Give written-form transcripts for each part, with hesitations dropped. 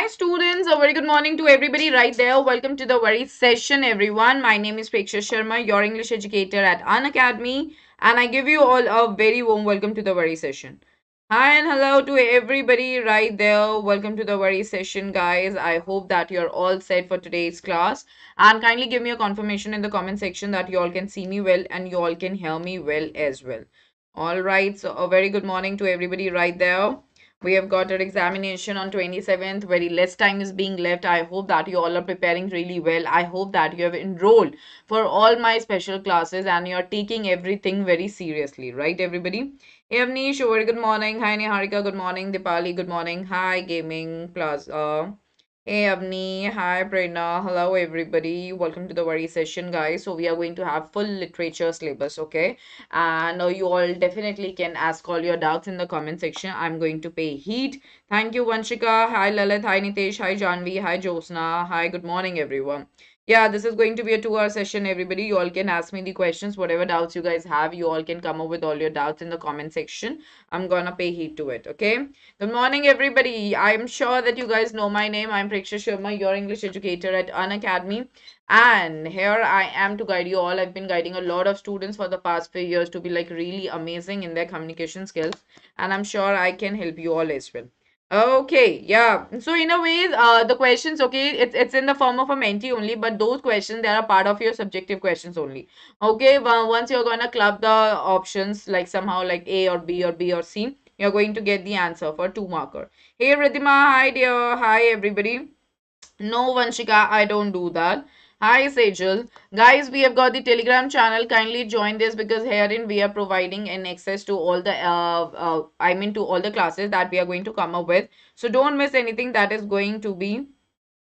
Hi students, a very good morning to everybody right there. Welcome to the very session everyone. My name is Preksha Sharma, your English educator at Unacademy, and I give you all a very warm welcome to the very session. Hi and hello to everybody right there. Welcome to the very session guys. I hope that you're all set for today's class, and kindly give me a confirmation in the comment section that you all can see me well and you all can hear me well as well. All right, so a very good morning to everybody right there. We have got our examination on 27th. Very less time is being left. I hope that you all are preparing really well. I hope that you have enrolled for all my special classes and you are taking everything very seriously, right, everybody? Hey, Avnish, very good morning. Hi, Niharika, good morning. Dipali, good morning. Hi, Gaming Plaza. Hey Avni, hi Prerna, hello everybody. Welcome to the very session, guys. So we are going to have full literature syllabus, okay? And you all definitely can ask all your doubts in the comment section. I'm going to pay heed. Thank you, Vanshika. Hi Lalit, hi Nitesh, hi Janvi, hi Josna. Hi, good morning everyone. Yeah, this is going to be a 2-hour session, everybody. You all can ask me the questions, whatever doubts you guys have. You all can come up with all your doubts in the comment section. I'm gonna pay heed to it, okay? Good morning, everybody. I'm sure that you guys know my name. I'm Preksha Sharma, your English educator at Unacademy. And here I am to guide you all. I've been guiding a lot of students for the past few years to be like really amazing in their communication skills. And I'm sure I can help you all as well. Okay, yeah. So in a way, the questions, okay, it's in the form of a Menti only, but those questions, they are part of your subjective questions only. Okay, well, once you're gonna club the options, like somehow like A or B or C, you're going to get the answer for 2 marker. Hey Ridhima, hi dear, hi everybody. No, Vanshika, I don't do that. Hi, Sejal. Guys, we have got the Telegram channel. Kindly join this because herein we are providing an access to all the, to all the classes that we are going to come up with. So don't miss anything that is going to be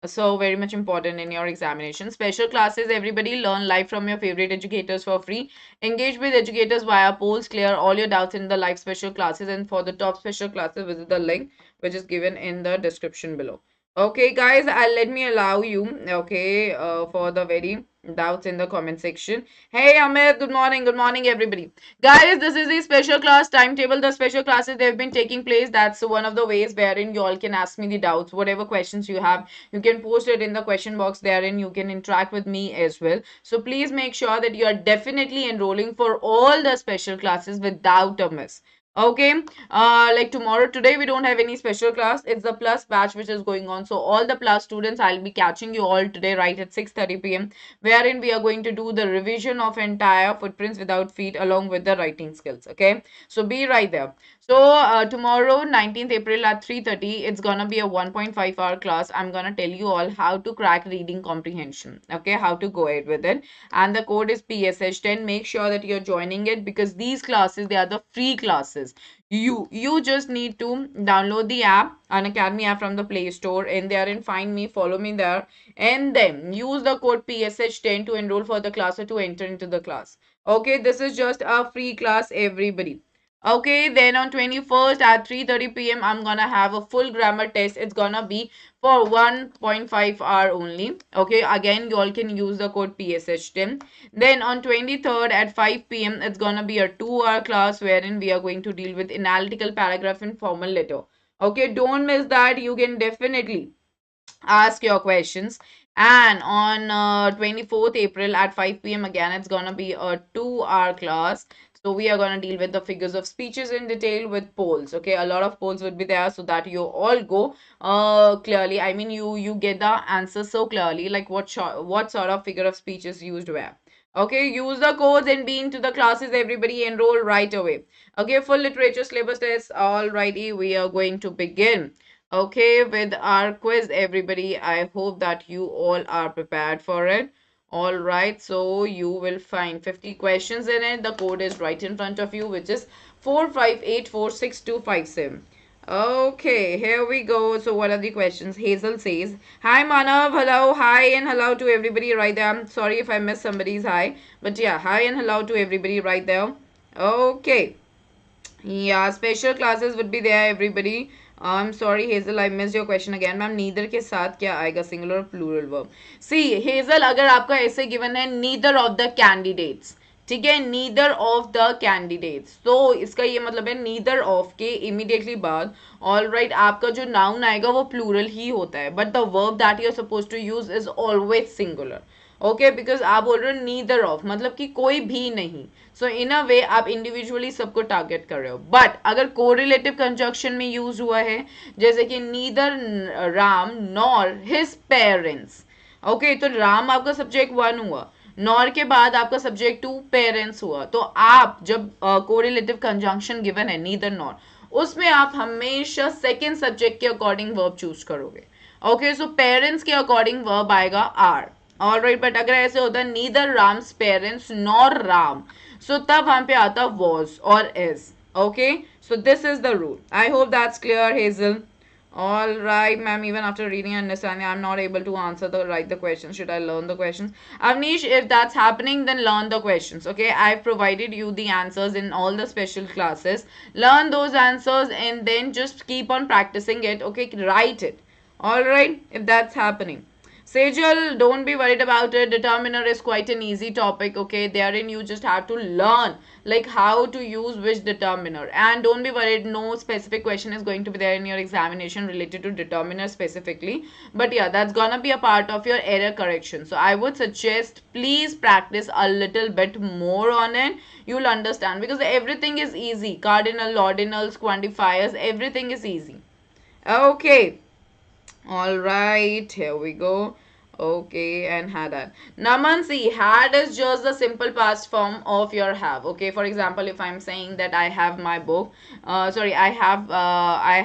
so very much important in your examination. Special classes, everybody learn live from your favorite educators for free. Engage with educators via polls. Clear all your doubts in the live special classes. And for the top special classes, visit the link which is given in the description below. Okay, guys, let me allow you, okay, for the very doubts in the comment section. Hey, Amit, good morning, everybody. Guys, this is the special class timetable. The special classes they've been taking place. That's one of the ways wherein you all can ask me the doubts, whatever questions you have. You can post it in the question box therein. You can interact with me as well. So please make sure that you are definitely enrolling for all the special classes without a miss. Okay, like tomorrow, today we don't have any special class. It's the plus batch which is going on. So all the plus students, I'll be catching you all today right at 6:30 p.m. wherein we are going to do the revision of entire footprints without feet along with the writing skills. Okay, so be right there. So tomorrow, 19th April at 3:30, it's gonna be a 1.5-hour class. I'm gonna tell you all how to crack reading comprehension. Okay, how to go ahead with it. And the code is PSH10. Make sure that you're joining it because these classes, they are the free classes. You just need to download the app, Unacademy app from the Play Store, and therein find me, follow me there, and then use the code PSH10 to enroll for the class or to enter into the class. Okay, this is just a free class, everybody. Okay, then on 21st at 3:30 p.m. I'm gonna have a full grammar test. It's gonna be for 1.5 hour only. Okay, again you all can use the code PSH10. Then on 23rd at 5 p.m. it's gonna be a 2-hour class wherein we are going to deal with analytical paragraph and formal letter. Okay, don't miss that. You can definitely ask your questions. And on 24th April at 5 p.m. again, it's gonna be a 2-hour class. So we are gonna deal with the figures of speeches in detail with polls. Okay, a lot of polls would be there so that you all go clearly. I mean, you get the answer so clearly, like what sort of figure of speech is used where. Okay, use the codes and be into the classes. Everybody enroll right away. Okay, full literature syllabus test. Alrighty, we are going to begin. Okay, with our quiz, everybody. I hope that you all are prepared for it. All right, so you will find 50 questions in it. The code is right in front of you, which is 45846257. Okay, here we go. So what are the questions? Hazel says, hi Manav, hello, hi and hello to everybody right there. I'm sorry if I missed somebody's hi, but yeah, hi and hello to everybody right there. Okay. Yeah, special classes would be there, everybody. I'm sorry, Hazel, I missed your question again. Ma'am neither के साथ क्या आएगा singular or plural verb? See, Hazel, अगर आपका ऐसे given है neither of the candidates, ठीक है, नीदर ऑफ द कैंडिडेट्स। तो इसका ये मतलब है नीदर ऑफ के इमीडिएटली बाद ऑल राइट आपका जो नाउन आएगा वो प्लूरल ही होता है, but the verb that you are suppose to use is always singular. Okay, because आप बोल रहे हो नीदर ऑफ मतलब कि कोई भी नहीं। सो इन अ वे आप इंडिविजुअली सबको टारगेट कर रहे हो, बट अगर कोरिलेटिव कंजक्शन में यूज हुआ है जैसे कि neither Ram nor his parents, okay, तो राम आपका सब्जेक्ट 1 हुआ, नॉर के बाद आपका सब्जेक्ट 2 पेरेंट्स हुआ, तो आप जब कोरिलेटिव कंजंक्शन गिवन है नीदर नॉर, उसमें आप हमेशा सेकेंड सब्जेक्ट के अकॉर्डिंग वर्ब चूज करोगे। ओके, सो पेरेंट्स के अकॉर्डिंग वर्ब आएगा आर। ऑल राइट, बट अगर ऐसे होता है neither Ram's parents nor Ram, so तब वहां पे आता वॉज और is. Okay, so this is the rule. I hope that's clear Hazel. All right, ma'am. Even after reading and understanding, I'm not able to answer the questions. Should I learn the questions? Avnish, if that's happening, then learn the questions. Okay, I've provided you the answers in all the special classes. Learn those answers and then just keep on practicing it. Okay, write it. All right, if that's happening. Sejal, don't be worried about it. Determiner is quite an easy topic, okay? Therein you just have to learn like how to use which determiner. And don't be worried, no specific question is going to be there in your examination related to determiner specifically. But yeah, that's gonna be a part of your error correction. So I would suggest please practice a little bit more on it. You'll understand because everything is easy. Cardinal, ordinals, quantifiers, everything is easy. Okay. All right, here we go. Okay, and had that. Naman, see, had is just the simple past form of your have. Okay, for example, if I'm saying that I have my book, I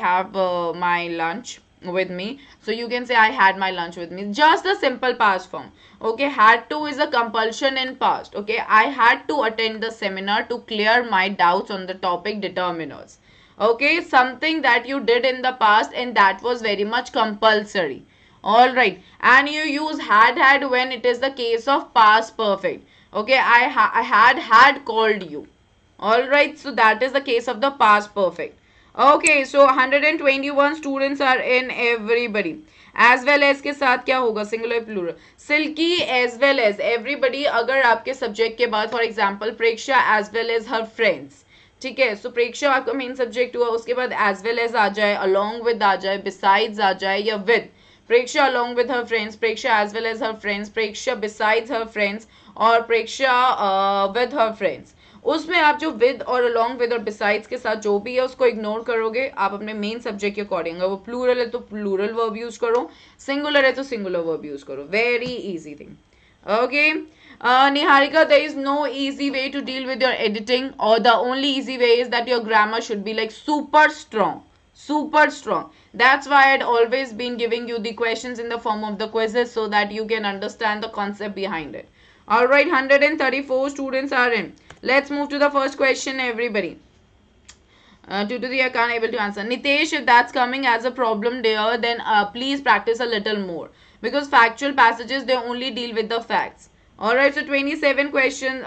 have my lunch with me. So you can say I had my lunch with me. Just the simple past form. Okay, had to is a compulsion in past. Okay, I had to attend the seminar to clear my doubts on the topic determiners. Okay, something that you did in the past and that was very much compulsory. All right, and you use had when it is the case of past perfect. Okay, I had called you. All right, so that is the case of the past perfect. Okay, so 121 students are in everybody. As well as के साथ क्या होगा, singular plural. Silky as well as everybody अगर आपके subject के बाद for example Preksha as well as her friends. ठीक है, सो प्रेक्षा आपका मेन सब्जेक्ट हुआ, उसके बाद एज वेल एज आ जाए, अलोंग विद आ जाए, बिसाइड्स आ जाए या with. Preksha along with her friends, Preksha as well as her friends, Preksha besides her friends और प्रेक्षा विद हर फ्रेंड्स। उसमें आप जो विद और अलोंग विद और बिसाइड्स के साथ जो भी है उसको इग्नोर करोगे। आप अपने मेन सब्जेक्ट के अकॉर्डिंग, वो प्लूरल है तो प्लूरल वर्ब यूज करो, सिंगुलर है तो सिंगुलर वर्ब यूज करो। Very easy thing. Okay, Niharika, there is no easy way to deal with your editing, or the only easy way is that your grammar should be like super strong. Super strong. That's why I'd always been giving you the questions in the form of the quizzes so that you can understand the concept behind it. Alright, 134 students are in. Let's move to the first question, everybody. Due to the I can't able to answer. Nitesh, if that's coming as a problem there, then please practice a little more. Because factual passages, they only deal with the facts. Alright, so 27 questions,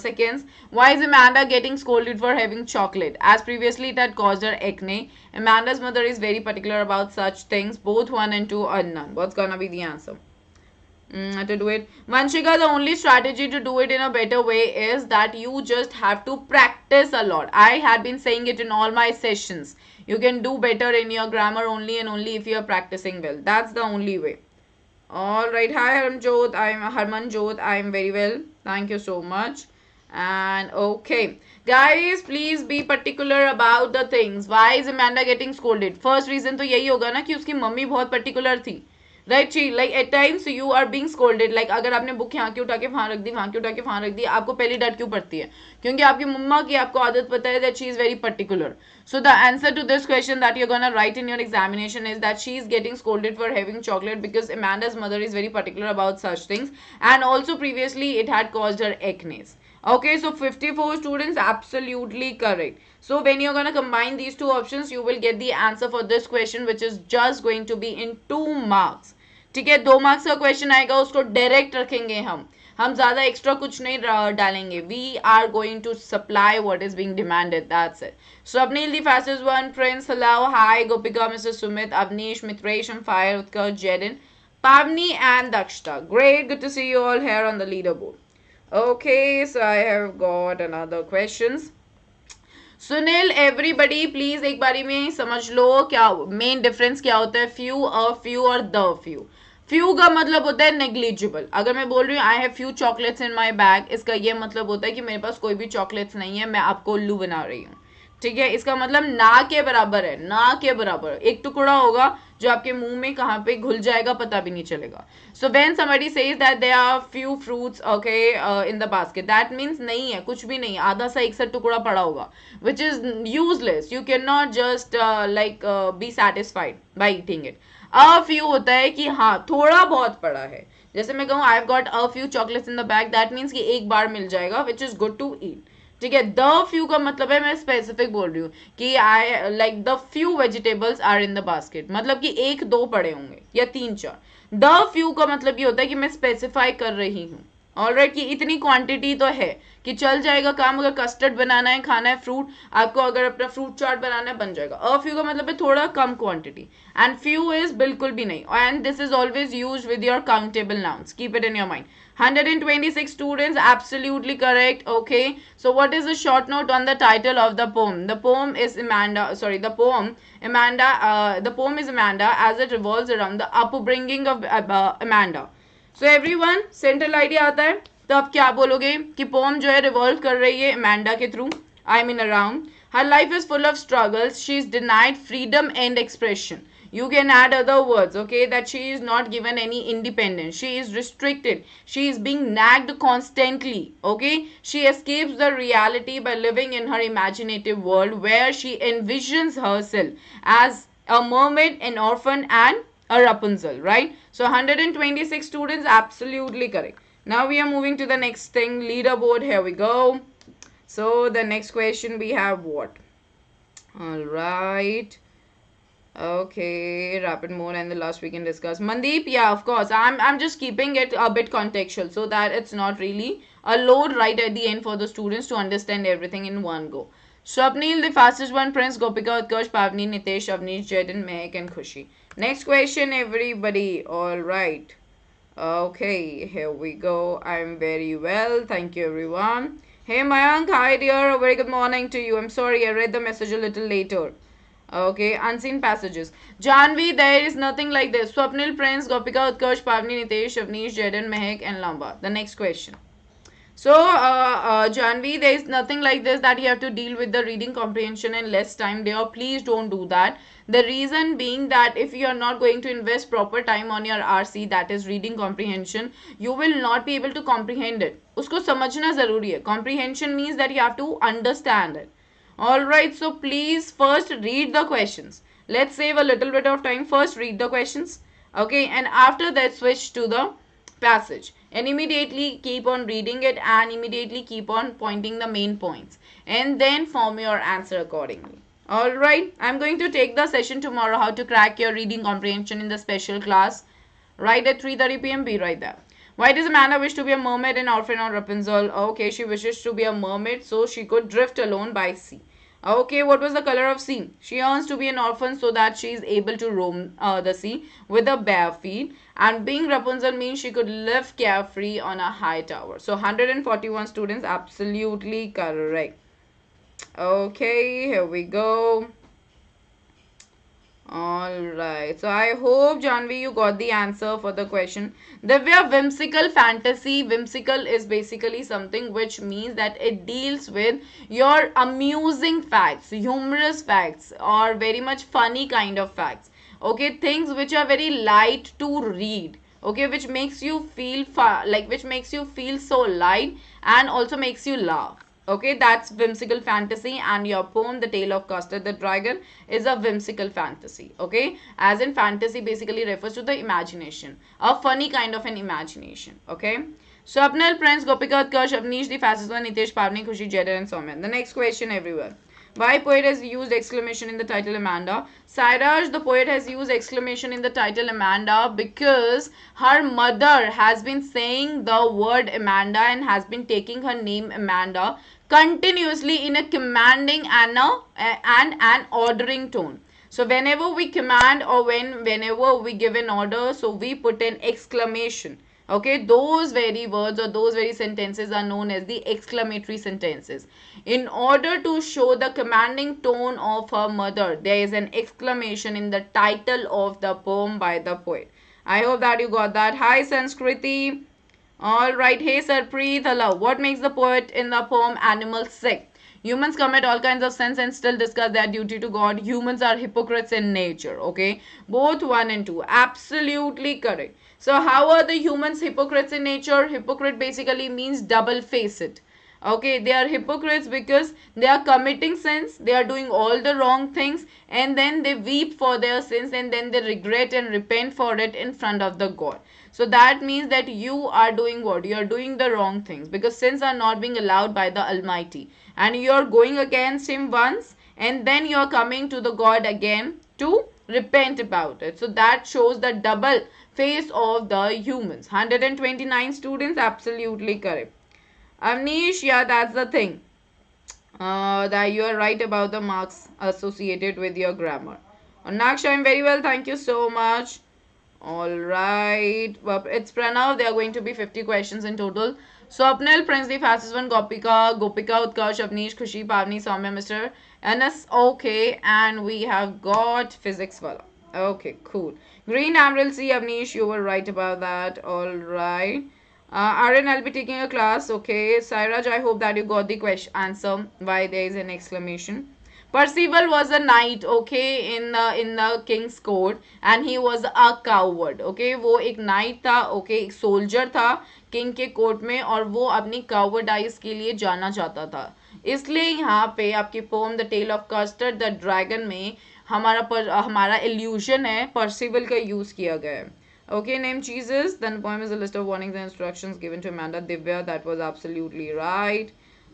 seconds. Why is Amanda getting scolded for having chocolate? As previously it had caused her acne. Amanda's mother is very particular about such things. Both 1 and 2 are none. What's gonna be the answer? To do it. Vanshika, the only strategy to do it in a better way is that you just have to practice a lot. I had been saying it in all my sessions. You can do better in your grammar only and only if you are practicing well. That's the only way. Alright, hi Harmanjot, I'm Harmanjot, I'm very well. Thank you so much. And okay, guys, please be particular about the things. Why is Amanda getting scolded? First reason तो यही होगा ना कि उसकी mummy बहुत particular थी. Right ची, like at times you are being scolded, like अगर आपने बुक यहाँ की उठा के वहां रख दी, वहां की उठा के वहां रख दी, आपको पहली डांट क्यों पड़ती है? क्योंकि आपकी मम्मा की आपको आदत पता है that she is very particular. So the answer to this question that you are gonna write in your examination is that she is getting scolded for having chocolate because Amanda's mother is very particular about such things and also previously it had caused her acne. Okay, so 54 students, absolutely correct. So when you're going to combine these two options, you will get the answer for this question, which is just going to be in 2 marks. ठीक है, 2 marks का question आएगा, उसको direct रखेंगे हम ज्यादा extra कुछ नहीं डालेंगे. We are going to supply what is being demanded, that's it. Swapnil the fastest one, Prince, hello, hi, Gopika, mister Sumit, Avnish, Mitresh, fire, Utkarsh, Jerin, Pavni and Dakshta. Great, good to see you all here on the leaderboard. Okay, so I have got another questions. Sunil everybody please एक बारी में समझ लो क्या main difference क्या होता है few a few और the few few का मतलब होता है नेग्लिजिबल अगर मैं बोल रही हूँ I have few chocolates in my bag इसका ये मतलब होता है कि मेरे पास कोई भी चॉकलेट्स नहीं है मैं आपको उल्लू बना रही हूँ ठीक है इसका मतलब ना के बराबर है ना के बराबर एक टुकड़ा होगा जो आपके मुंह में कहाँ पे घुल जाएगा पता भी नहीं चलेगा so when somebody says that they are few fruits okay in the basket that means नहीं है कुछ भी नहीं आधा सा एक सा टुकड़ा पड़ा होगा which is useless you can not just like be satisfied by eating it a few होता है कि हाँ थोड़ा बहुत पड़ा है जैसे मैं कहूँ I have got a few chocolates in the bag that means कि एक बार मिल जाएगा which is good to eat ठीक है द फ्यू का मतलब है मैं स्पेसिफिक बोल रही हूँ कि I like the few vegetables are in the basket मतलब कि एक दो पड़े होंगे या तीन चार द फ्यू का मतलब ये होता है कि मैं स्पेसिफाई कर रही हूँ ऑलराइट कि इतनी क्वांटिटी तो है कि चल जाएगा काम अगर कस्टर्ड बनाना है खाना है फ्रूट आपको अगर अपना फ्रूट चाट बनाना है बन जाएगा अ फ्यू का मतलब है थोड़ा कम क्वांटिटी एंड फ्यू इज बिल्कुल भी नहीं and this is always use with your countable nouns keep it in your mind 126 students absolutely correct okay so what is the short note on the title of the poem the poem is Amanda as it revolves around the upbringing of Amanda so everyone central idea आता है तो आप क्या बोलोगे कि pome जो है revolve कर रही है अमेंडा के through I mean around her life is full of struggles she is denied freedom and expression you can add other words okay that she is not given any independence she is restricted she is being nagged constantly okay she escapes the reality by living in her imaginative world where she envisions herself as a mermaid an orphan and a Rapunzel right so 126 students absolutely correct now we are moving to the next thing leaderboard here we go so the next question we have what all right okay rapid mode and the last we can discuss Mandeep yeah of course I'm just keeping it a bit contextual so that it's not really a load right at the end for the students to understand everything in one go Swapnil the fastest one Prince Gopika Utkarsh Pavni Nitesh Avnish Jaden Mehak and Khushi next question everybody all right okay here we go I'm very well thank you everyone hey Mayank hi dear a very good morning to you I'm sorry I read the message a little later okay unseen passages Janvi there is nothing like this Swapnil Prince Gopika Utkarsh Pavni Nitesh Avnish Jaden Mehak and Lamba the next question so Janvi there is nothing like this that you have to deal with the reading comprehension in less time dear please don't do that the reason being that if you are not going to invest proper time on your RC that is reading comprehension you will not be able to comprehend it usko samajhna zaruri hai comprehension means that you have to understand it Alright, so please first read the questions. Let's save a little bit of time. First read the questions. Okay, and after that switch to the passage. And immediately keep on reading it and immediately keep on pointing the main points. And then form your answer accordingly. Alright, I'm going to take the session tomorrow how to crack your reading comprehension in the special class. Right at 3:30 p.m. Be right there. Why does Amanda wish to be a mermaid and orphan on Rapunzel? Okay, she wishes to be a mermaid so she could drift alone by sea. Okay, what was the color of sea? She yearns to be an orphan so that she is able to roam the sea with her bare feet. And being Rapunzel means she could live carefree on a high tower. So 141 students, absolutely correct. Okay, here we go. Alright, so I hope Janvi you got the answer for the question. Divya, whimsical fantasy. Whimsical is basically something which means that it deals with your amusing facts, humorous facts or very much funny kind of facts. Okay, things which are very light to read. Okay, which makes you feel which makes you feel so light and also makes you laugh. Okay, that's whimsical fantasy and your poem, The Tale of Custard the Dragon, is a whimsical fantasy. Okay, as in fantasy basically refers to the imagination, a funny kind of an imagination. Okay, so Swapnil, Prince, Gopika, Utkarsh, Avnish, the fastest one, Nitesh, Pavni, Khushi, Jeder and Soumya. The next question everyone. Why poet has used exclamation in the title Amanda? Sairaj, the poet has used exclamation in the title Amanda because her mother has been saying the word Amanda and has been taking her name Amanda continuously in a commanding and an ordering tone. So whenever we command or whenever we give an order, so we put an exclamation. Okay, those very words or those very sentences are known as the exclamatory sentences. In order to show the commanding tone of her mother, there is an exclamation in the title of the poem by the poet. I hope that you got that. Hi Sanskriti. Alright, hey Sarpreet, hello. What makes the poet in the poem animals sick? Humans commit all kinds of sins and still discuss their duty to God. Humans are hypocrites in nature, okay? Both 1 and 2. Absolutely correct. So, how are the humans hypocrites in nature? Hypocrite basically means double-faced. Okay, they are hypocrites because they are committing sins, they are doing all the wrong things, and then they weep for their sins and then they regret and repent for it in front of the God. So that means that you are doing what? You are doing the wrong things because sins are not being allowed by the Almighty. And you are going against Him once and then you are coming to the God again to repent about it. So that shows the double face of the humans. 129 students, absolutely correct. Amnish, yeah, that's the thing. That you are right about the marks associated with your grammar. Naksha, I'm very well, thank you so much. Alright, well, it's Pranav. There are going to be 50 questions in total. Swapnil, Princely, Fastest One, Gopika, Utkarsh, Avnish, Khushi, Pavni, Soumya, Mr. NS, okay, and we have got Physics Wala. Okay, cool. Green Emerald C, Avnish, you were right about that. Alright. Aryan, I'll be taking a class. Okay, Sairaj, I hope that you got the question answer why there is an exclamation. Percival was a knight, okay, in the king's court, and he was a coward, okay. वो एक knight था, okay, एक soldier था king के court में, और वो अपनी cowardice के लिए जाना चाहता था. इसलिए यहाँ पे आपकी poem The Tale of Custard the Dragon में हमारा illusion है Percival का use किया गया है. Okay, name Jesus. Then the poem is a list of warnings and instructions given to Amanda Divya. That was absolutely right.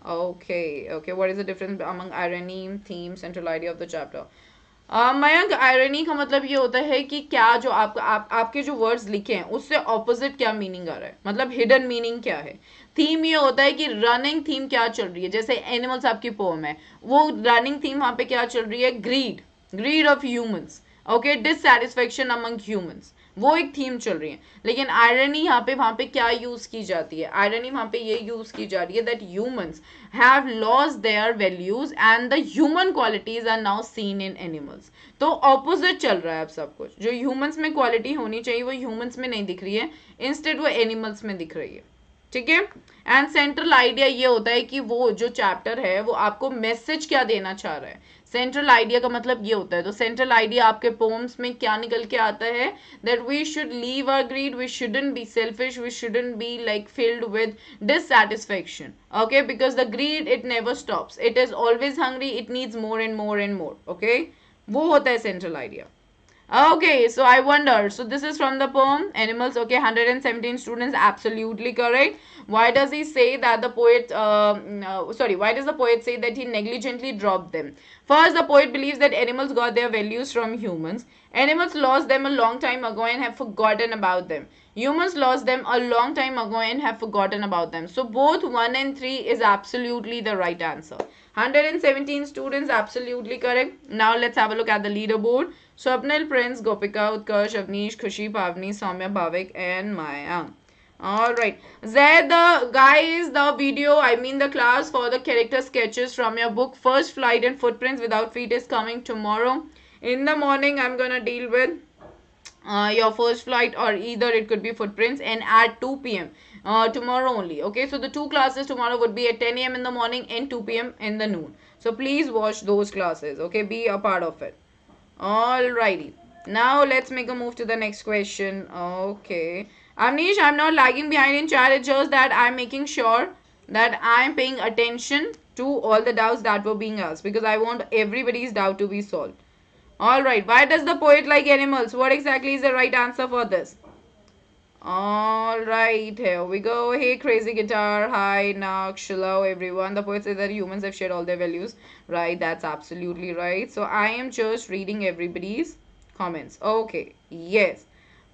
Okay, what is the difference among irony, theme, central idea of the chapter? Mayank, irony का मतलब ये होता है कि क्या जो आपके जो वर्ड्स लिखे हैं उससे ऑपोजिट क्या मीनिंग आ रहा है, मतलब हिडन मीनिंग क्या है. थीम ये होता है कि रनिंग थीम क्या चल रही है. जैसे एनिमल्स आपकी पोम है, वो रनिंग थीम वहां पे क्या चल रही है? Greed of humans. Okay, dissatisfaction among humans, वो एक थीम चल रही है. लेकिन आयरनी यहाँ पे वहां पे क्या यूज की जाती है? आयरनी वहां पे ये यूज की जा रही है that humans have lost their values and the human qualities are now seen in animals. तो ऑपोजिट चल रहा है अब सब कुछ. जो ह्यूमंस में क्वालिटी होनी चाहिए वो ह्यूमंस में नहीं दिख रही है, इंस्टेड वो एनिमल्स में दिख रही है. ठीक है. एंड सेंट्रल आइडिया ये होता है कि वो जो चैप्टर है वो आपको मैसेज क्या देना चाह रहा है. सेंट्रल आइडिया का मतलब ये होता है. तो सेंट्रल आइडिया आपके पोम्स में क्या निकल के आता है? That we should leave our greed, we shouldn't be selfish, we shouldn't be like filled with dissatisfaction. Okay, because the greed it never stops, it is always hungry, it needs more and more and more. Okay, वो होता है central idea. Okay, so I wonder. So this is from the poem Animals. Okay, 117 students, absolutely correct. Why does he say that the poet? Why does the poet say that he negligently dropped them? First, the poet believes that animals got their values from humans. Animals lost them a long time ago and have forgotten about them. Humans lost them a long time ago and have forgotten about them. So both 1 and 3 is absolutely the right answer. 117 students, absolutely correct. Now let's have a look at the leaderboard. Swapnil, Prince, Gopika, Utkarsh, Avnish, Khushi, Pavni, Soumya, Bhavik, and Maya. Alright. Zaid, the video, the class for the character sketches from your book First Flight and Footprints Without Feet is coming tomorrow. In the morning, I'm gonna deal with your first flight, or either it could be footprints, and at 2 p.m. Tomorrow only. Okay, so the two classes tomorrow would be at 10 a.m. in the morning and 2 p.m. in the noon. So please watch those classes. Okay, be a part of it. Alrighty. Now let's make a move to the next question. Okay. Amnish, I'm not lagging behind in chat. It's just that I'm making sure that I'm paying attention to all the doubts that were being asked, because I want everybody's doubt to be solved. Alright. Why does the poet like animals? What exactly is the right answer for this? Alright, here we go. Hey, Crazy Guitar. Hi, Naksh. Hello, everyone. The poet says that humans have shared all their values. Right, that's absolutely right. So, I am just reading everybody's comments. Okay, yes.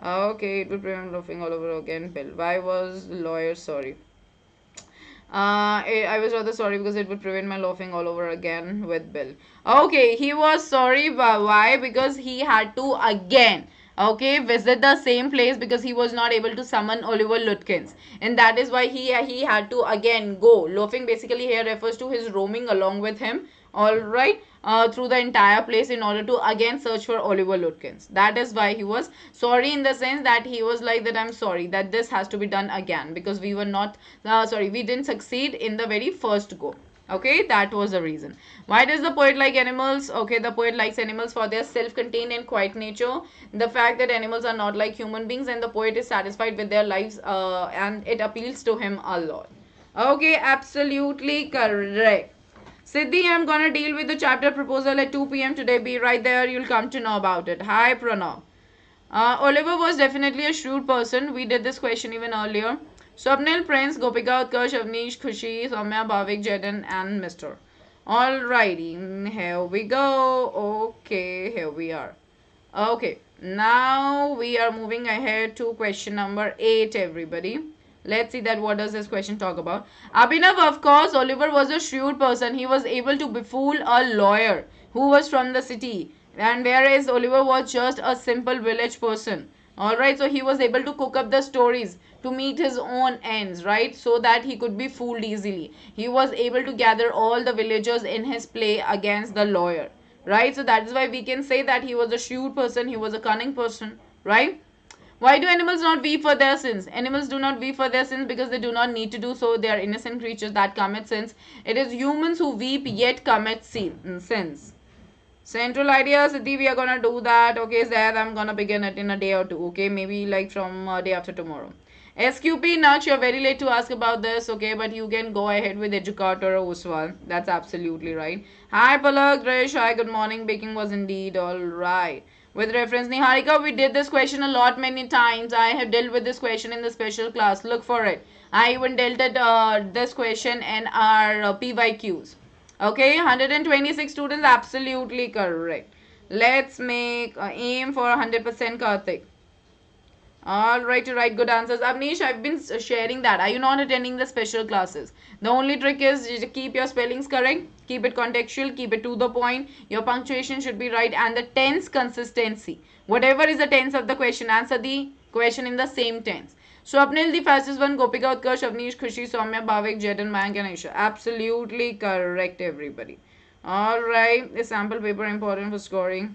Okay, it would prevent laughing all over again. Bill, why was lawyer sorry? I was rather sorry because it would prevent my laughing all over again with Bill. Okay, he was sorry. Why? Because he had to again. okay, visit the same place because he was not able to summon Oliver Lutkins, and that is why he had to again go. Loafing basically here refers to his roaming along with him, all right, through the entire place in order to again search for Oliver Lutkins. That is why he was sorry, in the sense that he was like that I'm sorry that this has to be done again because we were not we didn't succeed in the very first go. Okay, that was the reason. Why does the poet like animals? Okay, the poet likes animals for their self-contained and quiet nature, the fact that animals are not like human beings, and the poet is satisfied with their lives, and it appeals to him a lot. Okay, absolutely correct. Siddhi, I'm gonna deal with the chapter proposal at 2 p.m. today. Be right there, you'll come to know about it. Hi, Pranav. Oliver was definitely a shrewd person. We did this question even earlier. Swapnil, Prince, Gopika, Utkarsh, Avnish, Khushi, Soumya, Bhavik, Jaden, and Mr. Alrighty, here we go. Okay, here we are. Okay, now we are moving ahead to question number 8, everybody. Let's see that what does this question talk about. Abhinav, of course, Oliver was a shrewd person. He was able to befool a lawyer who was from the city, and whereas Oliver was just a simple village person. Alright, so he was able to cook up the stories to meet his own ends, right? So that he could be fooled easily. He was able to gather all the villagers in his play against the lawyer, right? So that is why we can say that he was a shrewd person, he was a cunning person, right? Why do animals not weep for their sins? Animals do not weep for their sins because they do not need to do so. They are innocent creatures that commit sins. It is humans who weep yet commit sins. Central idea, Siddhi, we are gonna do that. Okay, Zed, I'm gonna begin it in a day or two. Okay, maybe like from day after tomorrow. SQP, Nach, you're very late to ask about this. Okay, but you can go ahead with educator or Oswal. That's absolutely right. Hi, Palak, Dresh. Hi, good morning. Baking was indeed all right. With reference, Niharika, we did this question a lot many times. I have dealt with this question in the special class. Look for it. I even dealt it this question in our PYQs. Okay, 126 students, absolutely correct. Let's make aim for 100% Karthik. All right, to write good answers. Avnish, I've been sharing that. Are you not attending the special classes? The only trick is you keep your spellings correct, keep it contextual, keep it to the point. Your punctuation should be right, and the tense consistency. Whatever is the tense of the question, answer the question in the same tense. Swapnil, the fastest one. Gopika, Utkarsh, Avnish, Khushi, Soumya, Bhavik, Jaden, Mayank, and Aisha. Absolutely correct, everybody. All right, the sample paper important for scoring.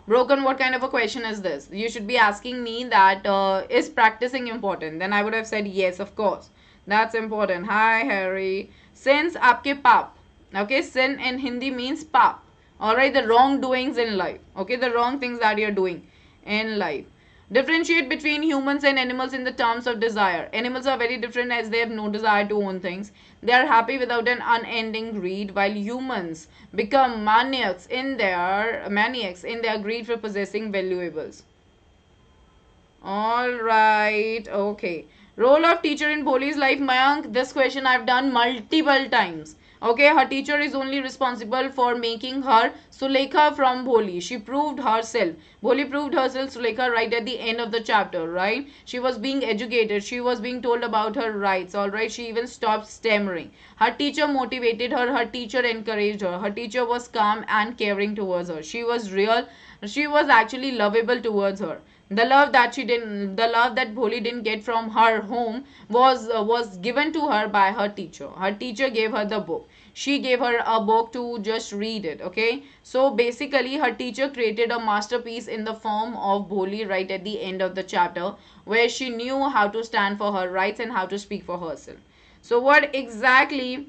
Broken, what kind of a question is this? You should be asking me that is practicing important? Then I would have said yes, of course. That's important. Hi, Harry. Since aapke pap. Okay, sin in Hindi means pap. Alright, the wrongdoings in life. Okay, the wrong things that you're doing in life. Differentiate between humans and animals in the terms of desire. Animals are very different as they have no desire to own things. They are happy without an unending greed, while humans become maniacs in their greed for possessing valuables. All right, okay. Role of teacher in Bholi's life, Mayank. This question I've done multiple times. Okay, her teacher is only responsible for making her Sulekha from Bholi. She proved herself. Bholi proved herself Sulekha right at the end of the chapter, right? She was being educated. She was being told about her rights, alright? She even stopped stammering. Her teacher motivated her. Her teacher encouraged her. Her teacher was calm and caring towards her. She was real. She was actually lovable towards her. The love that Bholi didn't get from her home was given to her by her teacher. Her teacher gave her the book. She gave her a book to just read it. Okay, so basically her teacher created a masterpiece in the form of Bholi right at the end of the chapter, where she knew how to stand for her rights and how to speak for herself. So what exactly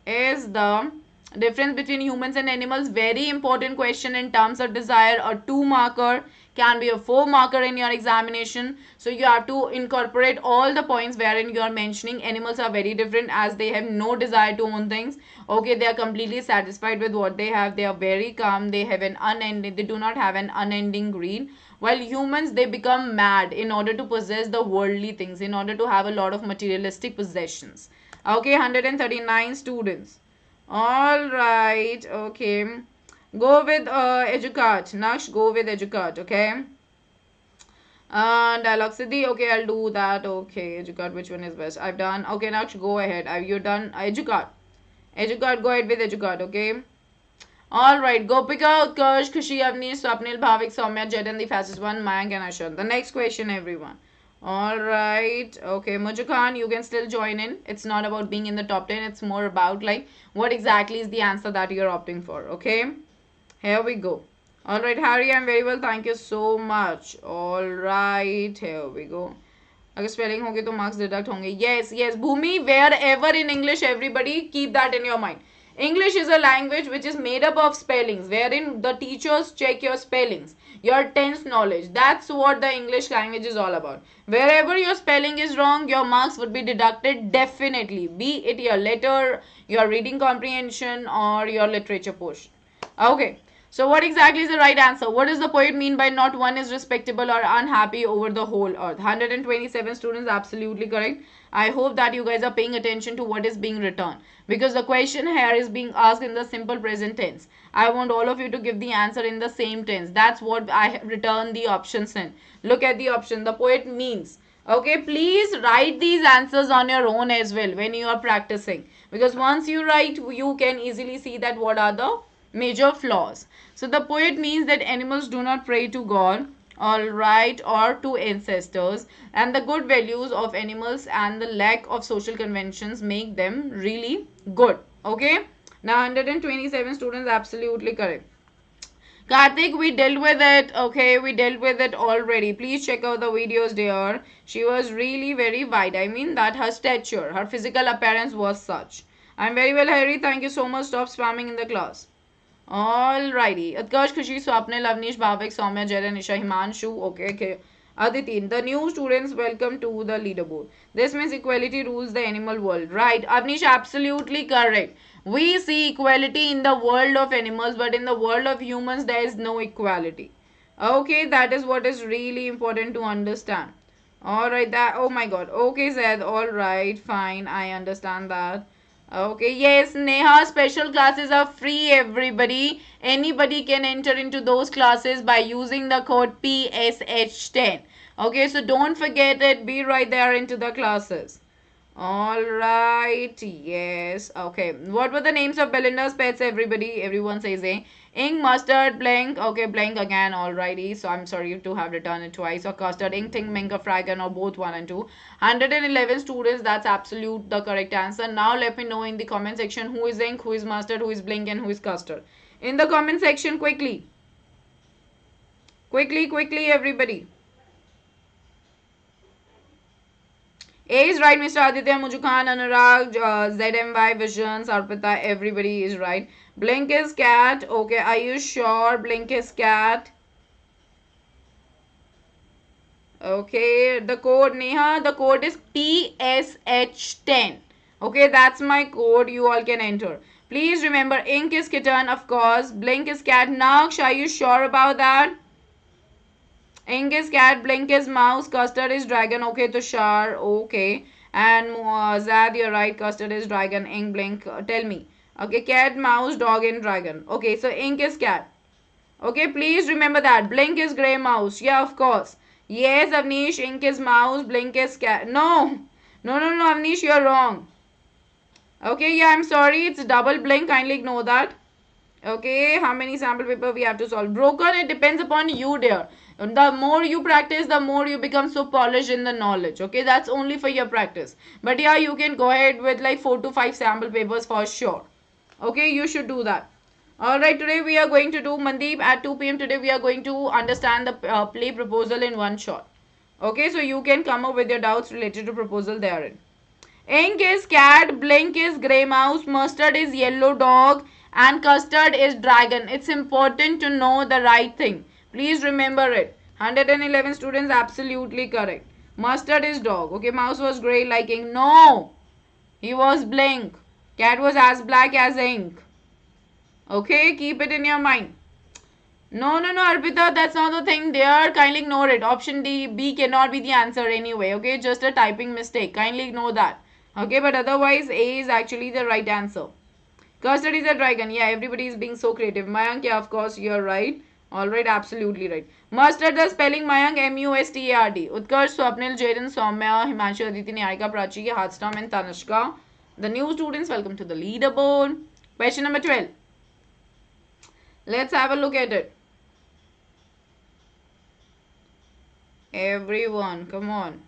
is the difference between humans and animals? Very important question in terms of desire. A 2 marker can be a 4 marker in your examination. So you have to incorporate all the points wherein you are mentioning animals are very different as they have no desire to own things. Okay, they are completely satisfied with what they have. They are very calm. They do not have an unending greed. While humans, they become mad in order to possess the worldly things, in order to have a lot of materialistic possessions. Okay, 139 students. All right, okay. Go with educate. Naksh, go with educate, okay? Dialogue Siddhi, okay, I'll do that. Okay, educate, which one is best? I've done. Okay, Naksh, go ahead. You're done. Educate. Educate, go ahead with educate, okay? All right, Gopika, Utkarsh, Khushi, Avnish, Swapnil, Bhavik, Soumya, Jadan, the fastest one, Mayank and Ashan. The next question, everyone. All right, okay, Mujukhan, you can still join in. It's not about being in the top 10, it's more about like what exactly is the answer that you're opting for, okay? Here we go. All right, Harry, I'm very well. Thank you so much. All right, here we go. अगर spelling होगी तो marks deduct होंगे. Yes, yes, Bhumi, wherever in English, everybody keep that in your mind. English is a language which is made up of spellings, wherein the teachers check your spellings, your tense knowledge. That's what the English language is all about. Wherever your spelling is wrong, your marks would be deducted definitely, be it your letter, your reading comprehension, or your literature portion. Okay. So what exactly is the right answer? What does the poet mean by not one is respectable or unhappy over the whole earth? 127 students, absolutely correct. I hope that you guys are paying attention to what is being written, because the question here is being asked in the simple present tense. I want all of you to give the answer in the same tense. That's what I have written the options in. Look at the option. The poet means. Okay, please write these answers on your own as well when you are practicing, because once you write, you can easily see that what are the major flaws. So the poet means that animals do not pray to God, all right, or to ancestors, and the good values of animals and the lack of social conventions make them really good. Okay, now 127 students, absolutely correct. Karthik, we dealt with it. Okay, we dealt with it already. Please check out the videos there. She was really very wide. I mean that her stature, her physical appearance was such. I'm very well, Harry. Thank you so much. Stop spamming in the class. Alrighty. Utkarsh, Khushi, Swapnil, Avnish, Bhavik, Soumya, Jaren, Nisha, Himanshu. Okay, okay. Aditi, the new students, welcome to the leaderboard. This means equality rules the animal world. Right. Avnish, absolutely correct. We see equality in the world of animals, but in the world of humans, there is no equality. Okay, that is what is really important to understand. Alright, that, oh my god. Okay, Zed, alright, fine. I understand that. Okay, yes, Neha, special classes are free, everybody. Anybody can enter into those classes by using the code PSH10. Okay, so don't forget it. Be right there into the classes. Alright, yes. Okay, what were the names of Belinda's pets, everybody? Everyone says a ink, mustard, blank. Okay, blank again, alrighty. So I'm sorry to have written it twice. Or custard, ink, think, minka, fragan, or both 1 and 2. 111 students, that's absolute the correct answer. Now let me know in the comment section who is ink, who is mustard, who is blank, and who is custard. In the comment section, quickly. Quickly, everybody. A is right, Mr. Aditya, Mujukhan, Anurag, ZMY, Visions, Arpita, everybody is right. Blink is cat. Okay, are you sure? Blink is cat. Okay, the code, Neha, the code is PSH10. Okay, that's my code. You all can enter. Please remember, ink is kitten, of course. Blink is cat. Naksh, are you sure about that? Ink is cat, blink is mouse, custard is dragon. Okay, Tushar, okay. And Zad, you're right, custard is dragon, ink, blink. Tell me. Okay, cat, mouse, dog, and dragon. Okay, so ink is cat. Okay, please remember that. Blink is grey mouse. Yeah, of course. Yes, Avnish, ink is mouse, blink is cat. No, Avnish, you're wrong. Okay, yeah, I'm sorry. It's double blink. Kindly ignore that. Okay, how many sample paper we have to solve? Broken, it depends upon you, dear. The more you practice, the more you become so polished in the knowledge. Okay, that's only for your practice. But yeah, you can go ahead with like 4 to 5 sample papers for sure. Okay, you should do that. Alright, today we are going to do, Mandeep, at 2 p.m. today we are going to understand the play proposal in one shot. Okay, so you can come up with your doubts related to proposal therein. Ink is cat, blink is grey mouse, mustard is yellow dog, and custard is dragon. It's important to know the right thing. Please remember it. 111 students, absolutely correct. Mustard is dog. Okay, mouse was grey like ink. No, he was blink. Cat was as black as ink. Okay, keep it in your mind. No, Arpita, that's not the thing there. Kindly ignore it. Option D, B cannot be the answer anyway. Okay, just a typing mistake. Kindly ignore that. Okay, but otherwise, A is actually the right answer. Custard is a dragon. Yeah, everybody is being so creative. Mayank, yeah, of course, you're right. Alright, absolutely right. Mustard, the spelling Mayank, M-U-S-T-A-R-D. Utkarsh, Swapnil, Jaden, Soumya, Himanshu, Aditi, Niharika, Prachi, Heartstorm, and Tanushka. The new students, welcome to the leaderboard. Question number 12. Let's have a look at it. Everyone, come on.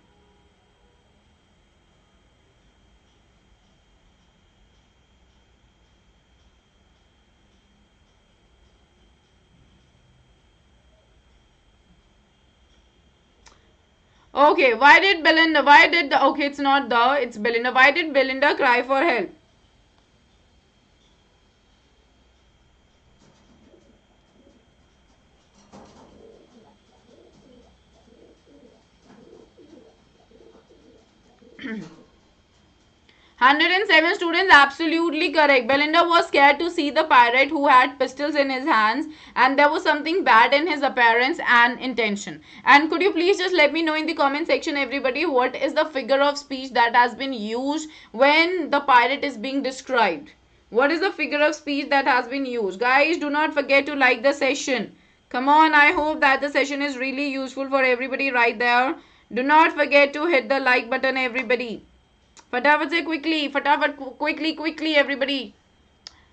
Okay, okay, it's not it's Belinda. Why did Belinda cry for help? 107 students, absolutely correct. Belinda was scared to see the pirate who had pistols in his hands, and there was something bad in his appearance and intention. And could you please just let me know in the comment section, everybody, what is the figure of speech that has been used when the pirate is being described? What is the figure of speech that has been used? Guys, do not forget to like the session. Come on, I hope that the session is really useful for everybody right there. Do not forget to hit the like button, everybody. फटाफट से quickly everybody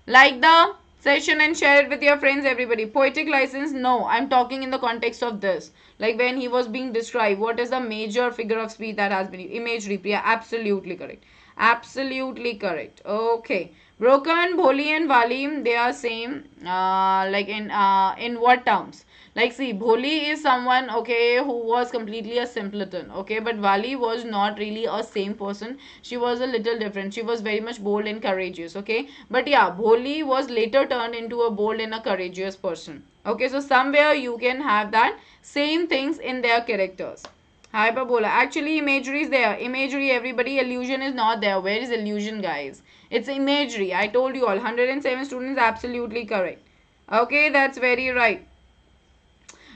like the session and share it with your friends, everybody. Poetic license, no, I'm talking in the context of this, like when he was being described, what is the major figure of speech that has been imagery? Priya, absolutely correct, absolutely correct. Okay, broken, bholi and wali, they are same, like in what terms? Like, see, Bholi is someone, okay, who was completely a simpleton, okay, but Vali was not really a same person. She was a little different. She was very much bold and courageous, okay. But yeah, Bholi was later turned into a bold and a courageous person. Okay, so somewhere you can have that same things in their characters. Hyperbola. Actually, imagery is there. Imagery, everybody. Illusion is not there. Where is illusion, guys? It's imagery. I told you all. 107 students, absolutely correct. Okay, that's very right.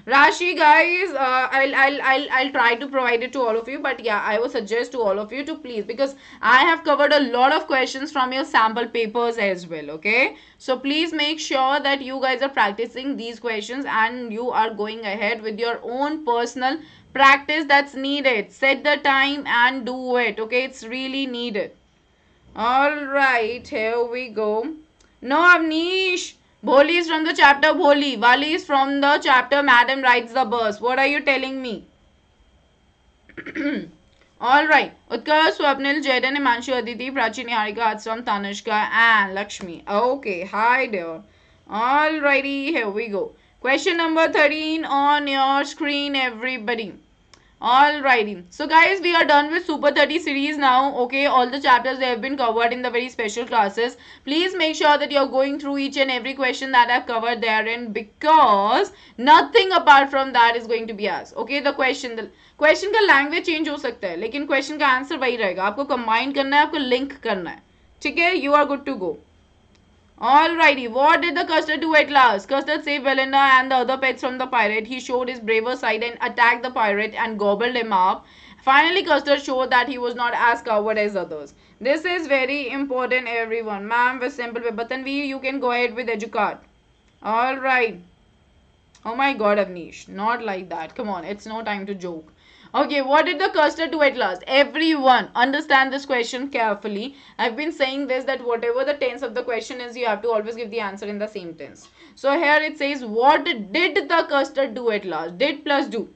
Rashi, guys, I'll try to provide it to all of you, but yeah, I would suggest to all of you to please, because I have covered a lot of questions from your sample papers as well, okay? So please make sure that you guys are practicing these questions and you are going ahead with your own personal practice that's needed. Set the time and do it, okay? It's really needed. All right, here we go. No, Avnish. Bholi is from the chapter Bholi. Wali is from the chapter Madam Rides the Bus. What are you telling me? Alright. Utkarsh, Swapnil, Jayden, Himanshu, Aditi, Prachi, Niharika, Atsam, Tanushka, and Lakshmi. Okay. Hi there. Alrighty. Here we go. Question number 13 on your screen, everybody. Alrighty. So guys, we are done with Super 30 series now. Okay, all the chapters they have been covered in the very special classes. Please make sure that you're going through each and every question that I've covered therein, because nothing apart from that is going to be asked. Okay, the question का language change हो सकता है, लेकिन question का answer वही रहेगा. आपको combine करना है, आपको link करना है. ठीक है, you are good to go. Alrighty, what did the custard do at last? Custard saved Belinda and the other pets from the pirate. He showed his braver side and attacked the pirate and gobbled him up. Finally, Custard showed that he was not as coward as others. This is very important, everyone. Ma'am, with simple paper. Tanvi, you can go ahead with educate. Alright. Oh my god, Avnish. Not like that. Come on, it's no time to joke. Okay, what did the custard do at last? Everyone, understand this question carefully. I've been saying this, that whatever the tense of the question is, you have to always give the answer in the same tense. So here it says, what did the custard do at last? Did plus do.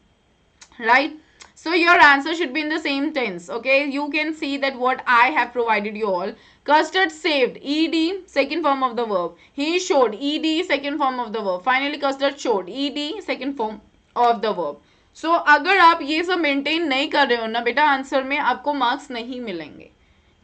Right? So your answer should be in the same tense. Okay, you can see that what I have provided you all. Custard saved, ed, second form of the verb. He showed, ed, second form of the verb. Finally, custard showed, ed, second form of the verb. सो अगर आप ये सब maintain नहीं कर रहे हो ना बेटा, आंसर में आपको मार्क्स नहीं मिलेंगे.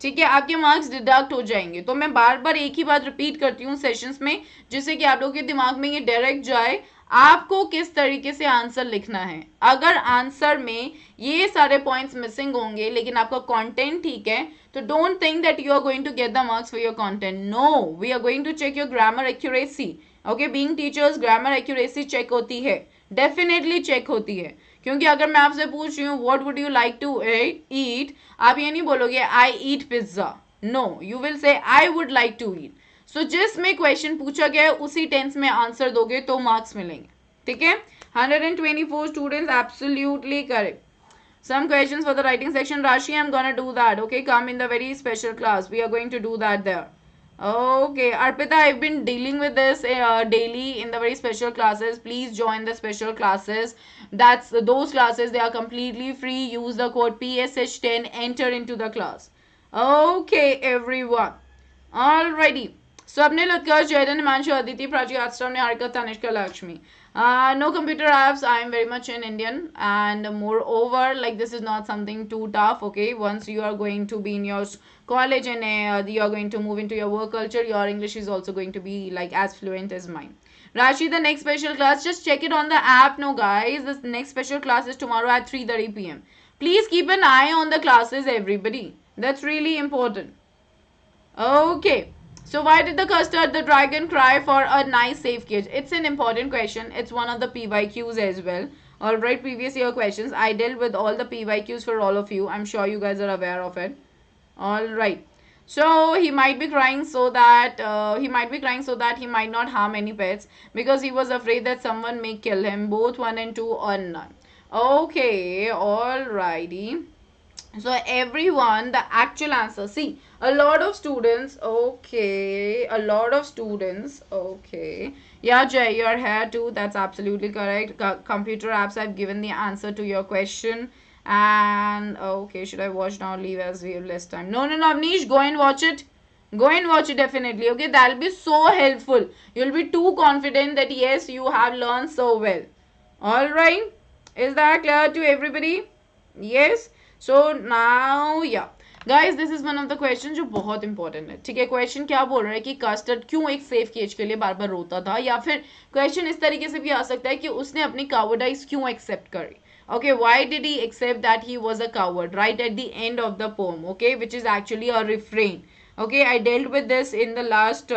ठीक है, आपके मार्क्स डिडक्ट हो जाएंगे. तो मैं बार बार एक ही बात रिपीट करती हूँ सेशंस में, जिससे कि आप लोगों के दिमाग में ये डायरेक्ट जाए. आपको किस तरीके से आंसर लिखना है. अगर आंसर में ये सारे पॉइंट्स मिसिंग होंगे लेकिन आपका कंटेंट ठीक है, तो don't think that you are going to get the marks for your content. No, we are going to check your grammar accuracy. Okay, being teachers grammar accuracy check होती है, definitely check होती है. क्योंकि अगर मैं आपसे पूछ रही हूँ what would you like to eat, आप ये नहीं बोलोगे I eat pizza. No, you will say I would like to eat. So जिसमें क्वेश्चन पूछा गया है उसी टेंस में आंसर दोगे तो मार्क्स मिलेंगे. ठीक है, 124 students, absolutely correct. Some questions for the writing section. Rashi, I'm gonna do that. Okay, come in the very special class. We are going to do that there. Okay, Arpita, I've been dealing with this daily in the very special classes. Please join the special classes. That's those classes. They are completely free. Use the code PSH10. Enter into the class. Okay, everyone. Alrighty. Swapnil, Utkarsh, Jayden, Himanshu, Aditi, Prachi, Asram, Niharika, Tanishka, Lakshmi. No computer apps. I am very much an Indian, and moreover, like this is not something too tough. Okay, once you are going to be in your college and you are going to move into your work culture, your English is also going to be like as fluent as mine. Rashi, the next special class, just check it on the app. No, guys, this next special class is tomorrow at 3:30 p.m. Please keep an eye on the classes, everybody. That's really important. Okay. So why did the custard the dragon cry for a nice safe cage? It's an important question. It's one of the PYQs as well. Alright, previous year questions. I dealt with all the PYQs for all of you. I'm sure you guys are aware of it. Alright. So he might be crying so that he might not harm any pets because he was afraid that someone may kill him. Both 1 and 2 or none. Okay, alrighty. So everyone, the actual answer, see, a lot of students, okay, yeah, Jay, you're here too, that's absolutely correct. Computer apps, I've given the answer to your question. And okay, should I watch now, leave as we have less time? No, Avnish, go and watch it. Go and watch it definitely. Okay, that'll be so helpful. You'll be too confident that yes, you have learned so well. All right, is that clear to everybody? Yes. So now, yeah. Guys this is one of the question जो बहुत important है. ठीक है, question क्या बोल रहा है कि कस्टर्ड क्यों एक सेफ केज के लिए बार बार रोता था, या फिर क्वेश्चन इस तरीके से भी आ सकता है कि उसने अपनी कावर्डाइज क्यों एक्सेप्ट करी. Okay, why did he accept that he was a coward right at the end of the poem, okay, which is actually a refrain. Okay, I dealt with this in the last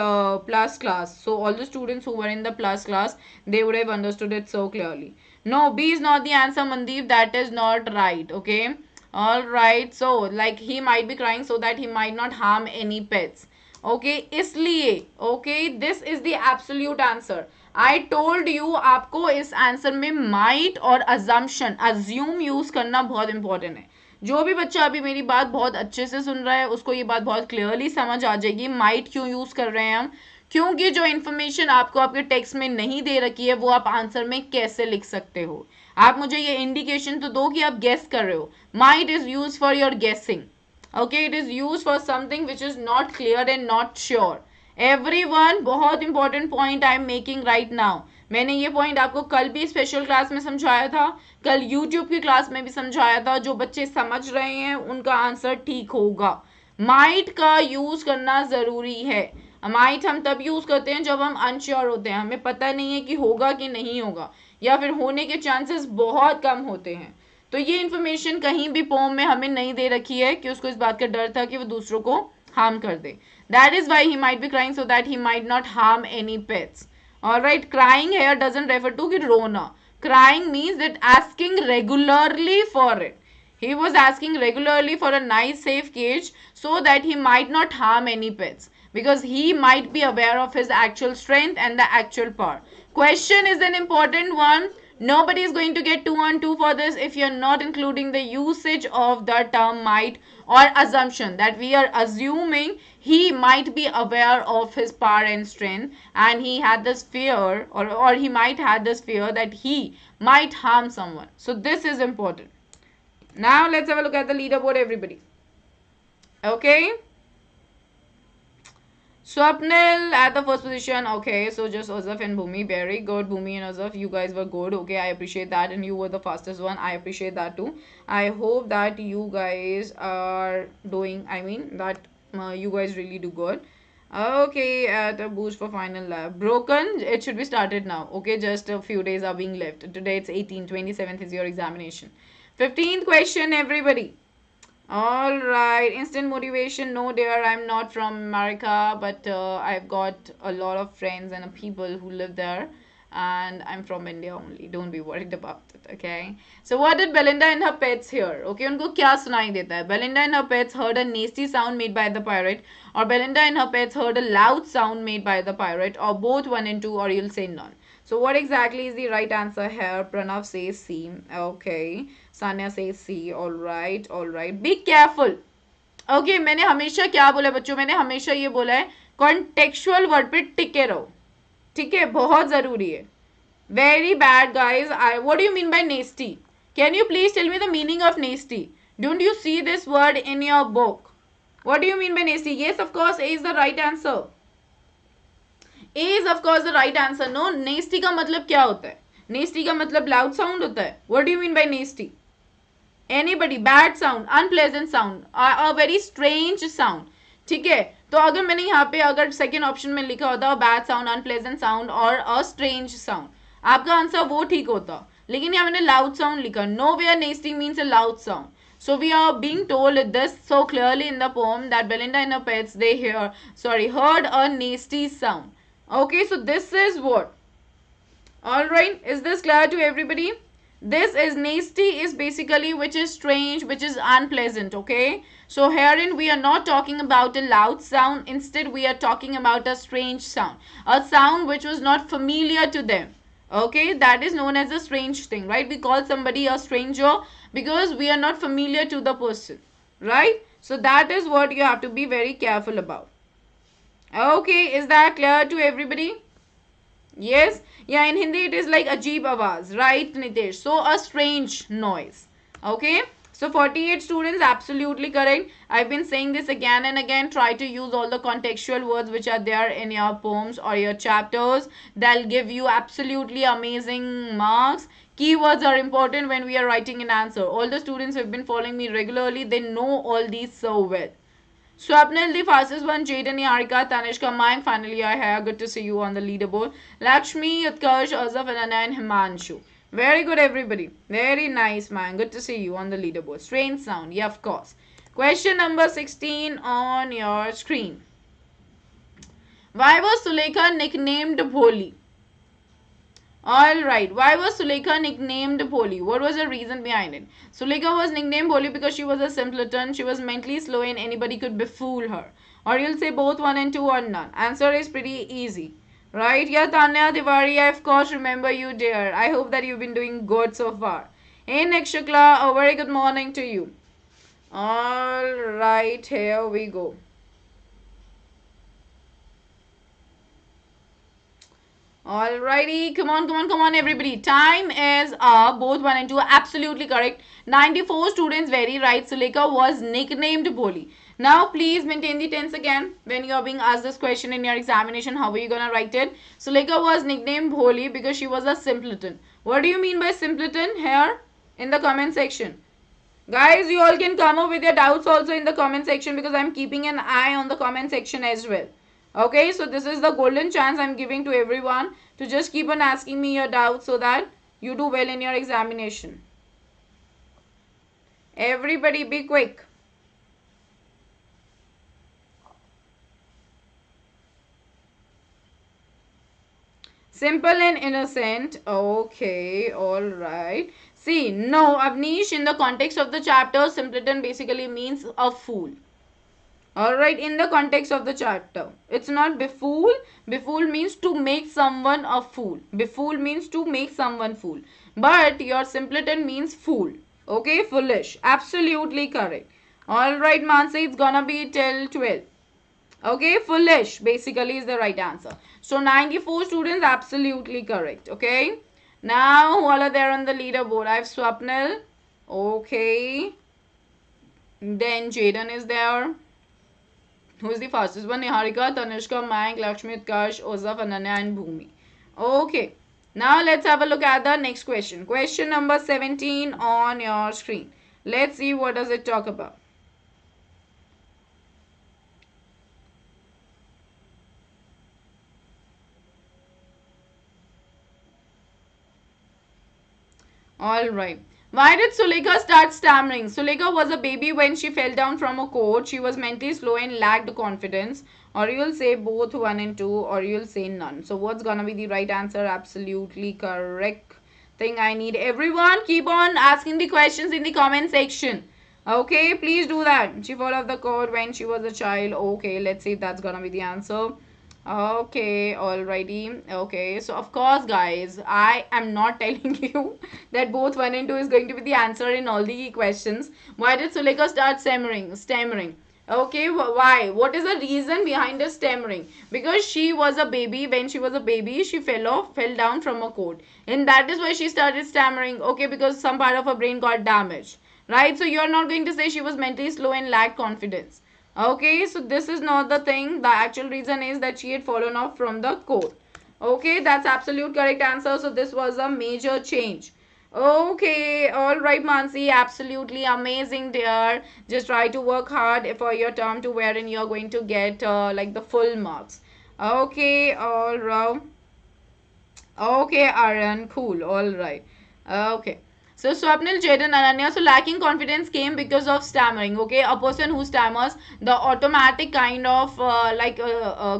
plus class, so all the students who were in the plus class, they would have understood it so clearly. No, B is not the answer, Mandeep, that is not right. Okay, all right, so like he might be crying so that he might not harm any pets. Okay, इसलिए, okay, this is the absolute answer. I told you आपको इस answer में might और assumption, assume use करना बहुत important है. जो भी बच्चा अभी मेरी बात बहुत अच्छे से सुन रहा है उसको ये बात बहुत क्लियरली समझ आ जाएगी might क्यों यूज कर रहे हैं हम, क्योंकि जो इन्फॉर्मेशन आपको आपके टेक्स्ट में नहीं दे रखी है वो आप आंसर में कैसे लिख सकते हो. आप मुझे ये इंडिकेशन तो दो कि आप गेस कर रहे हो. might is used for your guessing. Okay, it is used for something which is not clear and not sure. Everyone, बहुत important point I am making right now. मैंने ये point आपको कल भी स्पेशल क्लास में समझाया था, कल YouTube की क्लास में भी समझाया था. जो बच्चे समझ रहे हैं उनका आंसर ठीक होगा. might का यूज करना जरूरी है. might हम तब यूज करते हैं जब हम अनश्योर होते हैं, हमें पता नहीं है कि होगा कि नहीं होगा, या फिर होने के चांसेस बहुत कम होते हैं. तो ये इन्फॉर्मेशन कहीं भी पोम में हमें नहीं दे रखी है कि उसको इस बात का डर था कि वो दूसरों को हार्म कर दे. That is why he might be crying so that he might not harm any pets. Alright, crying here doesn't refer to कि रोना. Crying means that asking regularly for it. He was asking regularly for a nice safe cage so that he might not harm any pets, because he might be aware of his actual strength and the actual power. Question is an important one. Nobody is going to get 2 on 2 for this if you're not including the usage of the term might or assumption, that we are assuming he might be aware of his power and strength, and he had this fear, or he might have this fear that he might harm someone. So this is important. Now let's have a look at the leaderboard, everybody. Okay, Swapnil at the first position. Okay, so just Azaf and Bhumi. Very good. Bhumi and Azaf, you guys were good. Okay, I appreciate that. And you were the fastest one. I appreciate that too. I hope that you guys are doing, that you guys really do good. Okay, at a boost for final lab. Broken, it should be started now. Okay, just a few days are being left. Today it's 18, 27th is your examination. 15th question, everybody. All right, instant motivation. No, dear, I'm not from America, but I've got a lot of friends and people who live there, and I'm from India only. Don't be worried about it, okay? So what did Belinda and her pets hear? Okay, उनको क्या सुनाई देता है? Belinda and her pets heard a nasty sound made by the pirate, or Belinda and her pets heard a loud sound made by the pirate, or both 1 and 2, or you'll say none. So what exactly is the right answer here? Pranav says C. Okay. Sanya says C. All right. Be careful. Okay, मैंने हमेशा क्या बोला बच्चों? मैंने हमेशा ये बोला है कॉन्टेक्चुअल वर्ड पे टिके रहो, ठीक है, बहुत जरूरी है. Very bad, guys. What do you mean by nasty? Can you please tell me the meaning of nasty? Don't you see this word in your book? What do you mean by nasty? Yes, of course, A is the right answer. A is of course the right answer. No, nasty का मतलब क्या होता है? Nasty का मतलब loud sound होता है. What do you mean by nasty? Anybody? Bad sound, unpleasant sound, a very strange sound. ठीक है, तो अगर मैंने यहाँ पे अगर सेकेंड ऑप्शन में लिखा होता बैड साउंड, अनप्लेजेंट साउंड और अ स्ट्रेंज साउंड, आपका आंसर वो ठीक होता. लेकिन यहाँ मैंने लाउड साउंड लिखा. Nowhere nasty means a loud sound. So we are being told this so clearly in the poem that Belinda and her pets they heard a nasty sound. Okay, so this is what. All right, is this clear to everybody? This is nasty is basically which is strange, which is unpleasant. Okay, so herein we are not talking about a loud sound. Instead, we are talking about a strange sound, a sound which was not familiar to them. Okay, that is known as a strange thing, right? We call somebody a stranger because we are not familiar to the person, right? So that is what you have to be very careful about. Okay, is that clear to everybody? Yes. Yeah, in Hindi it is like ajeeb awaz, right, Nitesh? So a strange noise. Okay, so 48 students, absolutely correct. I've been saying this again and again. Try to use all the contextual words which are there in your poems or your chapters. That'll give you absolutely amazing marks. Keywords are important when we are writing an answer. All the students who have been following me regularly, they know all these so well. Swapnil, the fastest one. Jaden, Niharika, Tanishka, Mike. Finally, I have. Good to see you on the leaderboard. Lakshmi, Utkarsh, Azaf, Ananya, and Himanshu. Very good, everybody. Very nice, man. Good to see you on the leaderboard. Strange sound. Yeah, of course. Question number 16 on your screen. Why was Sulekha nicknamed Bholi? Alright, why was Sulekha nicknamed Bholi? What was the reason behind it? Sulekha was nicknamed Bholi because she was a simpleton. She was mentally slow and anybody could befool her. Or you'll say both 1 and 2 or none. Answer is pretty easy. Right? Yeah, Tanya Tiwari, I of course remember you, dear. I hope that you've been doing good so far. Hey, Nikshakla, a very good morning to you. Alright, here we go. Alrighty, come on, everybody. Time is up. Both 1 and 2 are absolutely correct. 94 students, very right. Sulekha was nicknamed Bholi. Now, please maintain the tense again. When you are being asked this question in your examination, how are you going to write it? Sulekha was nicknamed Bholi because she was a simpleton. What do you mean by simpleton? Here, in the comment section. Guys, you all can come up with your doubts also in the comment section because I am keeping an eye on the comment section as well. Okay, so this is the golden chance I'm giving to everyone to just keep on asking me your doubts so that you do well in your examination. Everybody be quick. Simple and innocent. Okay, alright. See, no, Avnish, in the context of the chapter, simpleton basically means a fool. Alright, in the context of the chapter. It's not befool. Befool means to make someone a fool. Befool means to make someone fool. But your simpleton means fool. Okay, foolish. Absolutely correct. Alright, Mansi, it's gonna be till 12. Okay, foolish basically is the right answer. So 94 students, absolutely correct. Okay. Now, who all are there on the leaderboard? I have Swapnil. Okay. Then Jaden is there. Who is the fastest one? Niharika, Tanishka, Mayank, Lakshmi, Utkarsh, Ozaf, Ananya, and Bhumi. Okay. Now let's have a look at the next question. Question number 17 on your screen. Let's see what does it talk about. Alright. Why did Sulekha start stammering? Sulekha was a baby when she fell down from a coach. She was mentally slow and lacked confidence. Or you'll say both 1 and 2 or you'll say none. So what's gonna be the right answer? Absolutely correct thing I need. Everyone keep on asking the questions in the comment section. Okay, please do that. She fell off the court when she was a child. Okay, let's see if that's gonna be the answer. Okay, alrighty. Okay, so of course, guys, I am not telling you that both 1 and 2 is going to be the answer in all the questions. Why did Sulekha start stammering? Okay, why? What is the reason behind the stammering? Because she was a baby. When she was a baby, she fell down from a coat, and that is why she started stammering. Okay, because some part of her brain got damaged, right? So you're not going to say she was mentally slow and lacked confidence. Okay, so this is not the thing. The actual reason is that she had fallen off from the coat. Okay, that's absolute correct answer. So this was a major change. Okay, all right, Mansi, absolutely amazing, dear. Just try to work hard for your term to wherein you're going to get like the full marks. Okay, all right. Okay, Aaron, cool, all right. Okay. So Swapnil, Chetan, Ananya, so lacking confidence came because of stammering. Okay, a person who stammers, the automatic kind of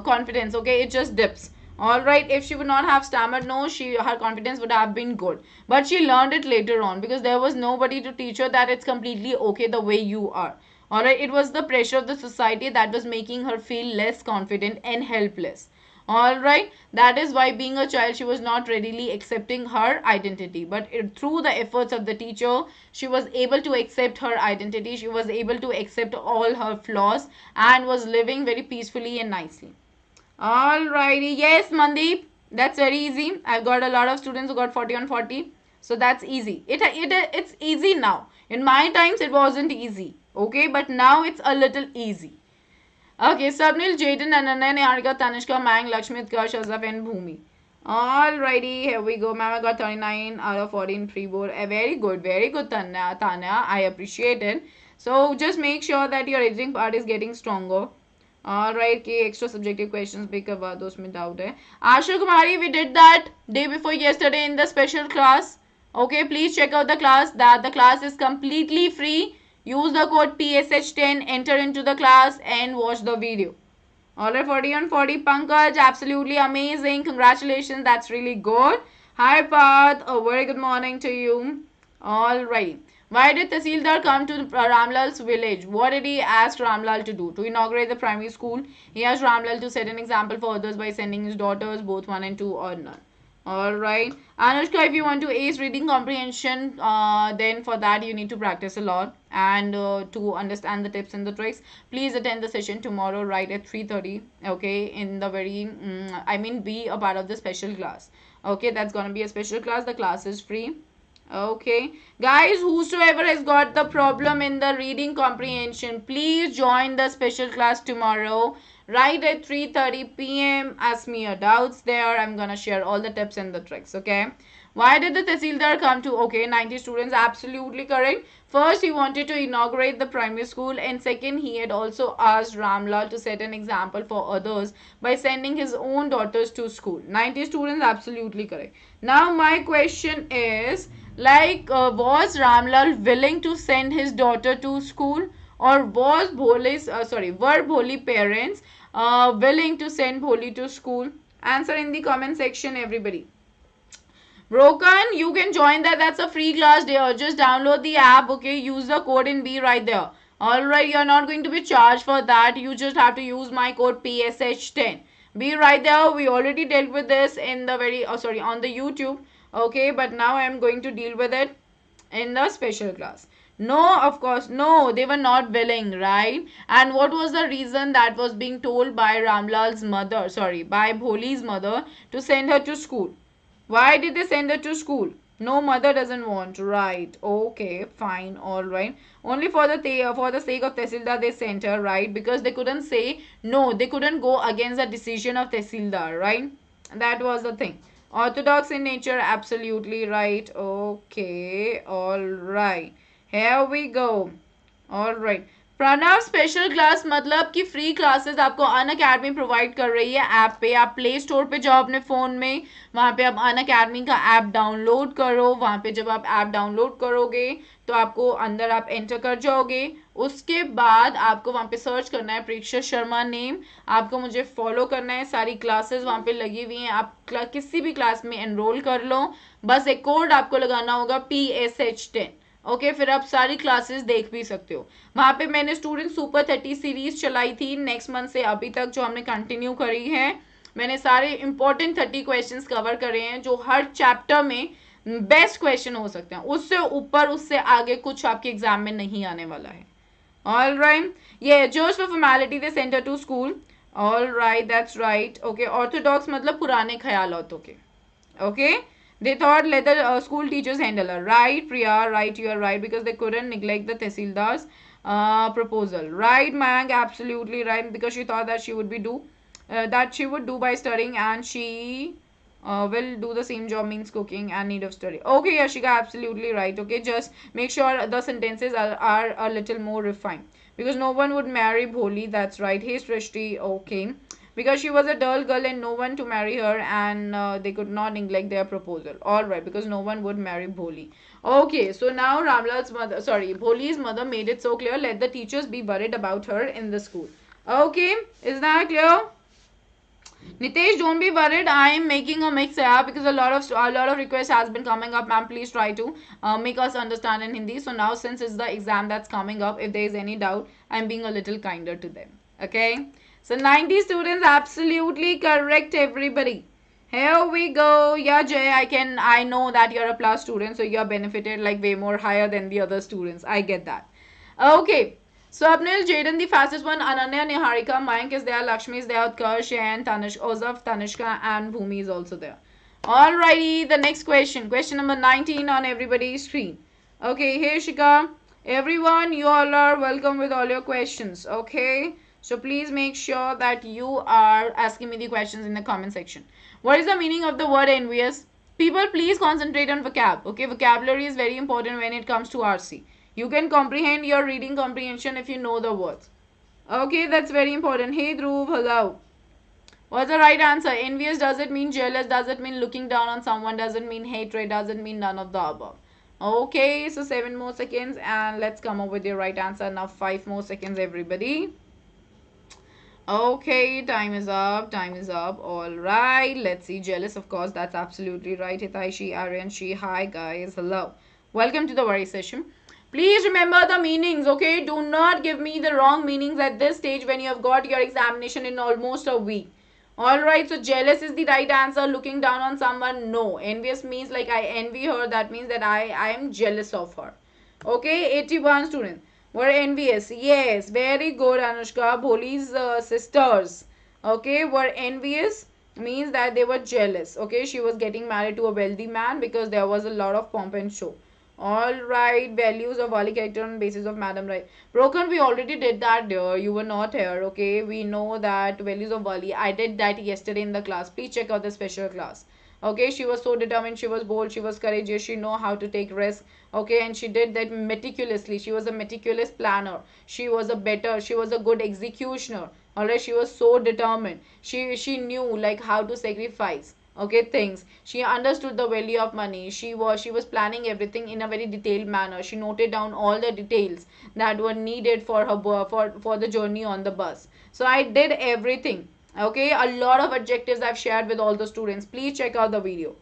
confidence. Okay, it just dips. All right, if she would not have stammered, no, her confidence would have been good. But she learned it later on because there was nobody to teach her that it's completely okay the way you are. All right, it was the pressure of the society that was making her feel less confident and helpless. All right, that is why being a child she was not readily accepting her identity, but through the efforts of the teacher she was able to accept her identity, she was able to accept all her flaws and was living very peacefully and nicely. All righty, yes, Mandeep, that's very easy. I've got a lot of students who got 40 on 40, so that's easy. It's easy now. In my times it wasn't easy, okay, but now it's a little easy. Okay, Swapnil, Jaden, Ananya, Niharika, Tanishka, Mang, Lakshmit, Kash, Azaf, and Bhumi. Alrighty, here we go. Ma'am, I got 39 out of 14 pre-board. Very good, Tanya. I appreciate it. So just make sure that your editing part is getting stronger. Alright, कि extra subjective questions भी करवा दो, उसमें doubt है. Asha Kumari, we did that day before yesterday in the special class. Okay, please check out the class. The class is completely free. Use the code PSH10, enter into the class and watch the video. Alright, 40 on 40. Pankaj, absolutely amazing. Congratulations, that's really good. Hi Path, a very good morning to you. Alright. Why did Tahsildar come to Ramlal's village? What did he ask Ramlal to do? To inaugurate the primary school, he asked Ramlal to set an example for others by sending his daughters, both 1 and 2 or none. Alright. Anushka, if you want to ace reading comprehension, then for that you need to practice a lot. And to understand the tips and the tricks, please attend the session tomorrow right at 3:30. Okay, in the very, be a part of the special class. Okay, that's going to be a special class. The class is free. Okay, guys, whosoever has got the problem in the reading comprehension, please join the special class tomorrow right at 3:30 p.m. Ask me your doubts there. I'm gonna share all the tips and the tricks. Okay, why did the Tahsildar come to? Okay, 90 students, absolutely correct. First, he wanted to inaugurate the primary school, and second, he had also asked Ramlal to set an example for others by sending his own daughters to school. 90 students, absolutely correct. Now, my question is, was Ramlal willing to send his daughter to school, or were Bholi parents willing to send Bholi to school? Answer in the comment section, everybody. Broken, you can join that. That's a free class there. Just download the app, okay? Use the code in B right there. Alright, you're not going to be charged for that. You just have to use my code PSH10. Be right there. We already dealt with this in the on the YouTube. Okay, but now I am going to deal with it in the special class. No, of course, no, they were not willing, right? And what was the reason that was being told by Ramlal's mother, by Bholi's mother to send her to school? Why did they send her to school? No, mother doesn't want, right? Okay, fine, all right. Only for the sake of Tahsildar they sent her, right? Because they couldn't say no, they couldn't go against the decision of Tahsildar, right? That was the thing. Orthodox in nature, absolutely right. Okay, all right. Here we go. All right. Pranav special class मतलब कि free classes आपको Unacademy provide कर रही है app पे. आप play store पे जाओ अपने फ़ोन में, वहाँ पे आप अनअकैडमी का ऐप डाउनलोड करो. वहाँ पे जब आप ऐप डाउनलोड करोगे तो आपको अंदर आप एंटर कर जाओगे. उसके बाद आपको वहाँ पे सर्च करना है प्रेक्षा शर्मा नेम. आपको मुझे फॉलो करना है. सारी क्लासेस वहाँ पे लगी हुई हैं. आप किसी भी क्लास में एनरोल कर लो. बस एक कोड आपको लगाना होगा PSH10. ओके, फिर आप सारी क्लासेस देख भी सकते हो. वहाँ पे मैंने स्टूडेंट सुपर 30 सीरीज चलाई थी नेक्स्ट मंथ से अभी तक, जो हमने कंटिन्यू करी है. मैंने सारे इंपॉर्टेंट 30 क्वेश्चंस कवर करे हैं जो हर चैप्टर में बेस्ट क्वेश्चन हो सकते हैं. उससे ऊपर उससे आगे कुछ आपके एग्जाम में नहीं आने वाला है. All right. Yeah, just for formality, they sent her to school. All right, that's right. Okay, orthodox मतलब पुराने ख्यालातों के. Okay, they thought let the school teachers handle her. Right, Priya, right, you are right, because they couldn't neglect the Tehsildar's proposal. Right, Mang, absolutely right, because she thought that she would do by studying, and she will do the same job, means cooking and need of study. Okay, Yashika, absolutely right. Okay, just make sure the sentences are a little more refined, because no one would marry Bholi. That's right. Hey, Srishti. Okay, because she was a dull girl and no one to marry her, and they could not neglect their proposal. All right, because no one would marry Bholi. Okay, so now Bholi's mother made it so clear, let the teachers be worried about her in the school. Okay, is that clear? Nitesh, don't be worried. I am making a mix here because a lot of requests has been coming up. Ma'am, please try to make us understand in Hindi. So now, since it's the exam that's coming up, if there is any doubt, I'm being a little kinder to them. Okay. So 90 students, absolutely correct, everybody. Here we go. Yeah, Jay, I know that you're a plus student, so you're benefited like way more higher than the other students. I get that. Okay. Swapnil, Jaden, the fastest one, Ananya, Niharika, Mayank is there, Lakshmi is there, Utkarsh, and Ozaf, Tanishka, and Bhumi is also there. Alrighty, the next question. Question number 19 on everybody's screen. Okay, hey Shika. Everyone, you all are welcome with all your questions. Okay, so please make sure that you are asking me the questions in the comment section. What is the meaning of the word envious? People, please concentrate on vocab. Okay, vocabulary is very important when it comes to RC. You can comprehend your reading comprehension if you know the words. Okay, that's very important. Hey Dhruv, hello. What's the right answer? Envious, does it mean jealous? Does it mean looking down on someone? Does it mean hatred? Does it mean none of the above? Okay, so 7 more seconds and let's come up with your right answer. Now 5 more seconds, everybody. Okay, time is up. Time is up. All right, let's see. Jealous, of course, that's absolutely right. Hitaishi, Aryan, Shi, hi guys, hello. Welcome to the worry session. Please remember the meanings, okay? Do not give me the wrong meanings at this stage when you have got your examination in almost a week. Alright, so jealous is the right answer. Looking down on someone, no. Envious means like I envy her. That means that I am jealous of her. Okay, 81 students were envious. Yes, very good, Anushka. Bholi's sisters, okay, were envious means that they were jealous. Okay, she was getting married to a wealthy man because there was a lot of pomp and show. All right, values of Wali character on basis of Madam Right. Broken, we already did that, dear. You were not here, okay? We know that values of Wali. I did that yesterday in the class. Please check out the special class. Okay, she was so determined, she was bold, she was courageous, she know how to take risks. Okay, and she did that meticulously. She was a meticulous planner. She was a good executioner. Alright, she was so determined. She knew like how to sacrifice, okay, things. She understood the value of money. She was planning everything in a very detailed manner. She noted down all the details that were needed for her for the journey on the bus. So I did everything. Okay, a lot of adjectives I've shared with all the students. Please check out the video.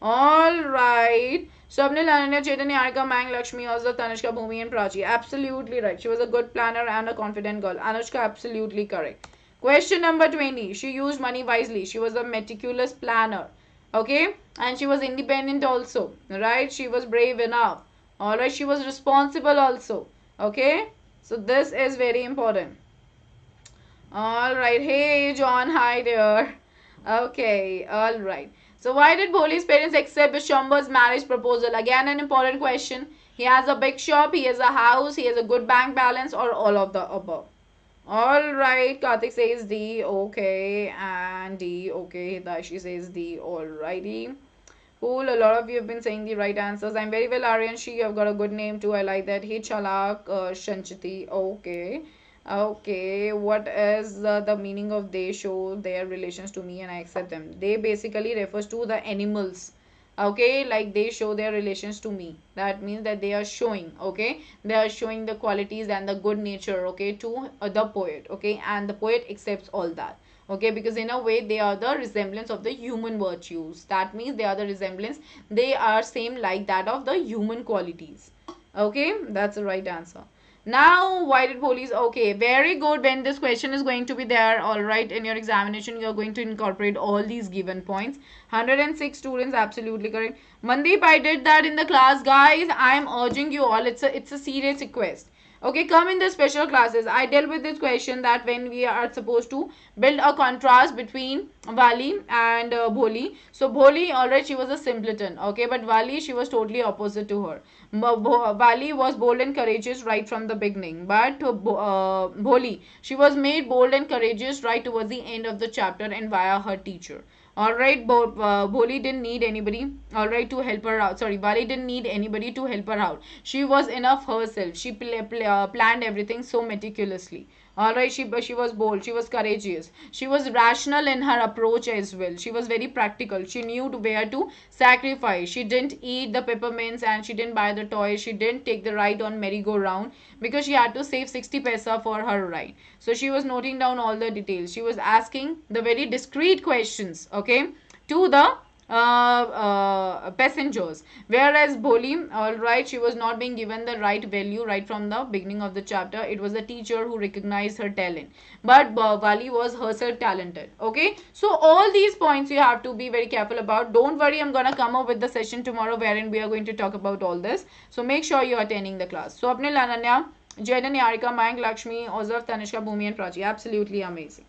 All right. Swapnil, Ananya, Chaitanya, Arika, Mang, Lakshmi, Azza, Tanishka, Bhumi, and Prachi. Absolutely right. She was a good planner and a confident girl. Anushka, absolutely correct. Question number 20. She used money wisely. She was a meticulous planner. Okay. And she was independent also. Right. She was brave enough. Alright. She was responsible also. Okay. So this is very important. Alright. Hey John. Hi there. Okay. Alright. So why did Bholi's parents accept Bishambar's marriage proposal? Again, an important question. He has a big shop. He has a house. He has a good bank balance, or all of the above. Alright, Karthik says D, okay, and D, okay, Hidashi says D, alrighty. Cool, a lot of you have been saying the right answers. I'm very well, Aryan, you have got a good name too, I like that. Hey, Chalak, Shanchiti, okay. Okay, what is the meaning of they show their relations to me and I accept them? They basically refers to the animals. Okay, like they show their relations to me. That means that they are showing, okay, they are showing the qualities and the good nature, okay, to the poet, okay, and the poet accepts all that, okay, because in a way they are the resemblance of the human virtues. That means they are the resemblance, they are same like that of the human qualities. Okay, that's the right answer. Now, why did police? Okay, very good. When this question is going to be there, all right, in your examination, you're going to incorporate all these given points. 106 students, absolutely correct. Mandeep, I did that in the class, guys. I'm urging you all. It's a serious request. Okay, come in the special classes. I dealt with this question that when we are supposed to build a contrast between Vali and Bholi. So Bholi, alright, she was a simpleton. Okay, but Vali, she was totally opposite to her. Vali was bold and courageous right from the beginning, but Bholi, she was made bold and courageous right towards the end of the chapter and via her teacher. Alright, Bholi didn't need anybody, alright, to help her out. Sorry, Bali didn't need anybody to help her out. She was enough herself. She planned everything so meticulously. Alright, she was bold, she was courageous. She was rational in her approach as well. She was very practical. She knew where to sacrifice. She didn't eat the peppermints and she didn't buy the toys. She didn't take the ride on merry-go-round because she had to save 60 paisa for her ride. So she was noting down all the details. She was asking the very discreet questions, okay, to the passengers, whereas Bholi, all right, she was not being given the right value right from the beginning of the chapter. It was the teacher who recognized her talent, but Vali was herself talented. Okay, so all these points you have to be very careful about. Don't worry, I'm gonna come up with the session tomorrow wherein we are going to talk about all this, so make sure you are attending the class. So Apne Lananya, Jaden, Yarika, Mayank, Lakshmi, Ozaf, Tanishka, Bhumi and Prachi, absolutely amazing.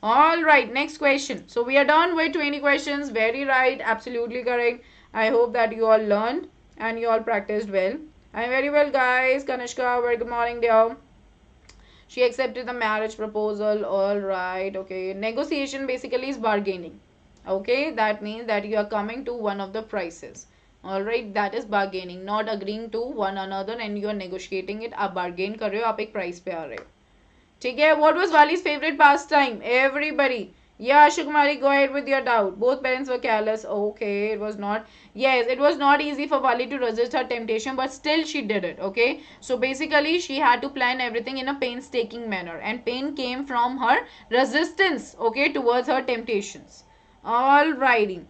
All right, next question. So we are done with 20 questions. Very right, absolutely correct. I hope that you all learned and you all practiced well. I'm very well, guys. Kanishka, very good morning, dear. She accepted the marriage proposal. All right, okay. Negotiation basically is bargaining. Okay, that means that you are coming to one of the prices. All right, that is bargaining, not agreeing to one another and you are negotiating it. आप bargain कर रहे हो, आप एक price पे आ रहे हो. ठीक है, what was Vali's favorite pastime? Everybody. Yeah, Shukmari, go ahead with your doubt. Both parents were careless. Okay, it was not. Yes, it was not easy for Vali to resist her temptation, but still she did it. Okay, so basically she had to plan everything in a painstaking manner, and pain came from her resistance. Okay, towards her temptations. Alrighty.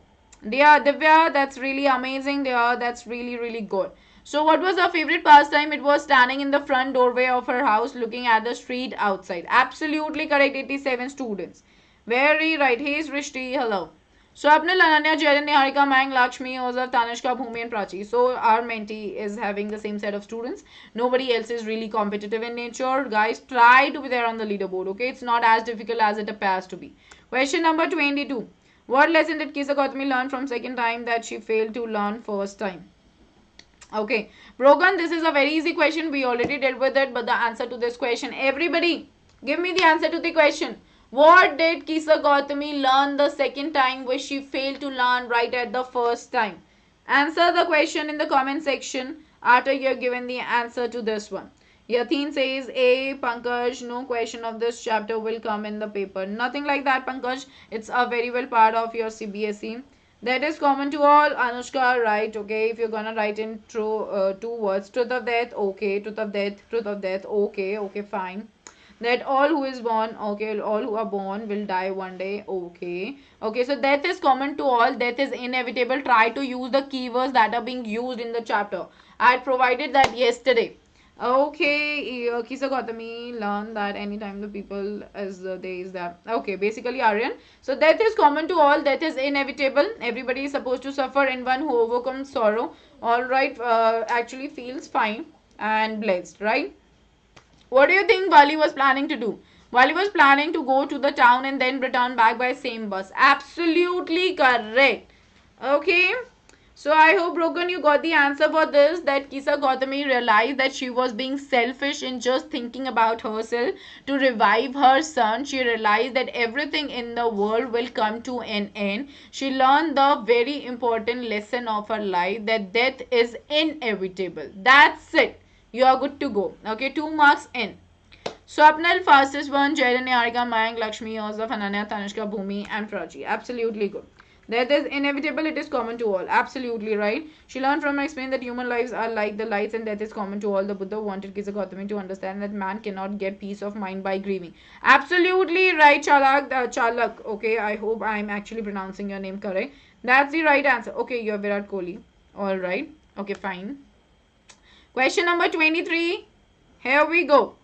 Yeah, Divya, that's really amazing. Yeah, that's really good. So what was her favorite pastime? It was standing in the front doorway of her house looking at the street outside. Absolutely correct, 87 students. Very right. Hey, Srishti. Hello. So, Apne Lananya, Jaren, Niharika, Mang, Lakshmi, Ozaf, Tanishka, Bhumi and Prachi. So, our mentee is having the same set of students. Nobody else is really competitive in nature. Guys, try to be there on the leaderboard, okay? It's not as difficult as it appears to be. Question number 22. What lesson did Kisa Gautami learn from second time that she failed to learn first time? Okay, Brogan, this is a very easy question. We already dealt with it, but the answer to this question, everybody, give me the answer to the question. What did Kisa Gautami learn the second time which she failed to learn right at the first time? Answer the question in the comment section after you have given the answer to this one. Yathin says, A, Pankaj, no question of this chapter will come in the paper. Nothing like that, Pankaj. It's a very well part of your CBSE. That is common to all. Anushka, right? Okay, if you're gonna write in two words, truth of death, okay, truth of death, okay, okay, fine. That all who is born, okay, all who are born will die one day, okay. Okay, so death is common to all. Death is inevitable. Try to use the keywords that are being used in the chapter. I had provided that yesterday. Okay, Kisa Gautami learned that anytime the people as there is that. Okay, basically Aryan. So death is common to all. Death is inevitable. Everybody is supposed to suffer, and one who overcomes sorrow, all right, actually feels fine and blessed, right? What do you think Wali was planning to do? Wali was planning to go to the town and then return back by same bus. Absolutely correct. Okay. So I hope Brogan you got the answer for this, that Kisa Gautami realized that she was being selfish in just thinking about herself to revive her son. She realized that everything in the world will come to an end. She learned the very important lesson of her life, that death is inevitable. That's it. You are good to go. Okay, 2 marks in. Swapnil, fastest one, Jayden, Niharika, Mayank, Lakshmi, Ozaf, Ananya, Tanishka, Bhumi and Prachi. Absolutely good. Death is inevitable, it is common to all. Absolutely right. She learned from her experience that human lives are like the lights and death is common to all. The Buddha wanted Kisa Gautami to understand that man cannot get peace of mind by grieving. Absolutely right, Chalak. Chalak. Okay, I hope I am actually pronouncing your name correct. That's the right answer. Okay, you're Virat Kohli. Alright. Okay, fine. Question number 23. Here we go.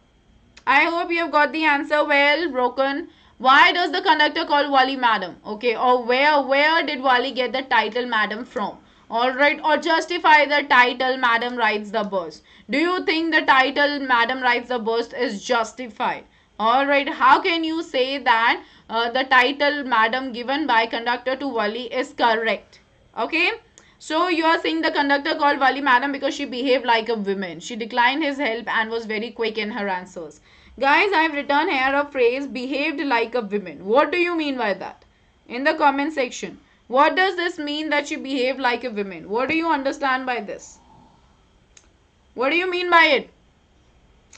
I hope you have got the answer well. Broken. Why does the conductor call Wali madam? Okay, or where did Wali get the title madam from? Alright, or justify the title Madam Rides the Bus. Do you think the title Madam Rides the Bus is justified? Alright, how can you say that the title Madam given by conductor to Wali is correct? Okay, so you are saying the conductor called Wali Madam because she behaved like a woman. She declined his help and was very quick in her answers. Guys, I have written here a phrase, behaved like a woman. What do you mean by that? In the comment section. What does this mean that she behaved like a woman? What do you understand by this? What do you mean by it?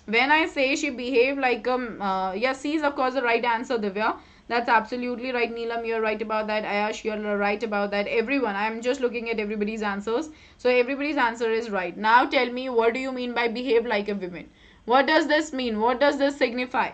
When I say she behaved like a... yes, C is of course the right answer, Divya. That's absolutely right. Neelam, you're right about that. Ayash, you're right about that. Everyone, I'm just looking at everybody's answers. So everybody's answer is right. Now tell me, what do you mean by behave like a woman? What does this mean? What does this signify?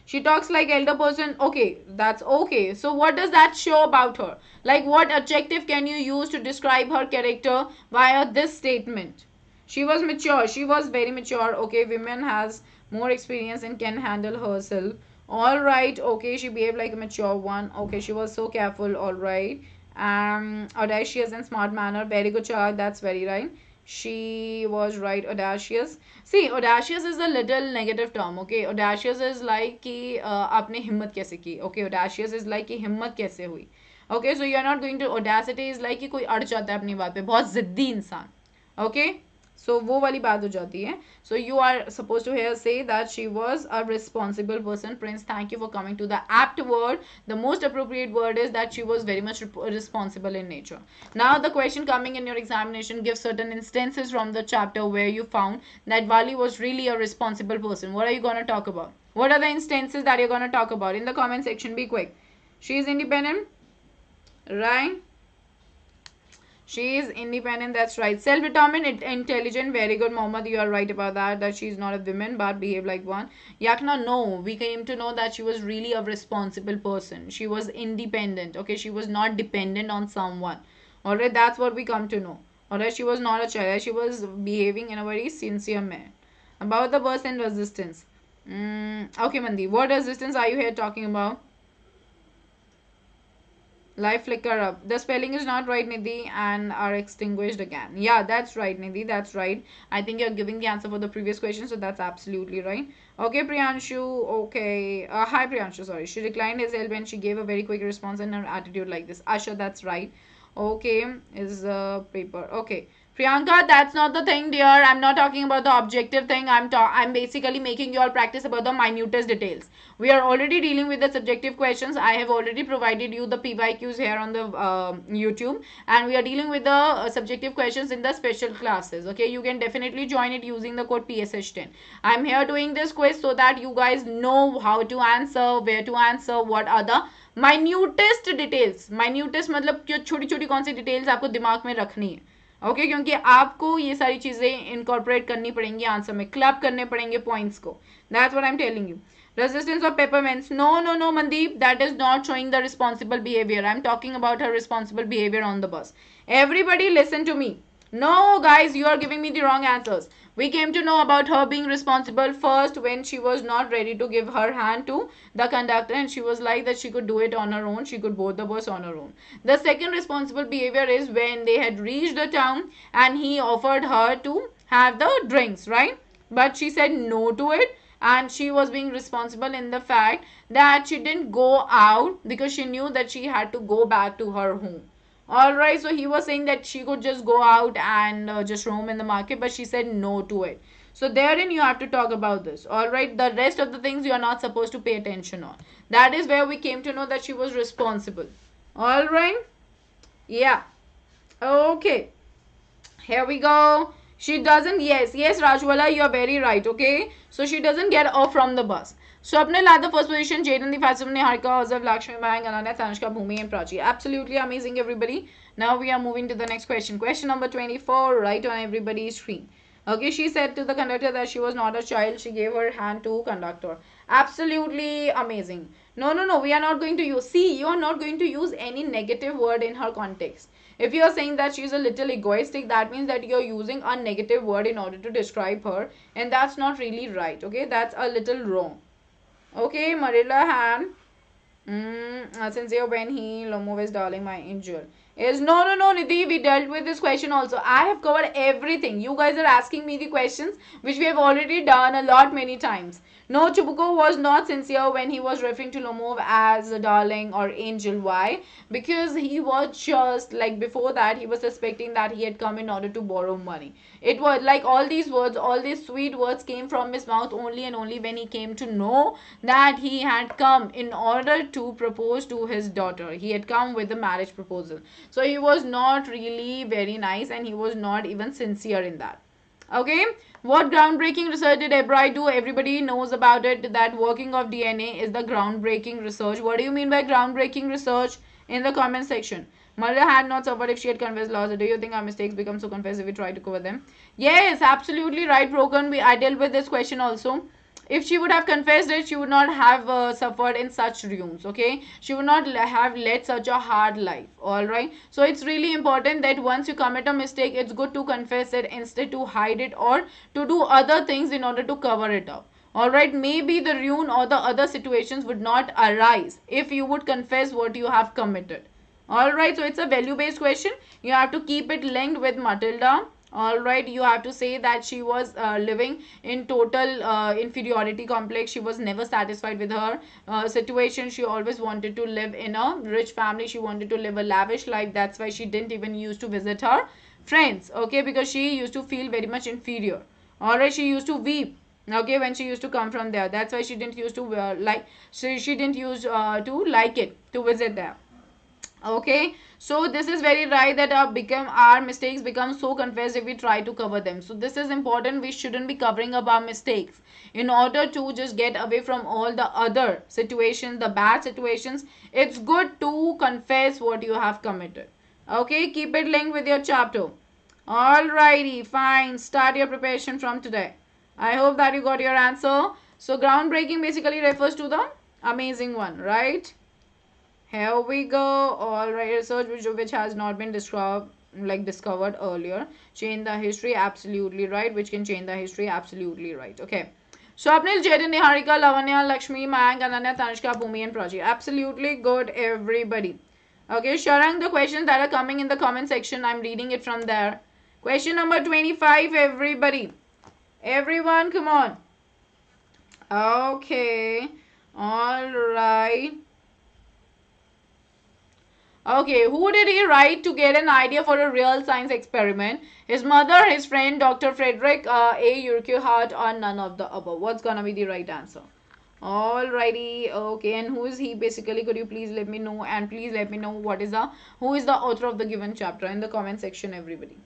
She talks like elder person. Okay, that's okay. So what does that show about her? Like what adjective can you use to describe her character via this statement? She was mature. She was very mature. Okay, women has more experience and can handle herself. All right. Okay, she behaved like a mature one. Okay, she was so careful. All right. Audacious and smart manner. Very good child. That's very right. She was right. Audacious. See, audacious is a little negative term. Okay, audacious is like कि आपने हिम्मत कैसे की. Okay, audacious is like कि हिम्मत कैसे हुई. Okay, so you are not going to, audacity is like कि कोई अड़ जाता है अपनी बात पे, बहुत जिद्दी इंसान. Okay, so वो वाली बात हो जाती है. So you are supposed to here say that she was a responsible person. Prince, thank you for coming to the apt word. The most appropriate word is that she was very much responsible in nature. Now the question coming in your examination, give certain instances from the chapter where you found that Wali was really a responsible person. What are you going to talk about? What are the instances that you're going to talk about? In the comment section, be quick. She is independent, right? She is independent, that's right. Self-determined, intelligent, very good, Mohammed. You are right about that. That she is not a woman but behave like one. Yakna, no. We came to know that she was really a responsible person. She was independent. Okay, she was not dependent on someone. Alright, that's what we come to know. Alright, she was not a child. She was behaving in a very sincere manner. About the burst and resistance. Okay, Mandi. What resistance are you here talking about? Life flicker up. The spelling is not right, Nidhi, and are extinguished again. Yeah, that's right, Nidhi. That's right. I think you're giving the answer for the previous question, so that's absolutely right. Okay, Priyanshu. Okay. Hi, Priyanshu. Sorry. She declined his help and she gave a very quick response and her attitude like this. Asha, that's right. Okay. Is paper. Okay. Priyanka, that's not the thing, dear. I'm not talking about the objective thing. I'm basically making you all practice about the minutest details. We are already dealing with the subjective questions. I have already provided you the PYQs here on the YouTube, and we are dealing with the subjective questions in the special classes. Okay, you can definitely join it using the code PSH10. I'm here doing this quiz so that you guys know how to answer, where to answer, what are the minutest details. Minutest मतलब जो छोटी-छोटी कौन सी details आपको दिमाग में रखनी है. Okay क्योंकि आपको ये सारी चीजें इनकॉर्पोरेट करनी पड़ेंगी आंसर में, क्लब करने पड़ेंगे पॉइंट्स को. That's what I am telling you. Resistance of peppermints. No, no, no, Mandeep. That is not showing the responsible behavior. I'm talking about her responsible behavior on the bus. Everybody listen to me. No, guys, you are giving me the wrong answers. We came to know about her being responsible first when she was not ready to give her hand to the conductor and she was like that she could do it on her own. She could board the bus on her own. The second responsible behavior is when they had reached the town and he offered her to have the drinks, right? But she said no to it. And she was being responsible in the fact that she didn't go out because she knew that she had to go back to her home. Alright, so he was saying that she could just go out and just roam in the market, but she said no to it. So therein you have to talk about this. Alright, the rest of the things you are not supposed to pay attention on. That is where we came to know that she was responsible. Alright, yeah. Okay, here we go. She doesn't, yes, Rajwala, you are very right, okay? So she doesn't get off from the bus. Swapnil at the first position, Jaden the Fasim Niharika, Ozav, Lakshmi Bang, Ananya, Tanishka, Bhumi, and Prachi. Absolutely amazing, everybody. Now we are moving to the next question. Question number 24, right on everybody's screen. Okay, she said to the conductor that she was not a child. She gave her hand to conductor. Absolutely amazing. No, no, no, we are not going to use, see, you are not going to use any negative word in her context. If you are saying that she is a little egoistic, that means that you are using a negative word in order to describe her. And that's not really right, okay? That's a little wrong. Okay, Marilla Han. Sincere when he Lomo is darling my angel. Is no, Nidhi, we dealt with this question also. I have covered everything. You guys are asking me the questions which we have already done a lot many times. No, Chubuko was not sincere when he was referring to Lomov as a darling or angel. Why? Because he was just like before that he was suspecting that he had come in order to borrow money. It was like all these words, all these sweet words came from his mouth only and only when he came to know that he had come in order to propose to his daughter. He had come with a marriage proposal. So he was not really very nice and he was not even sincere in that. Okay, what groundbreaking research did Ebright do? Everybody knows about it, that working of DNA is the groundbreaking research. What do you mean by groundbreaking research? In the comment section. Murder had not suffered if she had confessed laws. Do you think our mistakes become so confessed if we try to cover them? Yes, absolutely right, Broken. I dealt with this question also. If she would have confessed it, she would not have suffered in such ruins. Okay, she would not have led such a hard life. All right, so it's really important that once you commit a mistake, it's good to confess it instead to hide it or to do other things in order to cover it up. All right, maybe the ruin or the other situations would not arise if you would confess what you have committed. All right, so it's a value based question. You have to keep it linked with Matilda. All right, you have to say that she was living in total inferiority complex. She was never satisfied with her situation. She always wanted to live in a rich family. She wanted to live a lavish life. That's why she didn't even used to visit her friends. Okay, because she used to feel very much inferior. All right, she used to weep. Okay, when she used to come from there. That's why she didn't used to she didn't use to like it to visit there. Okay, so this is very right that our mistakes become so confessed if we try to cover them. So this is important. We shouldn't be covering up our mistakes in order to just get away from all the other situations, the bad situations. It's good to confess what you have committed. Okay, keep it linked with your chapter. Alrighty, fine, start your preparation from today. I hope that you got your answer. So groundbreaking basically refers to the amazing one, right? Here we go. All right, research which has not been discovered earlier. Change the history, absolutely right. Which can change the history, absolutely right. Okay. Swapnil, Jaden, Niharika, Lavanya, Lakshmi, Mayank, Ananya, Tanishka, Bhumi, and Prachi. Absolutely good, everybody. Okay, Sharang, the questions that are coming in the comment section, I'm reading it from there. Question number 25, everybody. Everyone, come on. Okay. All right. Okay, who did he write to get an idea for a real science experiment? His mother, his friend, Dr. Frederick A. Urquhart, or none of the above? What's gonna be the right answer? Alrighty, okay, and who is he basically? Could you please let me know, and please let me know who is the author of the given chapter in the comment section, everybody.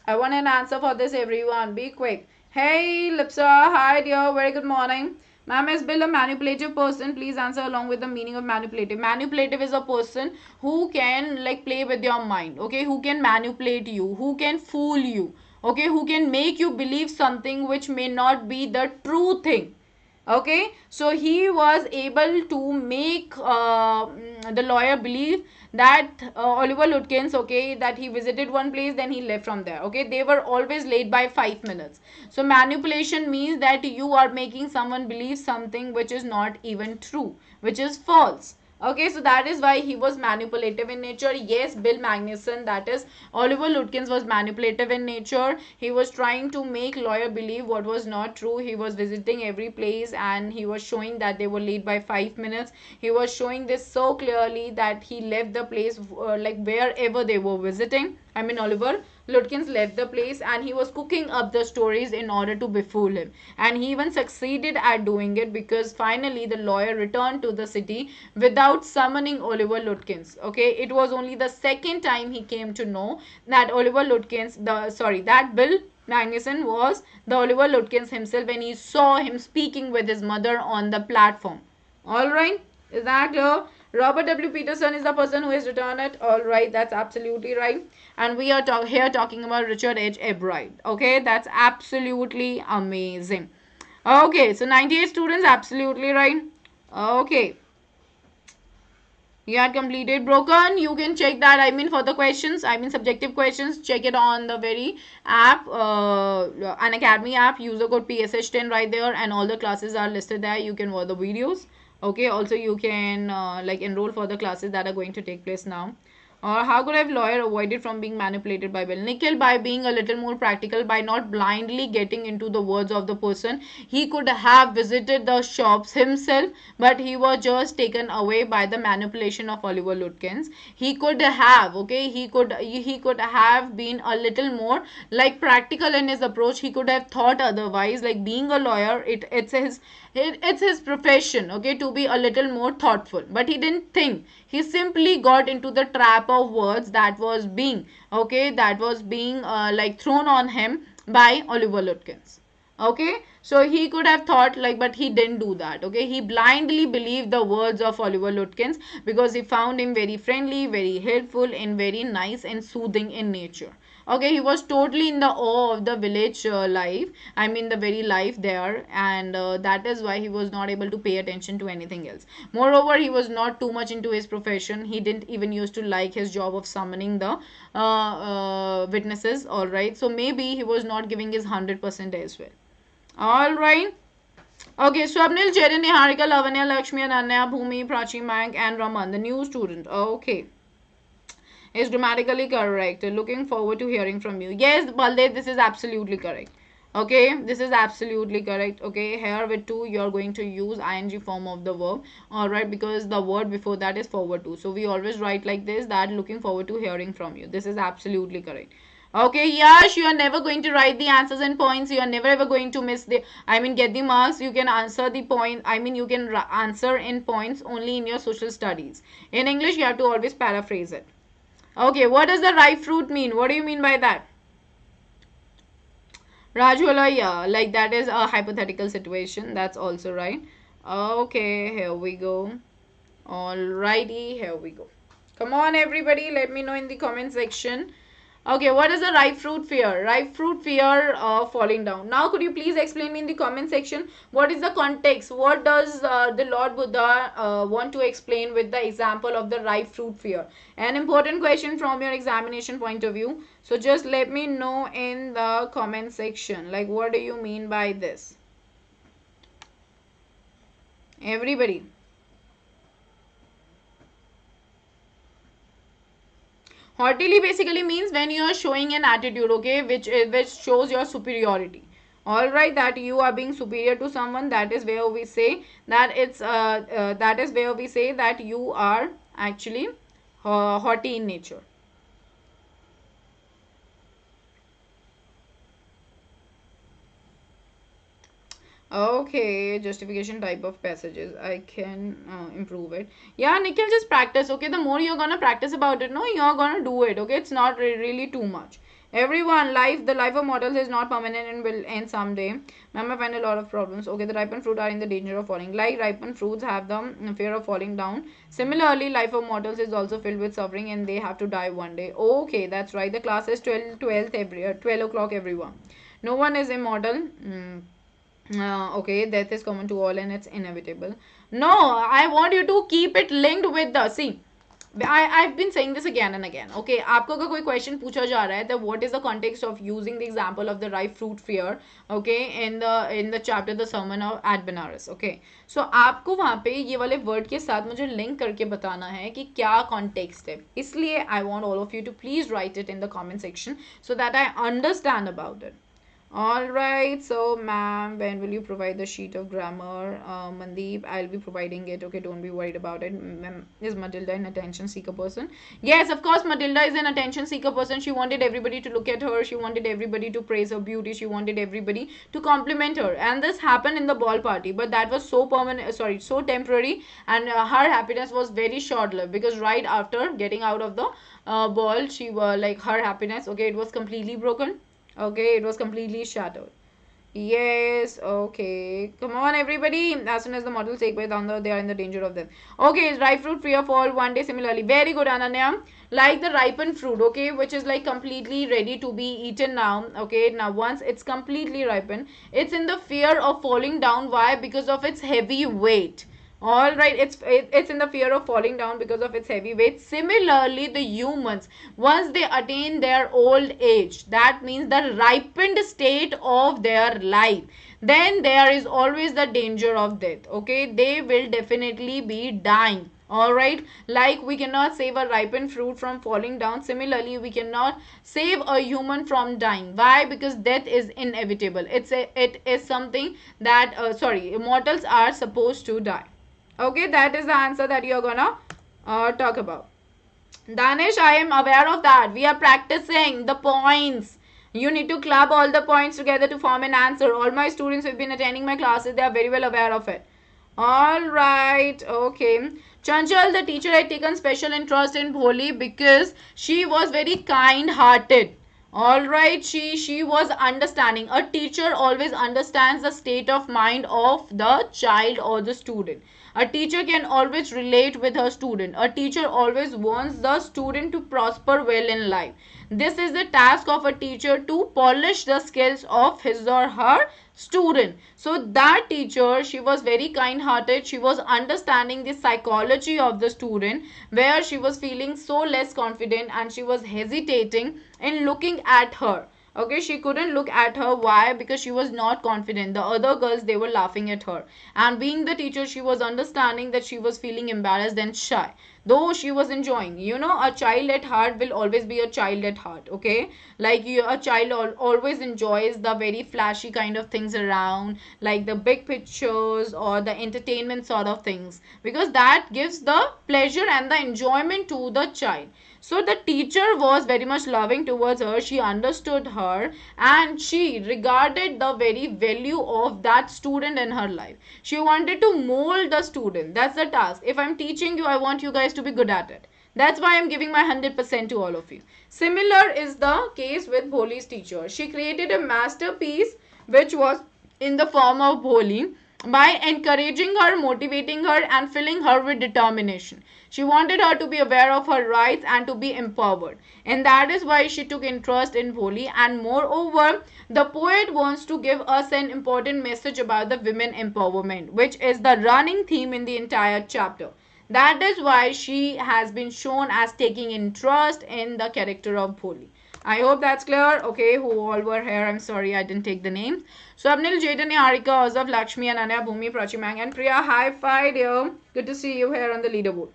I want an answer for this, everyone. Be quick. Hey, Lipsa, hi dear, very good morning. Ma'am, is Bill a manipulative person? Please answer along with the meaning of manipulative. Manipulative is a person who can like play with your mind, okay? Who can manipulate you, who can fool you, okay? Who can make you believe something which may not be the true thing. Okay, so he was able to make the lawyer believe that Oliver Lutkins, okay, that he visited one place, then he left from there. Okay, they were always late by 5 minutes. So manipulation means that you are making someone believe something which is not even true, which is false. Okay, so that is why he was manipulative in nature. Yes, Bill Magnuson, that is Oliver Lutkins, was manipulative in nature. He was trying to make lawyer believe what was not true. He was visiting every place and he was showing that they were late by 5 minutes. He was showing this so clearly that he left the place like wherever they were visiting. I mean, Oliver Lutkins left the place and he was cooking up the stories in order to befool him. And he even succeeded at doing it because finally the lawyer returned to the city without summoning Oliver Lutkins. Okay, it was only the second time he came to know that that Bill Magnuson was the Oliver Lutkins himself when he saw him speaking with his mother on the platform. Alright, is that clear? Robert W. Peterson is the person who has returned it. Alright, that's absolutely right. And we are here talking about Richard H. Ebright. Okay, that's absolutely amazing. Okay, so 98 students, absolutely right. Okay. You had completed. Broken, you can check that. I mean, for the questions, I mean subjective questions, check it on the very app, Unacademy app. User code PSH10 right there, and all the classes are listed there. You can watch the videos. Okay, also you can like enroll for the classes that are going to take place now. Or how could have lawyer avoided from being manipulated by Bill? Nikhil, by being a little more practical, by not blindly getting into the words of the person. He could have visited the shops himself, but he was just taken away by the manipulation of Oliver Lutkins. He could have, okay, he could have been a little more like practical in his approach. He could have thought otherwise. Like being a lawyer, it's his profession, okay, to be a little more thoughtful, but he didn't think. He simply got into the trap of words that was being, okay, that was being like thrown on him by Oliver Lutkins. Okay, so he could have thought like, but he didn't do that. Okay, he blindly believed the words of Oliver Lutkins because he found him very friendly, very helpful, and very nice and soothing in nature. Okay, he was totally in the awe of the village life, I mean the very life there, and that is why he was not able to pay attention to anything else. Moreover, he was not too much into his profession. He didn't even used to like his job of summoning the witnesses. All right, so maybe he was not giving his 100% as well. All right. Okay, Swapnil, Jaren, Niharika, Lavanya, Lakshmi, Ananya, Bhumi, Prachi, Mayank, and Raman, the new student. Okay, is grammatically correct. Looking forward to hearing from you. Yes, Baldev, this is absolutely correct. Okay, this is absolutely correct. Okay, here with to you're going to use ing form of the verb. All right, because the word before that is forward to. So we always write like this, that looking forward to hearing from you. This is absolutely correct. Okay, Yash, you are never going to write the answers and points. You are never ever going to miss the, I mean, get the marks. You can answer the point. I mean, you can answer in points only in your social studies. In English, you have to always paraphrase it. Okay, what does the ripe fruit mean? What do you mean by that? Rajwala, yeah, like that is a hypothetical situation. That's also right. Okay, here we go. Alrighty, here we go. Come on, everybody, let me know in the comment section. Okay, what is the ripe fruit fear? Ripe fruit fear of falling down. Now, could you please explain me in the comment section what is the context? What does the Lord Buddha want to explain with the example of the ripe fruit fear? An important question from your examination point of view. So, just let me know in the comment section. Like, what do you mean by this? Everybody. Haughtily basically means when you are showing an attitude, okay, which shows your superiority. All right, that you are being superior to someone. That is where we say that that is where we say that you are actually haughty in nature. Okay, justification type of passages. I can improve it. Yeah, Nikhil, just practice. Okay, the more you're gonna practice about it, no, you're gonna do it. Okay, it's not really too much. Everyone, the life of mortals is not permanent and will end someday. Ma'am, I find a lot of problems. Okay, the ripened fruit are in the danger of falling. Like ripened fruits have the fear of falling down. Similarly, life of mortals is also filled with suffering and they have to die one day. Okay, that's right. The class is 12 o'clock, everyone. No one is immortal. Okay, death is common to all and it's inevitable. No, I want you to keep it linked with the, see, I've been saying this again and again. Okay, आपको अगर कोई question पूछा जा रहा है, that what is the context of using the example of the ripe fruit fear, okay, in the chapter the sermon of at Benares, okay, so आपको वहाँ पे ये वाले word के साथ मुझे link करके बताना है कि क्या context है. इसलिए I want all of you to please write it in the comment section so that I understand about it. All right, so ma'am, when will you provide the sheet of grammar? Mandeep, I'll be providing it. Okay, don't be worried about it. Is Matilda an attention seeker person? Yes, of course, Matilda is an attention seeker person. She wanted everybody to look at her. She wanted everybody to praise her beauty. She wanted everybody to compliment her. And this happened in the ball party, but that was so permanent, sorry, so temporary. And her happiness was very short-lived because right after getting out of the ball, she was like her happiness, okay, it was completely broken. Okay, it was completely shattered. Yes, okay. Come on, everybody. As soon as the models take way down, they are in the danger of death. Okay, is ripe fruit free of all one day similarly? Very good, Ananya. Like the ripened fruit, okay, which is like completely ready to be eaten now. Okay, now once it's completely ripened, it's in the fear of falling down. Why? Because of its heavy weight. All right, it's in the fear of falling down because of its heavy weight. Similarly, the humans, once they attain their old age, that means the ripened state of their life, then there is always the danger of death. Okay, they will definitely be dying. Alright, like we cannot save a ripened fruit from falling down. Similarly, we cannot save a human from dying. Why? Because death is inevitable. It is something that immortals are supposed to die. Okay, that is the answer that you're gonna talk about. Danish, I am aware of that. We are practicing the points. You need to club all the points together to form an answer. All my students who have been attending my classes, they are very well aware of it. Alright, okay. Chanchal, the teacher, had taken special interest in Bholi because she was very kind-hearted. Alright, she was understanding. A teacher always understands the state of mind of the child or the student. A teacher can always relate with her student. A teacher always wants the student to prosper well in life. This is the task of a teacher, to polish the skills of his or her student. So that teacher, she was very kind hearted. She was understanding the psychology of the student, where she was feeling so less confident and she was hesitating in looking at her. Okay, she couldn't look at her. Why? Because she was not confident. The other girls, they were laughing at her. And being the teacher, she was understanding that she was feeling embarrassed and shy. Though she was enjoying. You know, a child at heart will always be a child at heart. Okay? Like a child always enjoys the very flashy kind of things around. Like the big pictures or the entertainment sort of things. Because that gives the pleasure and the enjoyment to the child. So the teacher was very much loving towards her. She understood her and she regarded the very value of that student in her life. She wanted to mold the student. That's the task. If I'm teaching you, I want you guys to be good at it. That's why I'm giving my 100% to all of you. Similar is the case with Bholi's teacher. She created a masterpiece which was in the form of Bholi, by encouraging her, motivating her and filling her with determination. She wanted her to be aware of her rights and to be empowered. And that is why she took interest in Bholi. And moreover, the poet wants to give us an important message about the women empowerment, which is the running theme in the entire chapter. That is why she has been shown as taking interest in the character of Bholi. I hope that's clear. Okay, who all were here? I'm sorry I didn't take the names. Swapnil, Chaitanya, Harika, Azaf, Lakshmi, Ananya, Bhumi, Prachimang, and Priya. Hi, fi dear. Good to see you here on the leaderboard.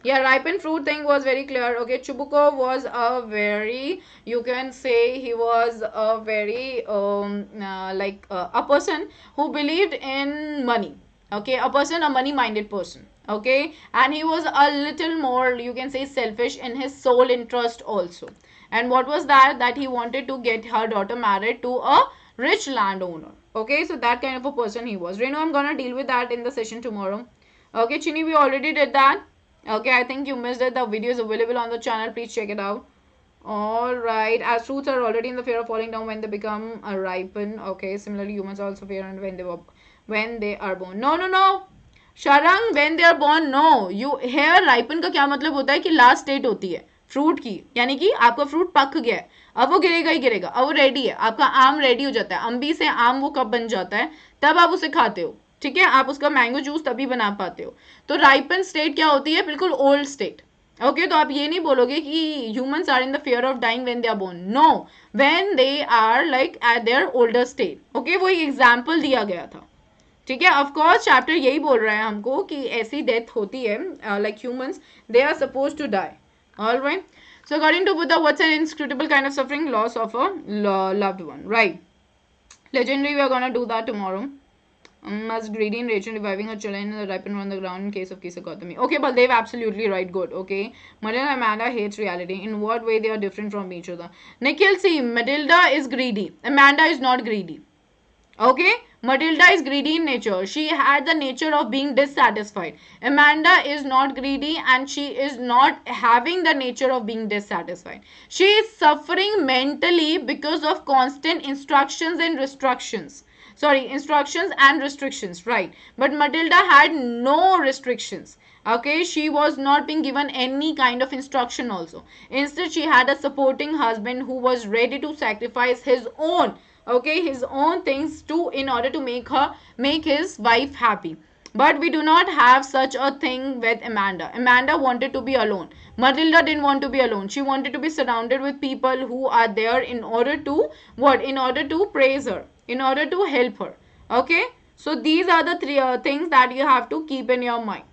Yeah, ripened fruit thing was very clear. Okay, Chubuko was a very, you can say he was a very, a person who believed in money. Okay, a money-minded person. Okay, and he was a little more, you can say, selfish in his sole interest also. And what was that? That he wanted to get her daughter married to a rich landowner. Okay, so that kind of a person he was. Renu, I'm gonna deal with that in the session tomorrow. Okay, Chini, we already did that. Okay, I think you missed it. The video is available on the channel. Please check it out. Alright, as fruits are already in the fear of falling down when they become ripen. Okay, similarly, humans also fear and when they are born. No. Sharang, when they are born, no. You here ripen का क्या मतलब होता है कि last state होती है fruit की, यानी कि आपका फ्रूट पक गया है, अब वो गिरेगा ही गिरेगा, अब वो रेडी है, आपका आम रेडी हो जाता है. अम्बी से आम वो कब बन जाता है? तब आप उसे खाते हो. ठीक है, आप उसका मैंगो जूस तभी बना पाते हो. तो राइपन स्टेट क्या होती है? बिल्कुल ओल्ड स्टेट. ओके, तो आप ये नहीं बोलोगे कि humans are in the fear of dying when they are born. No, when they are like at their older state. Okay, वो एक एग्जाम्पल दिया गया था. ठीक है, ऑफ कोर्स चैप्टर यही बोल रहा है हमको कि ऐसी डेथ होती है, like humans they are suppose to die. Alright, so according to Buddha, what's an inscrutable kind of suffering? Loss of a loved one, right? Legendary, we are gonna do that tomorrow. As greedy in Rachel reviving her children in the ripen on the ground in case of Kisa Gautami. Okay, but they've absolutely right. Good. Okay, Matilda and Amanda hates reality. In what way they are different from each other? Nikhil, see, Matilda is greedy. Amanda is not greedy. Okay, Matilda is greedy in nature. She had the nature of being dissatisfied. Amanda is not greedy and she is not having the nature of being dissatisfied. She is suffering mentally because of constant instructions and restrictions. Instructions and restrictions, right? But Matilda had no restrictions. Okay, she was not being given any kind of instruction also. Instead, she had a supporting husband who was ready to sacrifice his own things in order to make his wife happy. But we do not have such a thing with Amanda. Amanda wanted to be alone. Matilda didn't want to be alone. She wanted to be surrounded with people who are there in order to praise her, in order to help her. Okay, so these are the three things that you have to keep in your mind.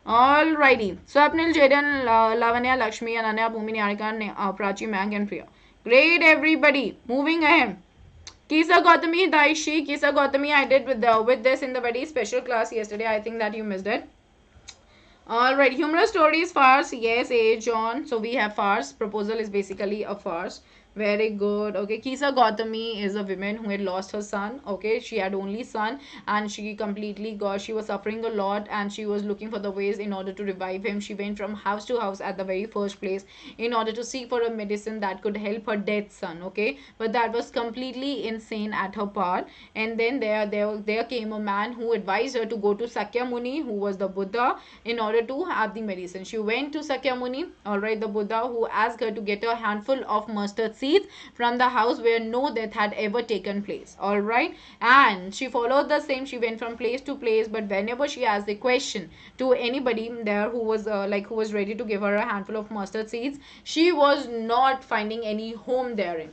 Alrighty. Swapnil, Jaden, Lavanya, Lakshmi, Ananya, Bhumi, Niharika, Prachi, Mang, and Priya. Great, everybody. Moving ahead. Kisa Gautami, Daishi, Kisa Gautami, I did with this in the very special class yesterday. I think that you missed it. Alright, humorous stories, farce. Yes, A. John. So we have farce. Proposal is basically a farce. Very good. Okay, Kisa Gautami is a woman who had lost her son. Okay, she had only son and she completely got, she was suffering a lot and she was looking for the ways in order to revive him. She went from house to house at the very first place in order to seek for a medicine that could help her dead son. Okay, but that was completely insane at her part. And then there came a man who advised her to go to Sakya Muni, who was the Buddha, in order to have the medicine. She went to Sakya Muni, alright, the Buddha, who asked her to get a handful of mustard seeds from the house where no death had ever taken place. Alright, and she followed the same. She went from place to place, but whenever she asked the question to anybody there who was who was ready to give her a handful of mustard seeds, she was not finding any home therein.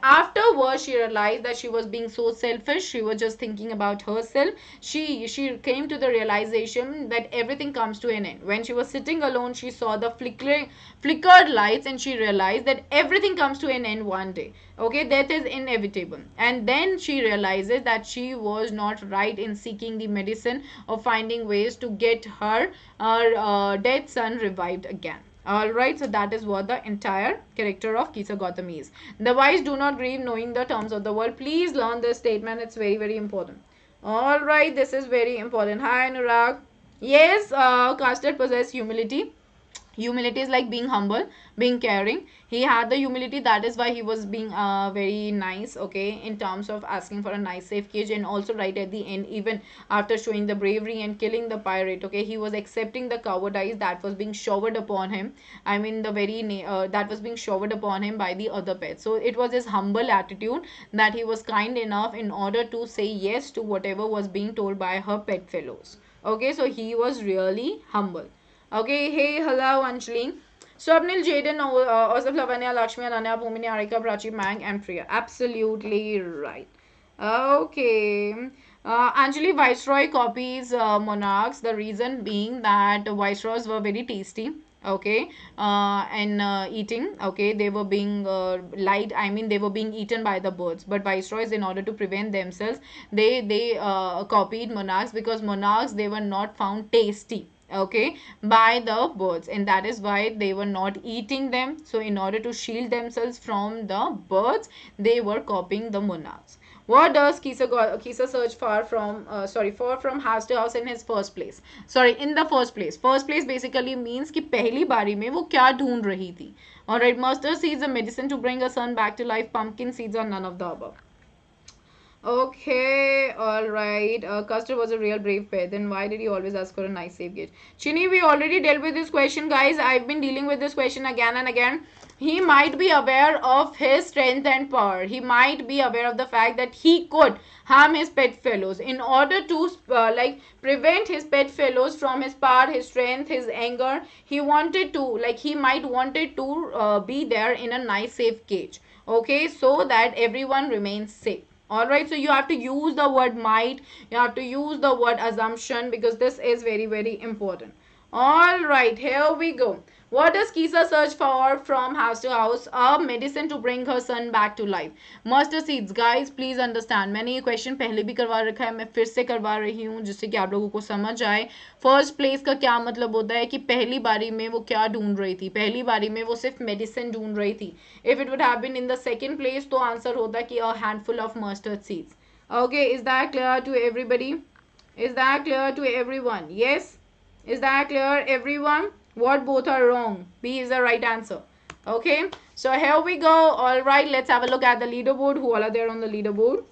Afterwards, she realized that she was being so selfish. She was just thinking about herself. She came to the realization that everything comes to an end. When she was sitting alone, she saw the flickered lights, and she realized that everything comes to an end one day. Okay, death is inevitable. And then she realizes that she was not right in seeking the medicine or finding ways to get her dead son revived again. Alright, so that is what the entire character of Kisa Gautami is. The wise do not grieve knowing the terms of the world. Please learn this statement. It's very, very important. Alright, this is very important. Hi, Anurag. Yes, Casted possess humility. Humility is like being humble, being caring. He had the humility, that is why he was being very nice, okay, in terms of asking for a nice safe cage. And also right at the end, even after showing the bravery and killing the pirate, okay, he was accepting the cowardice that was being showered upon him. I mean, the very that was being showered upon him by the other pets. So it was his humble attitude that he was kind enough in order to say yes to whatever was being told by her pet fellows. Okay, so he was really humble. Okay, hey, hello, Anjali. Swapnil, Jaden, Osaf, Lavanya, Lakshmi, Ananya, Bhumini, Arika, Prachi, Mang, and Priya. Absolutely right. Okay. Anjali, Viceroy copies monarchs. The reason being that Viceroys were very tasty. Okay, and eating. Okay, they were being light. I mean, they were being eaten by the birds. But viceroys, in order to prevent themselves, they copied monarchs, because monarchs, they were not found tasty, okay, by the birds, and that is why they were not eating them. So in order to shield themselves from the birds, they were copying the monarchs. What does Kisa search for from from house to house in his first place? Sorry, in the first place. First place basically means कि पहली बारी में वो क्या ढूंढ रही थी. Alright, mustard seeds a medicine to bring a son back to life. Pumpkin seeds are none of the above. Okay, alright. Custer was a real brave pet. Then why did he always ask for a nice safe gauge? Chini, we already dealt with this question, guys. I've been dealing with this question again and again. He might be aware of his strength and power. He might be aware of the fact that he could harm his pet fellows. In order to prevent his pet fellows from his power, his strength, his anger, he wanted to, he might wanted to be there in a nice safe cage. Okay, so that everyone remains safe. Alright, so you have to use the word might, you have to use the word assumption, because this is very, very important. Alright, here we go. What does Kisa search for from house to house? A medicine to bring her son back to life. Mustard seeds, guys, please understand. मैंने ये question पहले भी करवा रखा है, मैं फिर से करवा रही हूँ जिससे कि आप लोगों को समझ आए. फर्स्ट प्लेस का क्या मतलब होता है कि पहली बारी में वो क्या ढूंढ रही थी. पहली बारी में वो सिर्फ मेडिसिन ढूंढ रही थी. If it would have been in the second place, तो आंसर होता कि a handful of mustard seeds. Okay, is that clear to everybody? Is that clear to everyone? Yes? Is that clear, everyone? What both are wrong? B is the right answer. Okay, so here we go. Alright, let's have a look at the leaderboard. Who all are there on the leaderboard?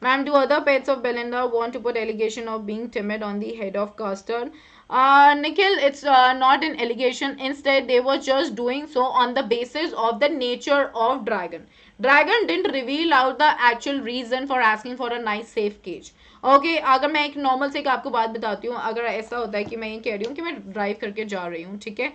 Ma'am, do other pets of Belinda want to put allegation of being timid on the head of Custard? Nikhil, it's not an allegation. Instead, they were just doing so on the basis of the nature of Dragon. Dragon didn't reveal out the actual reason for asking for a nice safe cage. Okay अगर मैं एक normal से एक आपको बात बताती हूँ, अगर ऐसा होता है कि मैं ये कह रही हूँ कि मैं ड्राइव करके जा रही हूँ, ठीक है,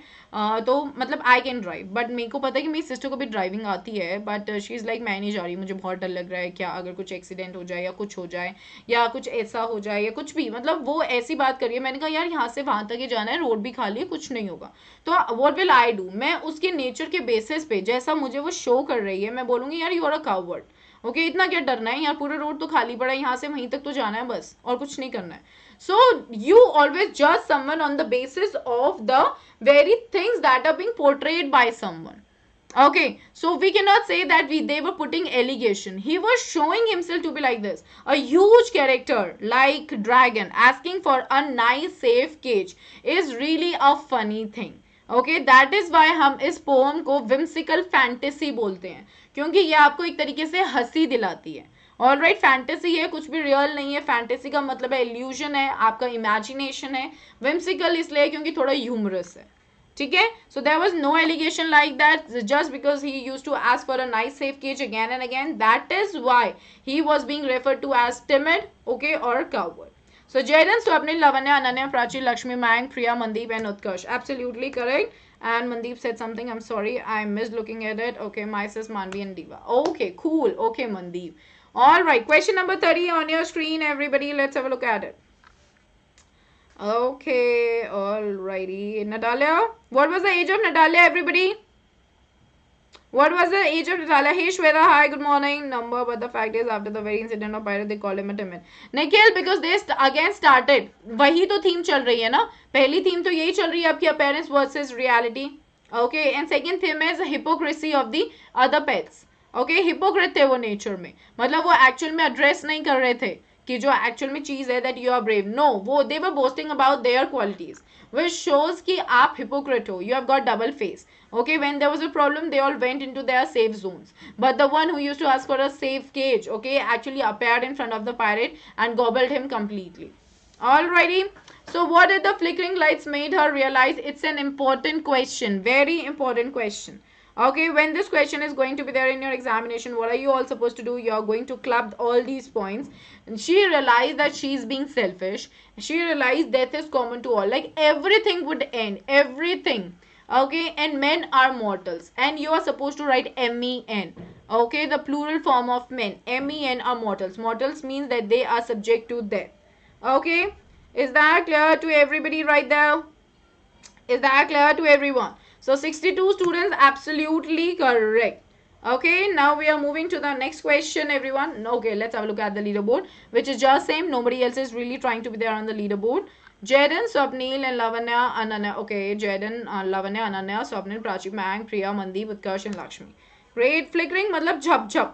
तो मतलब आई कैन ड्राइव, बट मेरे को पता है कि मेरी सिस्टर को भी ड्राइविंग आती है, बट शी इज़ लाइक मैं नहीं जा रही, मुझे बहुत डर लग रहा है, क्या अगर कुछ एक्सीडेंट हो जाए या कुछ हो जाए या कुछ ऐसा हो जाए या कुछ भी, मतलब वो ऐसी बात करिए, मैंने कहा यार यहाँ से वहां तक ही जाना है, रोड भी खाली है, कुछ नहीं होगा, तो व्हाट विल आई डू, मैं उसके नेचर के बेसिस पे जैसा मुझे वो शो कर रही है मैं बोलूंगी यार you are a coward. Okay इतना क्या डरना है यार, पूरा रोड तो खाली पड़ा है, यहाँ से वहीं तक तो जाना है बस, और कुछ नहीं करना है। सो यू ऑलवेज जज someone on the basis of the very things that are being portrayed by someone. Okay, so we cannot say that they were putting allegation. He was showing himself to be like this, a huge character like dragon asking for a nice safe cage is really a funny thing. Okay that is why हम इस pome को whimsical fantasy बोलते हैं, क्योंकि ये आपको एक तरीके से हंसी दिलाती है। ऑल राइट, फैंटेसी है, कुछ भी रियल नहीं है, फैंटेसी का मतलब है इल्यूजन है, आपका इमेजिनेशन है। विम्सिकल इसलिए क्योंकि थोड़ा ह्यूमरस है, ठीक है। So there was no allegation like that, just because he used to ask for a nice safe cage again and again, that is why he was being referred to as timid, okay, और coward. So Jayden, Swapnil, Lavanya, Ananya, Prachi, Lakshmi, Mayank, Priya, Mandeep and Utkarsh. Absolutely correct. And Mandeep said something. I'm sorry. I missed looking at it. Okay, my sis, Manvi and Diva. Okay, cool. Okay, Mandeep. All right. Question number 30 on your screen, everybody. Let's have a look at it. Okay, all righty. Natalia. What was the age of Natalia, everybody? What was the age of Natalia? Hey Shweta, hi, good morning. Number, but the fact is, after the very incident of pirate, they call him a timid. Nikhil, because they again started. वही तो theme चल रही है ना? पहली theme तो यही चल रही है आपकी appearance versus reality. Okay, and second theme is hypocrisy of the other pets. Okay, hypocrite थे वो nature में. मतलब वो actual में address नहीं कर रहे थे कि जो actual में चीज है that you are brave. No, वो they were boasting about their qualities, which shows कि आप hypocrite हो. You have got double face. Okay, when there was a problem, they all went into their safe zones, but the one who used to ask for a safe cage, okay, actually appeared in front of the pirate and gobbled him completely. Alrighty, so what did the flickering lights made her realize? It's an important question, very important question. Okay, when this question is going to be there in your examination, what are you all supposed to do? You are going to club all these points. And she realized that she is being selfish. She realized death is common to all, like everything would end, everything. Okay, and men are mortals, and you are supposed to write men. Okay, the plural form of men, men are mortals. Mortals means that they are subject to death. Okay, is that clear to everybody right there? Is that clear to everyone? So 62 students, absolutely correct. Okay, now we are moving to the next question, everyone. Okay, let's have a look at the leaderboard, which is just same. Nobody else is really trying to be there on the leaderboard. Jaden, Swapnil and Lavanya, Ananya. Okay, Jaden, Lavanya, Ananya, Swapnil, Prachi, Mayank, Priya, Mandeep, Utkarsh and Lakshmi. Great. Flickering matlab jhap jhap.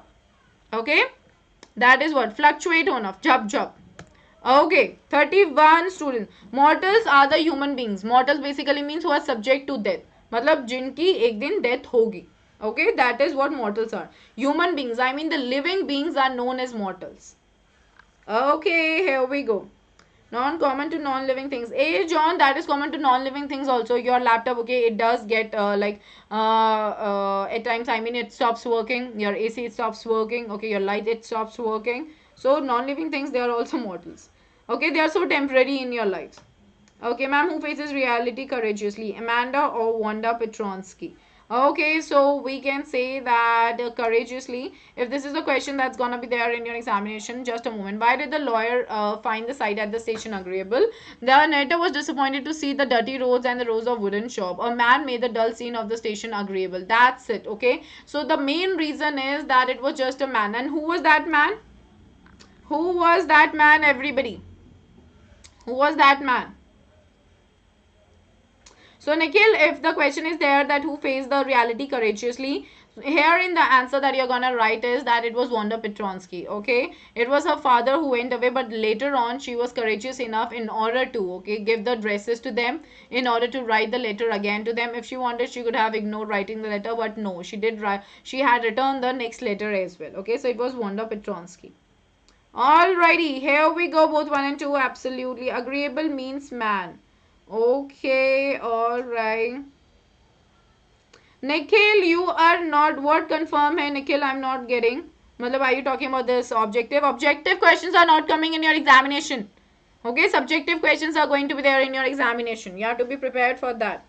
Okay, that is what? Fluctuate on off. Jhap jhap. Okay, 31 students. Mortals are the human beings. Mortals basically means who are subject to death. मतलब जिनकी एक दिन death होगी. Okay, that is what mortals are. Human beings, I mean the living beings are known as mortals. Okay, here we go. Non-common to non-living things. Hey John, that is common to non-living things also. Your laptop, okay, it does get at times, I mean, it stops working. Your AC, it stops working. Okay, your light, it stops working. So non-living things, they are also mortals. Okay, they are so temporary in your lives. Okay, ma'am, who faces reality courageously? Amanda or Wanda Petronsky? Okay, so we can say that courageously, if this is a question that's gonna be there in your examination, just a moment. Why did the lawyer find the site at the station agreeable? The narrator was disappointed to see the dirty roads and the rows of wooden shop. A man made the dull scene of the station agreeable. That's it, okay? So the main reason is that it was just a man. And who was that man? Who was that man, everybody? Who was that man? So Nikhil, if the question is there that who faced the reality courageously, here in the answer that you're gonna write is that it was Wanda Petronsky. Okay, it was her father who went away, but later on she was courageous enough in order to, okay, give the dresses to them, in order to write the letter again to them. If she wanted, she could have ignored writing the letter, but no, she did write. She had returned the next letter as well. Okay, so it was Wanda Petronsky. Alrighty, here we go. Both 1 and 2. Absolutely, agreeable means man. Okay, all right. Nikhil, you are not. What confirm hai, Nikhil? I'm not getting. matlab are you talking about this objective questions are not coming in your examination. Okay, subjective questions are going to be there in your examination. You have to be prepared for that.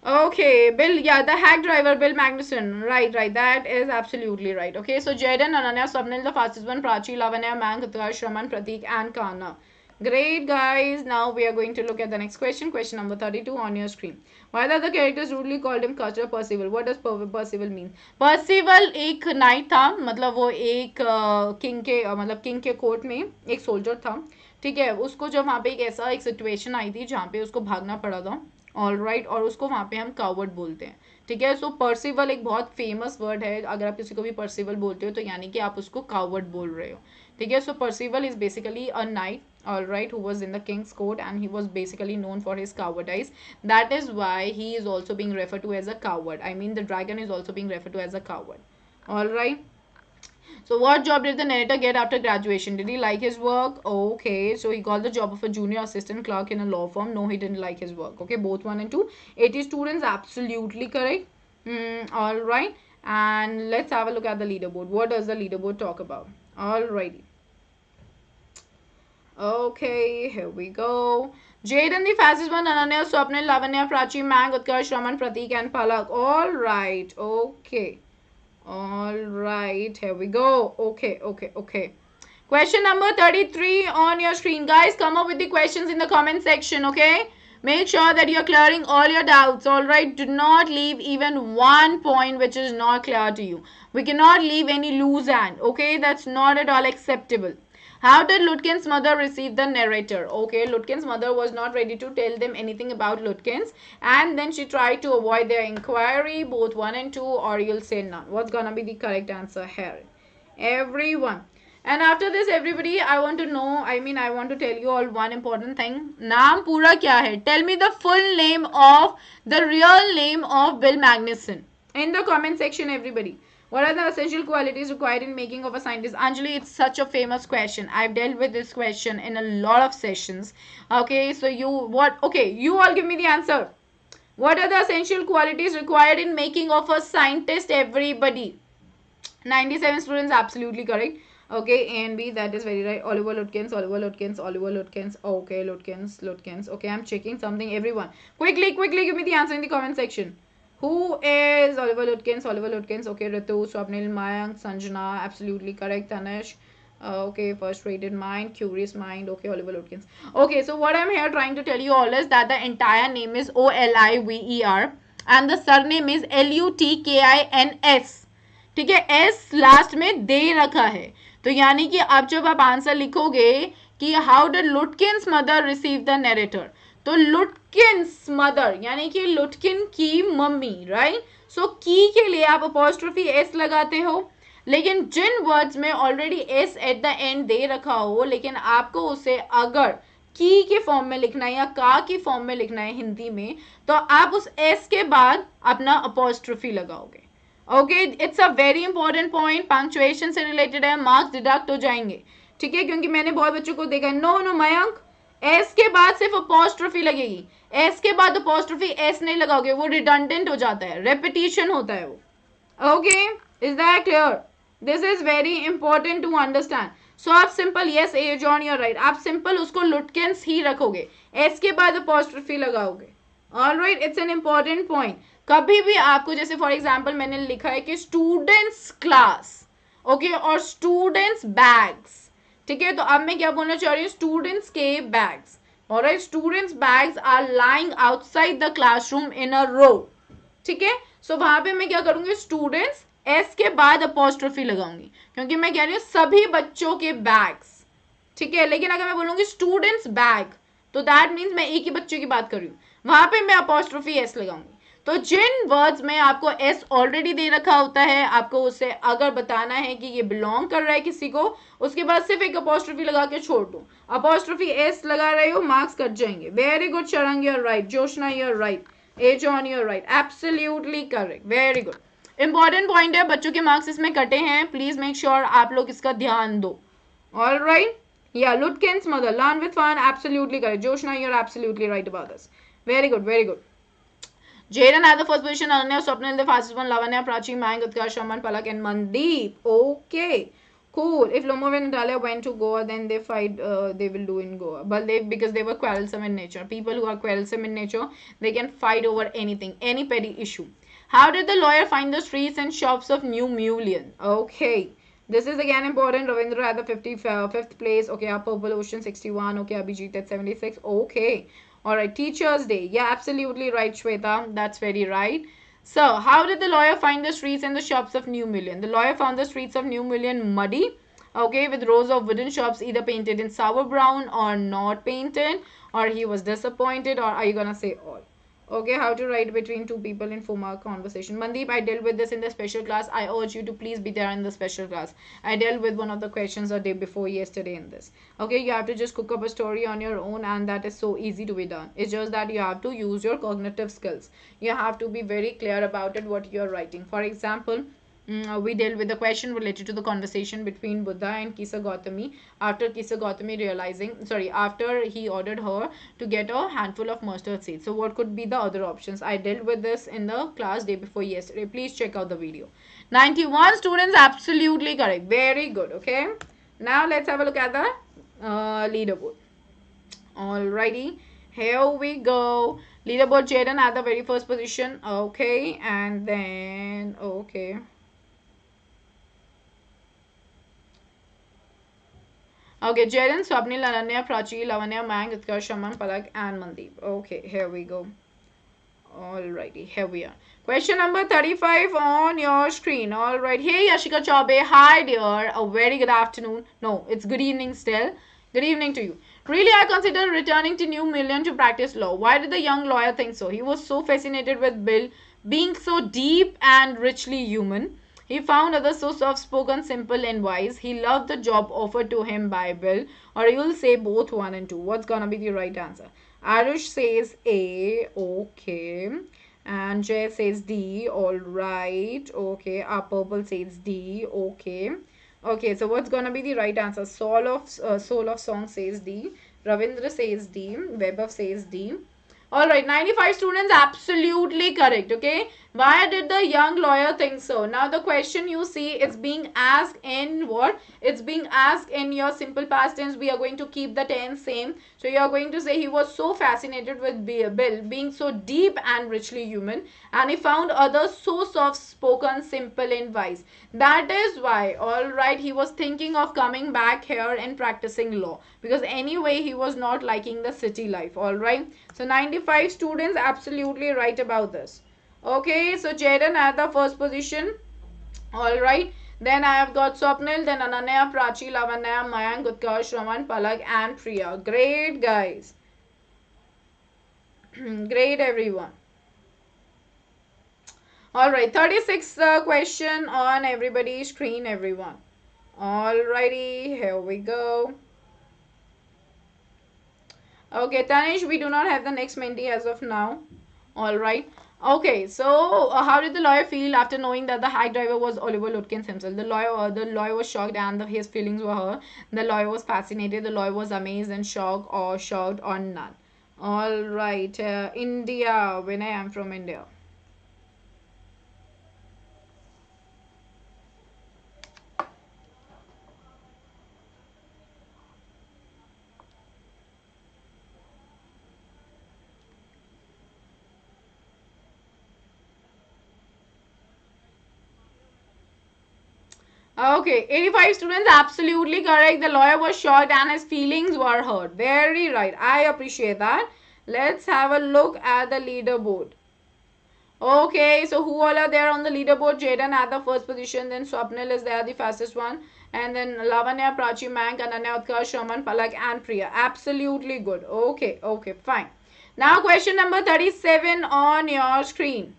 Okay, Bill, yeah, the hack driver, Bill Magnuson. Right, that is absolutely right. Okay, so Jaden, Ananya, Swapnil, the fastest one, Prachi, Lavanya, Man, Katkash, Shraman, Pratik, and Kana. Great, guys. Now we are going to look at the next question. Question number 32 on your screen. Why are the characters rudely called him Custer Percival? What does Percival mean? Percival एक knight था, मतलब वो एक king के मतलब king के court में एक सोल्जर था. ठीक है, उसको जब वहाँ पे एक ऐसा एक सिचुएशन आई थी जहाँ पे उसको भागना पड़ा था. ऑल राइट, और उसको वहाँ पे हम कावर्ड बोलते हैं. ठीक है, सो पर्सिवल एक बहुत फेमस वर्ड है. अगर आप किसी को भी पर्सिवल बोलते हो तो यानी कि आप उसको कावर्ड बोल रहे हो. ठीक है, so Percival is basically a knight, all right, who was in the king's court, and he was basically known for his cowardice. That is why he is also being referred to as a coward. I mean, the dragon is also being referred to as a coward. All right. So what job did the narrator get after graduation? Did he like his work? Okay, so he got the job of a junior assistant clerk in a law firm. No, he didn't like his work. Okay, both 1 and 2. 80 students, absolutely correct. All right, and let's have a look at the leaderboard. What does the leaderboard talk about? Alrighty. Okay, here we go. Jaden, the fastest one, Ananya, Swapnil, Lavanya, Prachi, Mang, Utkarsh, Raman, Pratik, and Palak. All right, okay. All right, here we go. Okay. Question number 33 on your screen. Guys, come up with the questions in the comment section, okay? Make sure that you're clearing all your doubts, all right? Do not leave even one point which is not clear to you. We cannot leave any loose end, okay? That's not at all acceptable. How did Lutkin's mother receive the narrator? Okay, Lutkin's mother was not ready to tell them anything about Lutkins, and then she tried to avoid their inquiry, both 1 and 2, or you'll say none. What's gonna be the correct answer here? Everyone. And after this, everybody, I want to know, I want to tell you all one important thing. Naam pura kya hai? Tell me the full name of, the real name of Bill Magnuson. In the comment section, everybody. What are the essential qualities required in making of a scientist? Anjali, it's such a famous question. I've dealt with this question in a lot of sessions. Okay, so you all give me the answer. What are the essential qualities required in making of a scientist, everybody? 97 students, absolutely correct. Okay, A and B, that is very right. Oliver Lutkins. Okay, Lutkins. Okay, I'm checking something, everyone. Quickly, give me the answer in the comment section. Who is Oliver Lutkins? Okay, Ritu, Swapnil, Mayank, Sanjana, absolutely correct. Tanish, okay, first rated mind, curious mind. Okay, Oliver Lutkins. Okay, so what I'm here trying to tell you all is that the entire name is Oliver and the surname is Lutkins. ठीक है, S last में दे रखा है, तो यानी कि अब जब आप आंसर लिखोगे कि how did Lutkin's mother receive the narrator, तो लुटकिन्स मदर यानी कि लुटकिन की मम्मी, राइट? सो की के लिए आप अपॉस्ट्रोफी एस लगाते हो, लेकिन जिन वर्ड्स में already S at the and they रखा हो, लेकिन आपको उसे अगर की के फॉर्म में लिखना है या का की फॉर्म में लिखना है हिंदी में, तो आप उस एस के बाद अपना अपॉस्ट्रोफी लगाओगे. Okay, it's a very important point, punctuation से रिलेटेड है, मार्क्स डिडक्ट हो जाएंगे. ठीक है, क्योंकि मैंने बहुत बच्चों को देखा. नो मयंक, एस के बाद सिर्फ अपॉस्ट्रोफी लगेगी, एस के बाद अपॉस्ट्रोफी एस नहीं लगाओगे, वो रिडंडेंट हो जाता है, रेपिटेशन होता है वो. Okay, is that clear? This is very important to understand. So आप simple, yes a John you're right, आप सिंपल उसको लुटकिन्स ही रखोगे, एस के बाद अपॉस्ट्रोफी लगाओगे. Alright, it's an important point. कभी भी आपको, जैसे फॉर एग्जाम्पल मैंने लिखा है कि स्टूडेंट्स क्लास, ओके, और स्टूडेंट्स बैग्स. ठीक है, तो अब मैं क्या बोलना चाह रही हूँ, स्टूडेंट्स के bags. Alright, students bags are lying outside the classroom in a row. ठीक है, सो वहां पे मैं क्या करूंगी, स्टूडेंट्स एस के बाद अपॉस्ट्रोफी लगाऊंगी, क्योंकि मैं कह रही हूँ सभी बच्चों के बैग्स. ठीक है, लेकिन अगर मैं बोलूंगी स्टूडेंट्स बैग, तो दैट मीन्स मैं एक ही बच्चे की बात कर रही हूँ, वहां पे मैं अपॉस्ट्रोफी एस लगाऊंगी. तो जिन वर्ड्स में आपको एस ऑलरेडी दे रखा होता है, आपको उसे अगर बताना है कि ये बिलोंग कर रहा है किसी को, उसके बाद सिर्फ एक अपॉस्ट्रोफी लगा के छोड़ दो. अपॉस्ट्रोफी एस लगा रहे हो, मार्क्स कट जाएंगे. Very good Sharang, you're right. Joshna, you're right. A John, you're right. Absolutely correct, very good. Important point है, बच्चों के मार्क्स इसमें कटे हैं, प्लीज मेक श्योर आप लोग इसका ध्यान दो. ऑल राइट, या Lutkins mother, learn with fun, absolutely correct. Joshna, you're absolutely right about this. Very good. Jaden had the first position, Ananya, Swapnil the fastest one, Lavanya, Prachi, Mayank, Utkarsh, Shaman, Palak and Mandeep. Okay. Cool. If Lomov and Dalia went to Goa, then they fight. They will do in Goa, but because they were quarrelsome in nature. People who are quarrelsome in nature, they can fight over anything, any petty issue. How did the lawyer find the streets and shops of New Mullion? Okay, this is again important. Ravindra at the 55th place. Okay, our Purple Ocean 61. Okay, Abhijit at 76. Okay, all right. Teachers' Day. Yeah, absolutely right, Shweta. That's very right. So, how did the lawyer find the streets and the shops of New Million? The lawyer found the streets of New Million muddy, okay, with rows of wooden shops either painted in sour brown or not painted, or he was disappointed, or are you gonna say all? Okay, how to write between two people in 4-mark conversation. Mandeep, I dealt with this in the special class. I urge you to please be there in the special class. I dealt with one of the questions the day before yesterday in this. Okay, you have to just cook up a story on your own, and that is so easy to be done. It's just that you have to use your cognitive skills. You have to be very clear about it, what you're writing. For example, we dealt with the question related to the conversation between Buddha and Kisa Gautami after Kisa Gautami after he ordered her to get a handful of mustard seeds. So what could be the other options? I dealt with this in the class day before yesterday. Please check out the video. 91 students, absolutely correct. Very good. Okay. Now let's have a look at the leaderboard. Alrighty. Here we go. Leaderboard, Jaden at the very first position. Okay. And then, okay. Okay, Jaden, Swapnil, Ananya, Prachi, Lavanya, Mang, Utkarsh, Shaman, Palak, and Mandeep. Okay, here we go. Alrighty, here we are. Question number 35 on your screen. Alright, hey Yashika Chaube, hi dear. A very good afternoon. No, it's good evening still. Good evening to you. Really, I consider returning to New Million to practice law. Why did the young lawyer think so? He was so fascinated with Bill being so deep and richly human. He found others so soft-spoken, simple and wise. He loved the job offered to him by Bill. Or you'll say both 1 and 2. What's gonna be the right answer? Arush says A. Okay. And Jay says D. Alright. Okay. Our Purple says D. Okay. Okay. So what's gonna be the right answer? Soul of Song says D. Ravindra says D. Vaibhav says D. Alright, 95 students, absolutely correct, okay? Why did the young lawyer think so? Now the question you see, it's being asked in what? It's being asked in your simple past tense. We are going to keep the tense same. So you are going to say he was so fascinated with Bill being so deep and richly human. And he found others so soft-spoken, simple and wise. That is why, alright, he was thinking of coming back here and practicing law. Because anyway, he was not liking the city life, alright? So 95 students, absolutely right about this. Okay, so Jaden at the first position. Alright. Then I have got Swapnil, then Ananya, Prachi, Lavanya, Mayank, Utkarsh, Raman, Palak and Priya. Great guys. Great everyone. Alright, 36th question on everybody's screen, everyone. Alrighty, here we go. Okay, Tanish, we do not have the next mentee as of now. Alright. Okay, so how did the lawyer feel after knowing that the hack driver was Oliver Lutkins himself? The lawyer was shocked and his feelings were hurt. The lawyer was fascinated. The lawyer was amazed and shocked or none. Alright, India. When I am from India. Okay, 85 students, absolutely correct. The lawyer was shocked and his feelings were hurt. Very right. I appreciate that. Let's have a look at the leaderboard. Okay, so who all are there on the leaderboard? Jaden at the first position. Then Swapnil is there, the fastest one. And then Lavanya, Prachi, Mank, Ananya, Utkarsh, Shaman, Palak and Priya. Absolutely good. Okay, okay, fine. Now question number 37 on your screen.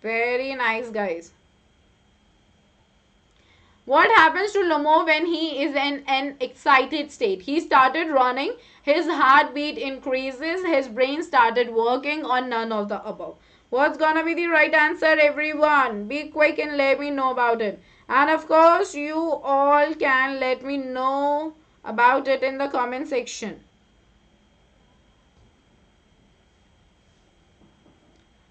Very nice, guys. What happens to Lomo when he is in an excited state? He started running, his heartbeat increases, his brain started working, or none of the above. What's gonna be the right answer, everyone? Be quick and let me know about it. And of course, you all can let me know about it in the comment section.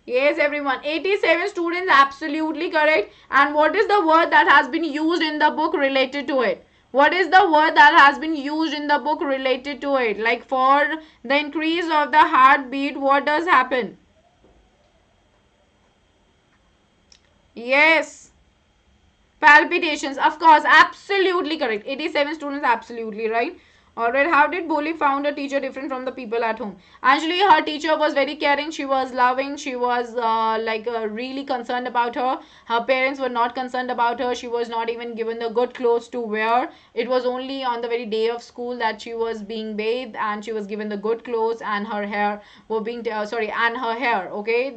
Yes, everyone. 87 students, absolutely correct. And what is the word that has been used in the book related to it? What is the word that has been used in the book related to it? Like for the increase of the heartbeat, what does happen? Yes. Palpitations, of course, absolutely correct. 87 students, absolutely right. Alright, how did Boli found her teacher different from the people at home? Actually, her teacher was very caring, she was loving, she was really concerned about her. Her parents were not concerned about her, she was not even given the good clothes to wear. It was only on the very day of school that she was being bathed and she was given the good clothes, and her hair were being, and her hair, okay,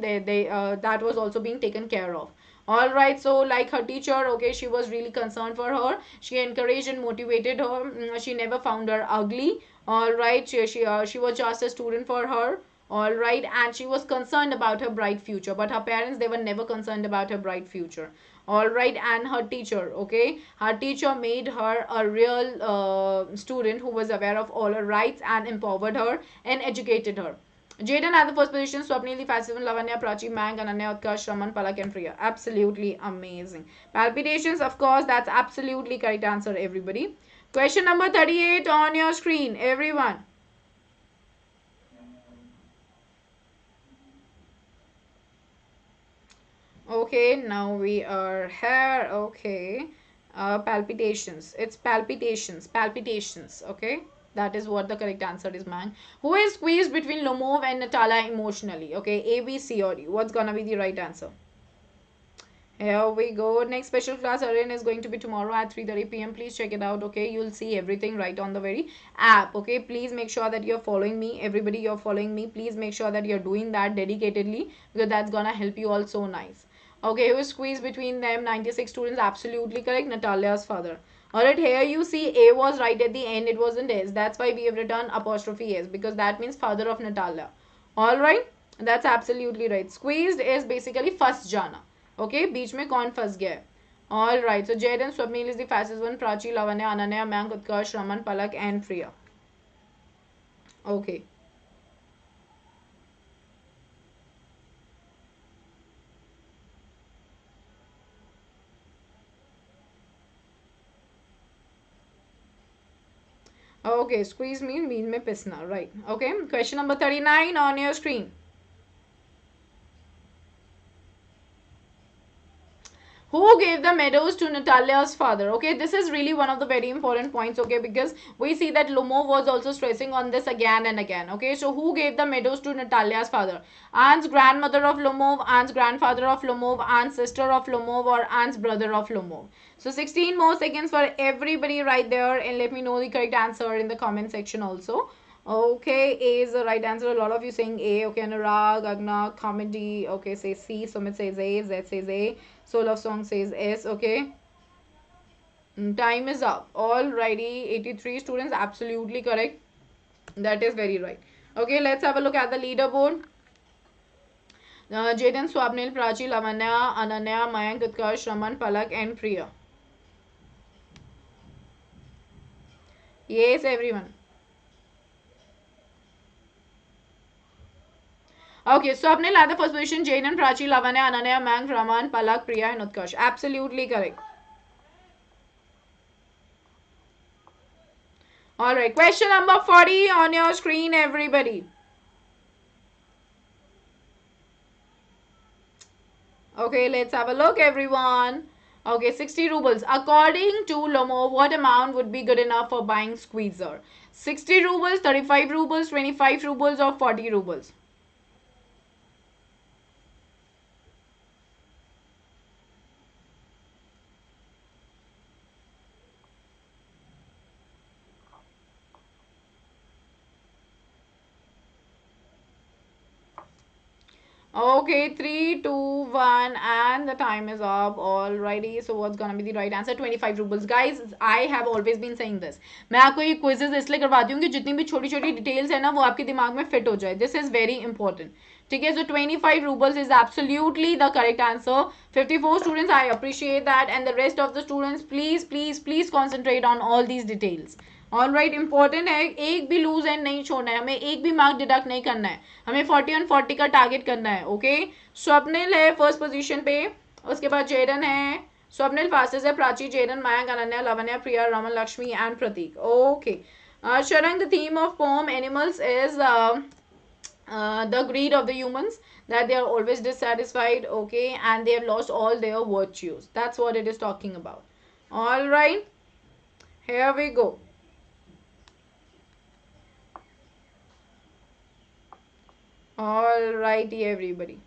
that was also being taken care of. All right, so like her teacher, okay, she was really concerned for her, she encouraged and motivated her. She never found her ugly. All right, she was just a student for her. All right, and she was concerned about her bright future, but her parents, they were never concerned about her bright future. All right, and her teacher, okay, her teacher made her a real student who was aware of all her rights and empowered her and educated her. Jaden at the first position, Swapnil, the festival, Lavanya, Prachi, Mang, Ananya, Utkarsh, Raman, Palak, and Priya. Absolutely amazing. Palpitations, of course, that's absolutely correct answer, everybody. Question number 38 on your screen, everyone. Okay, now we are here. Okay. Palpitations. It's palpitations. Palpitations. Okay. That is what the correct answer is, man. Who is squeezed between Lomov and Natala emotionally? Okay. A, B, C, or D. What's gonna be the right answer? Here we go. Next special class arena is going to be tomorrow at 3:30 p.m. Please check it out. Okay. You'll see everything right on the very app. Okay. Please make sure that you're following me. Everybody, you're following me. Please make sure that you're doing that dedicatedly, because that's gonna help you all so nice. Okay, who is squeezed between them? 96 students, absolutely correct. Natalia's father. Alright, here you see A was right at the end, it wasn't S. That's why we have written apostrophe S, because that means father of Natalia. Alright, that's absolutely right. Squeezed is basically फंस जाना. Okay, बीच में कौन फंस गया है? Alright, so Jaden Swapnil is the fastest one. Prachi, Lavanya, Ananya, Mayank, Utkarsh, Raman, Palak, and Priya. Okay. Okay, squeeze means में पिसना, right? Okay, question number 39 on your screen. Who gave the medals to Natalia's father? Okay, this is really one of the very important points, okay, because we see that Lomov was also stressing on this again and again. Okay, so who gave the medals to Natalia's father? Aunt's grandmother of Lomov, aunt's grandfather of Lomov, aunt's sister of Lomov, or aunt's brother of Lomov? So 16 more seconds for everybody right there, and let me know the correct answer in the comment section also. Okay, A is the right answer. A lot of you saying A. Okay, Anurag, Agna, Comedy. Okay, say C. Sumit says A. Z says A. Soul of Song says S. Okay. Time is up. Alrighty. 83 students. Absolutely correct. That is very right. Okay, let's have a look at the leaderboard. Jaden, Swapnil, Prachi, Lavanya, Ananya, Mayank, Utkarsh, Raman, Palak, and Priya. Yes, everyone. Okay, so Swapnil at the first position, Jaden, Prachi, Lavanya, Ananya, Mayank, Raman, Palak, Priya, and Utkarsh. Absolutely correct. Alright, question number 40 on your screen, everybody. Okay, let's have a look, everyone. Okay, 60 rubles. According to Lomo, what amount would be good enough for buying squeezer? 60 rubles, 35 rubles, 25 rubles, or 40 rubles? Okay, 3, 2, 1, and the time is up. Alrighty, so what's gonna be the right answer? 25 rubles. Guys, I have always been saying this. मैं आपको ये quizzes इसलिए करवाती हूँ कि जितनी भी छोटी छोटी details है ना वो आपके दिमाग में fit हो जाए. This is very important. ठीक है, so 25 rubles is absolutely the correct answer. 54 students, I appreciate that, and the rest of the students, please concentrate on all these details. All right, important है, एक भी loose and नहीं छोड़ना है, हमें एक भी मार्क डिडक्ट नहीं करना है, हमें 40 और 40 का टारगेट करना है. ओके, स्वप्निल है फर्स्ट पोजीशन पे, उसके बाद जेडन है, स्वप्निल फास्टेस्ट है, Prachi, Jaden, Maya, Ananya, Lavanya, Priya, Raman, Lakshmi and Prateek. Okay, Sharang, the theme of poem Animals is the greed of the humans, that they are always dissatisfied, okay, and they have lost all their virtues. That's what it is talking about. All right, here we go. All righty, everybody.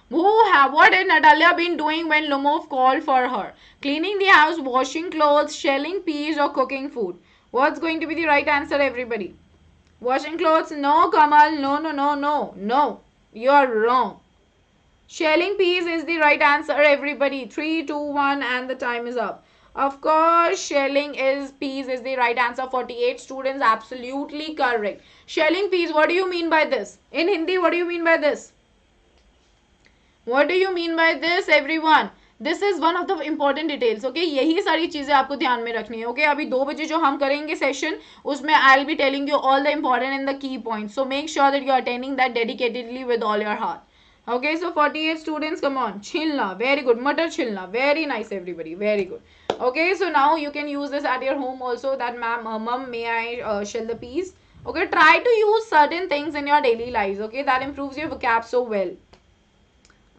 What had Natalia been doing when Lumov called for her? Cleaning the house, washing clothes, shelling peas, or cooking food? What's going to be the right answer, everybody? Washing clothes? No, Kamal. No. You're wrong. Shelling peas is the right answer, everybody. 3, 2, 1, and the time is up. Of course, shelling peas is the right answer. 48 students, absolutely correct. Shelling peas, what do you mean by this? In Hindi, what do you mean by this? What do you mean by this, everyone? This is one of the important details. Okay, यही सारी चीजें आपको ध्यान में रखनी है. Okay, अभी 2 बजे जो हम करेंगे सेशन, उसमें I'll be telling you all the important and the key points. So make sure that you are attending that dedicatedly with all your heart. Okay, so 48 students, come on. Chilna, very good. Matar chilna, very nice, everybody, very good. Okay, so now you can use this at your home also. That mom, may I shell the peas? Okay, try to use certain things in your daily lives. Okay, that improves your vocab so well.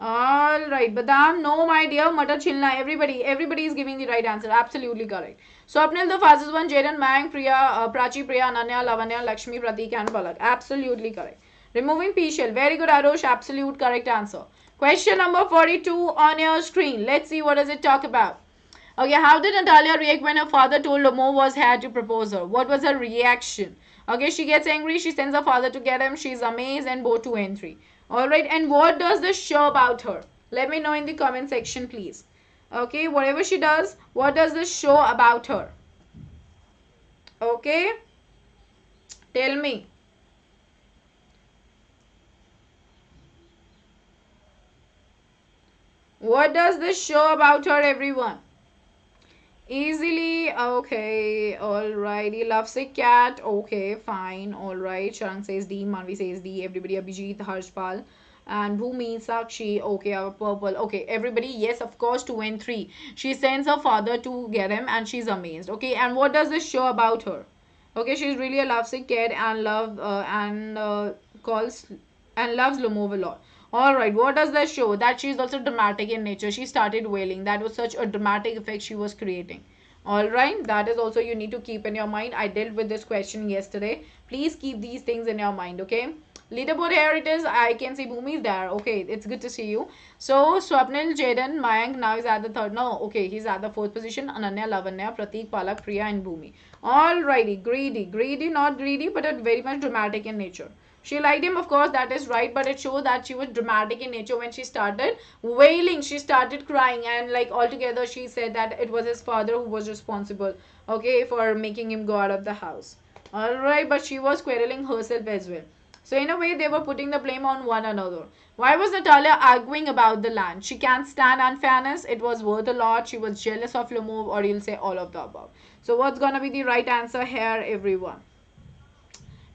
All right, Badam, no, my dear, Matar chilna, everybody is giving the right answer, absolutely correct. Swapnil, the fastest one, Jaden, Mang, Priya, Prachi, Priya, Ananya, Lavanya, Lakshmi, Pratik and Palak, absolutely correct. Removing P shell, very good, Arush, absolute correct answer. Question number 42 on your screen. Let's see what does it talk about. Okay, how did Natalia react when her father told Lomo was here to propose her? What was her reaction? Okay, she gets angry, she sends her father to get him, she's amazed, and both 2 and 3. Alright, and what does this show about her? Let me know in the comment section, please. Okay, whatever she does, what does this show about her? Okay, tell me. What does this show about her, everyone? Easily, okay, alrighty. Lovesick cat, okay, fine, alright. Sharang says D, Manvi says D, everybody, Abhijit, Harshpal, and Bhumi, Sakshi, okay, our purple, okay, everybody, yes, of course, 2 and 3. She sends her father to get him, and she's amazed, okay, and what does this show about her? Okay, she's really a lovesick cat and loves Lumov a lot. Alright, what does that show? That she is also dramatic in nature. She started wailing. That was such a dramatic effect she was creating. Alright, that is also you need to keep in your mind. I dealt with this question yesterday. Please keep these things in your mind, okay? Leaderboard, here it is. I can see Bhumi is there. Okay, it's good to see you. So, Swapnil, Jaden, Mayank now is at the 3rd. No, okay, he's at the 4th position. Ananya, Lavanya, Pratik, Palak, Priya and Bhumi. Alrighty, greedy, not greedy, but very much dramatic in nature. She liked him, of course, that is right, but it showed that she was dramatic in nature when she started wailing, she started crying, and like altogether she said that it was his father who was responsible, okay, for making him go out of the house. Alright, but she was quarreling herself as well. So in a way, they were putting the blame on one another. Why was Natalia arguing about the land? She can't stand unfairness, it was worth a lot, she was jealous of Lumov, or you'll say all of the above. So what's gonna be the right answer here, everyone?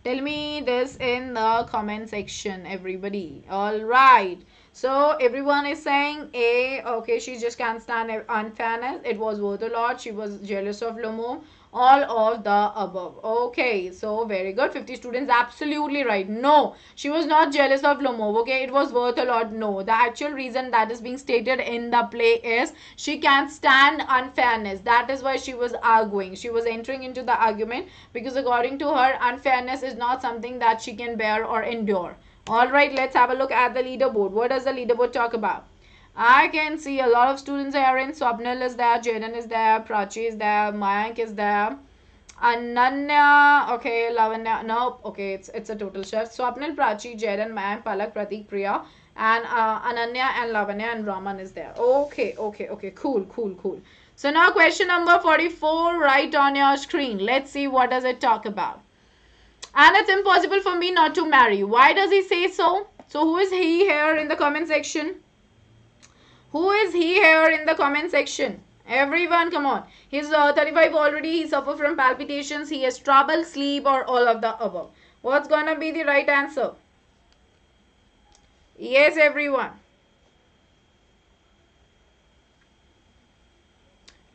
Tell me this in the comment section, everybody. Alright. So, everyone is saying A. Okay, she just can't stand unfairness. It was worth a lot. She was jealous of Lomo. All of the above. Okay, so very good. 50 students, absolutely right. No, she was not jealous of Lomo. Okay, it was worth a lot. No, the actual reason that is being stated in the play is she can't stand unfairness. That is why she was arguing. She was entering into the argument because according to her, unfairness is not something that she can bear or endure. Alright, let's have a look at the leaderboard. What does the leaderboard talk about? I can see a lot of students are in. Swapnil is there, Jaden is there, Prachi is there, Mayank is there, Ananya, okay, Lavanya, no, okay, it's a total shift. Swapnil, Prachi, Jaden, Mayank, Palak, Pratik, Priya, and Ananya and Lavanya and Raman is there. Okay, cool. So now question number 44 right on your screen. Let's see what does it talk about. And it's impossible for me not to marry. Why does he say so? So who is he here in the comment section? Who is he here in the comment section? Everyone, come on. He's 35 already. He suffers from palpitations. He has trouble sleep or all of the above. What's gonna be the right answer? Yes, everyone.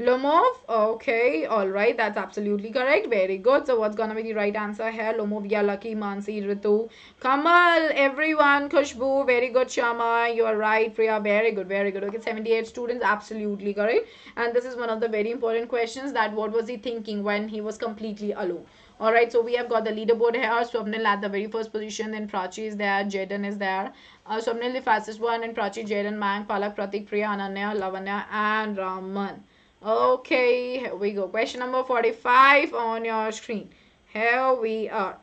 Lomov, okay, all right, that's absolutely correct. Very good. So what's gonna be the right answer here? Lomov, yeah, Lucky, Mansi, Ritu, Kamal, everyone, Khushbu, very good. Shama, you are right. Priya, very good, very good. Okay, 78 students, absolutely correct. And this is one of the very important questions, that what was he thinking when he was completely alone? All right, so we have got the leaderboard here. Swapnil at the very first position, then Prachi is there, Jaden is there. Swapnil the fastest one, and Prachi, Jaden, Mang, Palak, Pratik, Priya, Ananya, Lavanya, and Raman. Okay, here we go. Question number 45 on your screen. Here we are.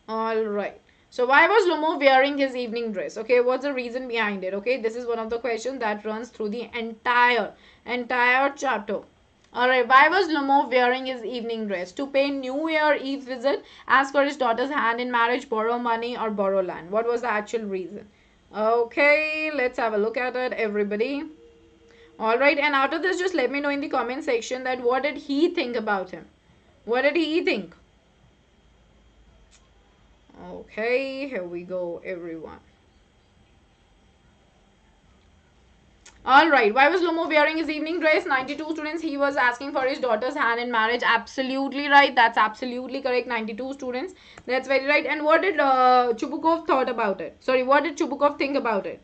All right. So why was Lomo wearing his evening dress? Okay, what's the reason behind it? Okay, this is one of the questions that runs through the entire chapter. All right, why was Lomo wearing his evening dress? To pay New Year Eve visit, ask for his daughter's hand in marriage, borrow money, or borrow land? What was the actual reason? Okay, let's have a look at it, everybody. All right, and after this, just let me know in the comment section that what did he think about him? What did he think? Okay, here we go, everyone. All right, why was Lomo wearing his evening dress? 92 students, he was asking for his daughter's hand in marriage. Absolutely right. That's absolutely correct. 92 students. That's very right. And what did Chubukov thought about it? Sorry, what did Chubukov think about it?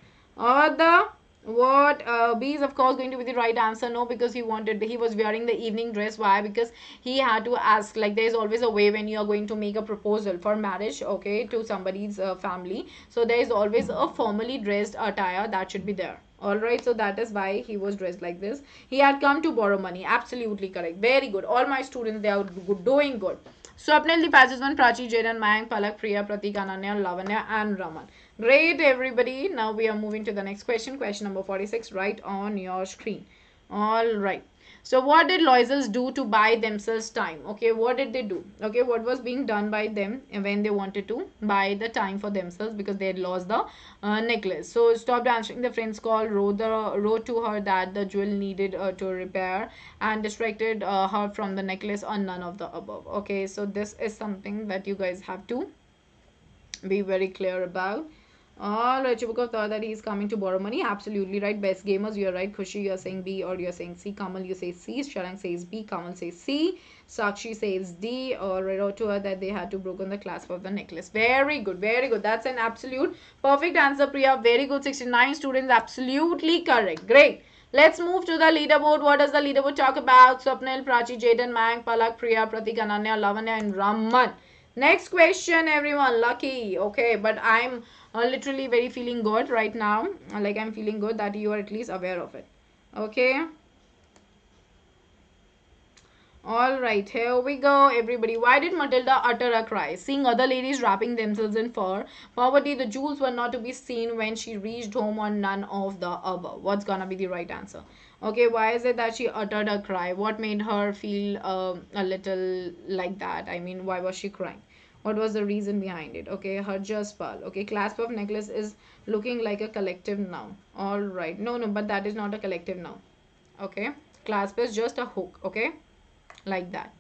What B is of course going to be the right answer. No, because he was wearing the evening dress. Why? Because he had to ask, like, there is always a way when you are going to make a proposal for marriage, okay, to somebody's family. So there is always a formally dressed attire that should be there. All right, so that is why he was dressed like this. He had come to borrow money. Absolutely correct. Very good. All my students, they are doing good. Swapnil, the fastest one, Prachi, Jaden, Mayank, Palak, Priya, Pratik, Ananya, Lavanya, and Raman. Great, everybody. Now we are moving to the next question. Question number 46, right on your screen. All right. So what did Loisels do to buy themselves time? Okay, what did they do? Okay, what was being done by them when they wanted to buy the time for themselves because they had lost the necklace? So stopped answering the friend's call, wrote to her that the jewel needed to repair, and distracted her from the necklace, or none of the above. Okay, so this is something that you guys have to be very clear about. All right, Chubukov thought that he's coming to borrow money. Absolutely right. Best gamers, you're right. Khushi, you're saying B or you're saying C. Kamal, you say C. Sharang says B. Kamal says C. Sakshi says D. Or wrote to her that they had to broken the clasp of the necklace. Very good, very good. That's an absolute perfect answer, Priya. Very good. 69 students, absolutely correct. Great. Let's move to the leaderboard. What does the leaderboard talk about? Swapnil, Prachi, Jaden, Mayank, Palak, Priya, Pratik, Ananya, Lavanya, and Raman. Next question, everyone. Lucky. Okay, but I'm literally very feeling good right now. Like, I'm feeling good that you are at least aware of it. Okay. All right, here we go, everybody. Why did Matilda utter a cry? Seeing other ladies wrapping themselves in fur, poverty, the jewels were not to be seen when she reached home, or none of the above. What's gonna be the right answer? Okay, why is it that she uttered a cry? What made her feel a little like that? I mean, why was she crying? What was the reason behind it? Okay, Harjaspal. Okay, clasp of necklace is looking like a collective noun. All right. No, but that is not a collective noun. Okay, clasp is just a hook. Okay, like that.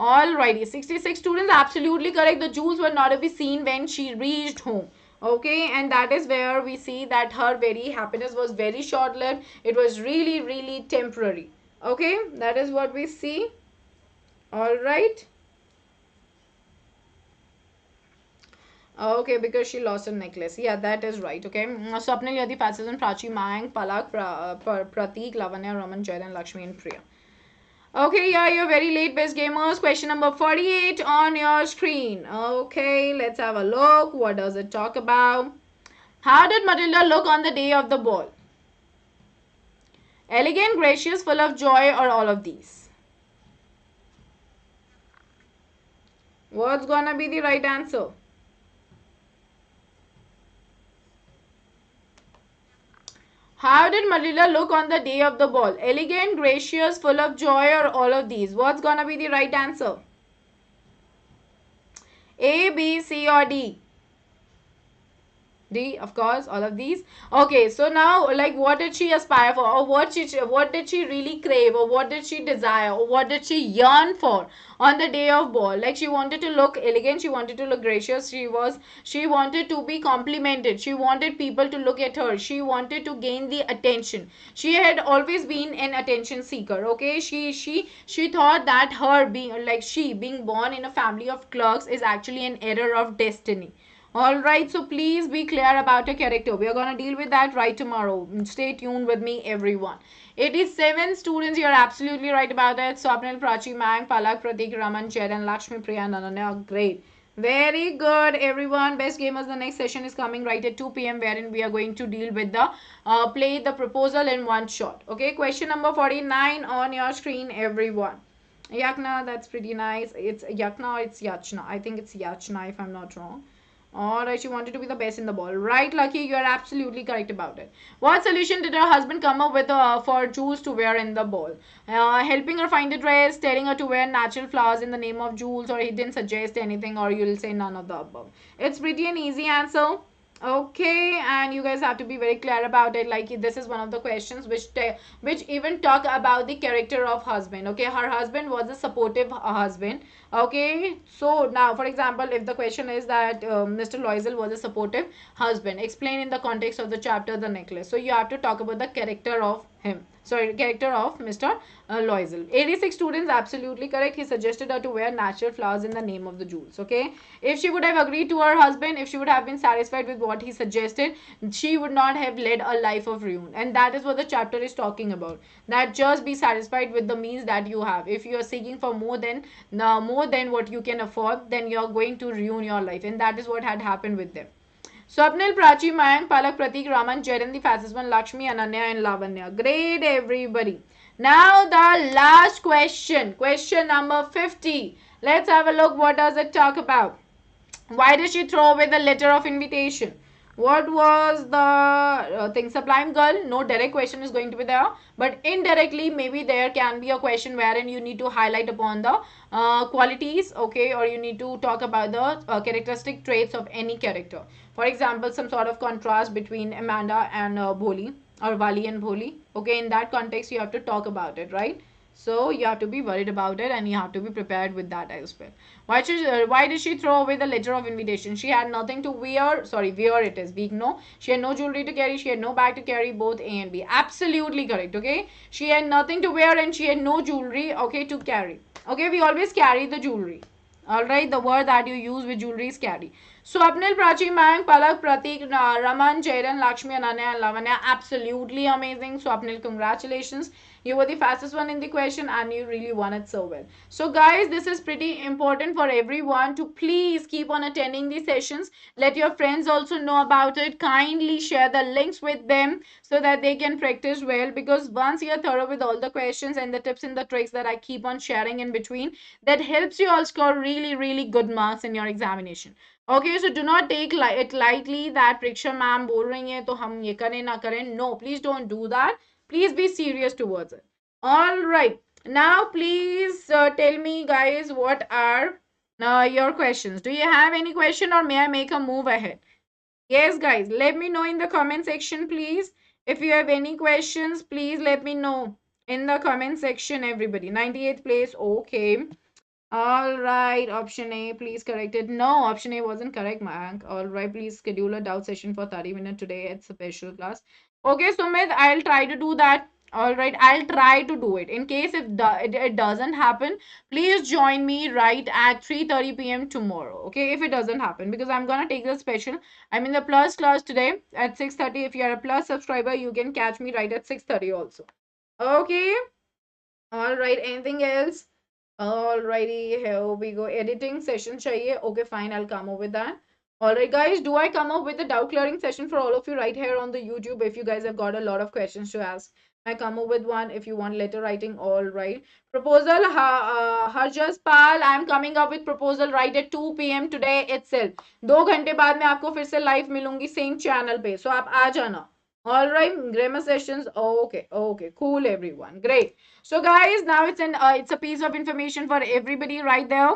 Alrighty, 66 students, absolutely correct. The jewels were not to be seen when she reached home. Okay, and that is where we see that her very happiness was very short-lived. It was really, really temporary. Okay, that is what we see. Alright. Okay, because she lost her necklace. Yeah, that is right. Okay. Swapnil, you're the fastest one. Prachi, Mayank, Palak, Pratik, Lavanya, Raman, Jaidan, Lakshmi, and Priya. Okay, yeah, you're very late, best gamers. Question number 48 on your screen. Okay, let's have a look. What does it talk about? How did Matilda look on the day of the ball? Elegant, gracious, full of joy, or all of these? What's gonna be the right answer? How did Matilda look on the day of the ball? Elegant, gracious, full of joy, or all of these? What's gonna be the right answer? A, B, C, or D? D, of course, all of these. Okay, so now, like, what did she aspire for, or what did she really crave, or what did she desire, or what did she yearn for on the day of ball? Like, she wanted to look elegant, she wanted to look gracious, she wanted to be complimented, she wanted people to look at her, she wanted to gain the attention. She had always been an attention seeker. Okay, she thought that her being born in a family of clerks is actually an error of destiny. Alright, so please be clear about your character. We are going to deal with that right tomorrow. Stay tuned with me, everyone. 87 students, you're absolutely right about it. Swapnil, Prachi, Mang, Palak, Pratik, Raman, Cheran, Lakshmi, Priya, and Ananya. Great. Very good, everyone. Best gamers. The next session is coming right at 2 p.m. wherein we are going to deal with the play the proposal in one shot. Okay, question number 49 on your screen, everyone. Yakna, that's pretty nice. It's Yakna or it's Yachna. I think it's Yachna if I'm not wrong. Alright, she wanted to be the best in the ball. Right, Lucky, you are absolutely correct about it. What solution did her husband come up with for Jules to wear in the ball? Helping her find a dress, telling her to wear natural flowers in the name of Jules, or he didn't suggest anything, or you'll say none of the above. It's pretty an easy answer. Okay, and you guys have to be very clear about it. Like, this is one of the questions which even talk about the character of husband. Okay, her husband was a supportive husband. Okay, so now, for example, if the question is that Mr. Loisel was a supportive husband, explain in the context of the chapter The Necklace. So you have to talk about the character of him. Sorry, character of Mr. Loisel. 86 students, absolutely correct. He suggested her to wear natural flowers in the name of the jewels. Okay, if she would have agreed to her husband, if she would have been satisfied with what he suggested, she would not have led a life of ruin. And that is what the chapter is talking about. That just be satisfied with the means that you have. If you are seeking for more than what you can afford, then you are going to ruin your life. And that is what had happened with them. Swapnil, Prachi, Mayank, Palak, Pratik, Raman, Jaren, the fastest one, Lakshmi, Ananya, and Lavanya. Great, everybody. Now the last question. Question number 50. Let's have a look. What does it talk about? Why did she throw away the letter of invitation? What was the thing? Sublime girl. No direct question is going to be there. But indirectly, maybe there can be a question wherein you need to highlight upon the qualities. Okay. Or you need to talk about the characteristic traits of any character. For example, some sort of contrast between Amanda and Bholi, or Vali and Bholi. Okay. In that context, you have to talk about it, right? So you have to be worried about it, and you have to be prepared with that as well. Why did she throw away the letter of invitation? She had nothing to wear. Sorry, wear it is weak. No, she had no jewelry to carry. She had no bag to carry. Both A and B. Absolutely correct. Okay, she had nothing to wear and she had no jewelry. Okay, to carry. Okay, we always carry the jewelry. Alright, the word that you use with jewelry is carry. So, Apnil, Prachi, Mayank, Palak, Pratik, Raman, Jairan, Lakshmi, Ananya, and Lavanya. Absolutely amazing. So, Apnil, congratulations. You were the fastest one in the question and you really won it so well. So, guys, this is pretty important for everyone to please keep on attending these sessions. Let your friends also know about it. Kindly share the links with them so that they can practice well, because once you are thorough with all the questions and the tips and the tricks that I keep on sharing in between, that helps you all score really, really good marks in your examination. Okay, so do not take it lightly that Preksha ma'am bol rahi hai to hum ye kare na kare. No, please don't do that. Please be serious towards it. All right. Now, please tell me, guys, what are your questions? Do you have any question, or may I make a move ahead? Yes, guys, let me know in the comment section, please. If you have any questions, please let me know in the comment section, everybody. 98th place. Okay. All right, option A, please correct it. No, option A wasn't correct, Mayank. All right, please schedule a doubt session for 30 minutes today at special class. Okay, Sumit, I'll try to do that. All right, I'll try to do it. In case if it doesn't happen, please join me right at 3:30 p.m. tomorrow. Okay, if it doesn't happen, because I'm gonna take the special. I'm in the plus class today at 6:30. If you're a plus subscriber, you can catch me right at 6:30 also. Okay. All right. Anything else? Alrighty, here we go. Editing session chahiye. Okay, fine. I'll come up with that. Alright, guys. Do I come up with a doubt clearing session for all of you right here on the YouTube? If you guys have got a lot of questions to ask, I come up with one. If you want letter writing, alright. Proposal, Harjas Pal. I'm coming up with proposal right at 2 p.m. today itself. 2 घंटे बाद मैं आपको फिर से live मिलूंगी same channel पे. So आप आ जाना. All right, grammar sessions. Okay, okay, cool, everyone. Great. So guys, now it's a piece of information for everybody right there.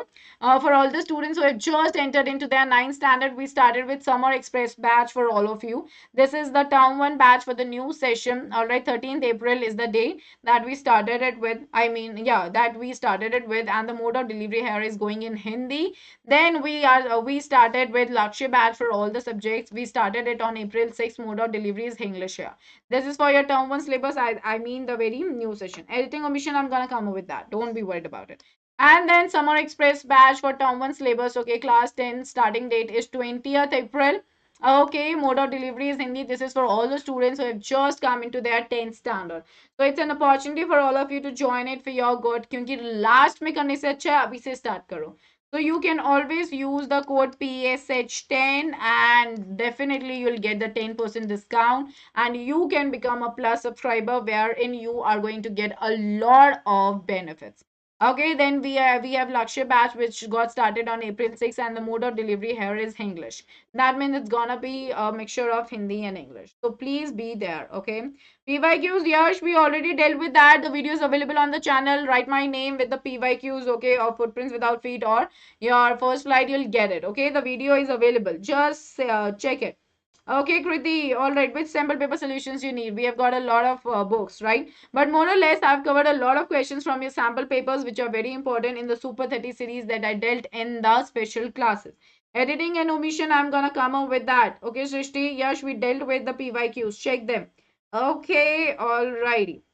For all the students who have just entered into their ninth standard, we started with Summer Express batch for all of you. This is the term 1 batch for the new session. All right, 13th April is the day that we started it with. I mean, yeah, that we started it with, and the mode of delivery here is going in Hindi. Then we started with Lakshya batch for all the subjects. We started it on April 6th. Mode of delivery is English here. This is for your term 1 syllabus. I mean the very new session. Editing omission, I'm gonna come up with that. Don't be worried about it. And then Summer Express batch for term 1 syllabus. Okay, class 10 starting date is 20th April. Okay, mode of delivery is Hindi. This is for all the students who have just come into their 10th standard. So it's an opportunity for all of you to join it for your good. क्योंकि last में करने से अच्छा है अभी से start करो. So you can always use the code PSH10 and definitely you'll get the 10% discount and you can become a plus subscriber wherein you are going to get a lot of benefits. Okay, then we have Lakshya batch which got started on April 6th and the mode of delivery here is English. That means it's gonna be a mixture of Hindi and English. So please be there, okay? PYQs, Yash, we already dealt with that. The video is available on the channel. Write my name with the PYQs, okay, or footprints without feet or your first flight, you'll get it, okay? The video is available. Just check it. Okay, Kriti, all right. Which sample paper solutions you need? We have got a lot of books, right? But more or less, I've covered a lot of questions from your sample papers, which are very important in the Super 30 series that I dealt in the special classes. Editing and omission, I'm gonna come up with that. Okay, Srishti, Yash, we dealt with the PYQs. Check them. Okay, all righty.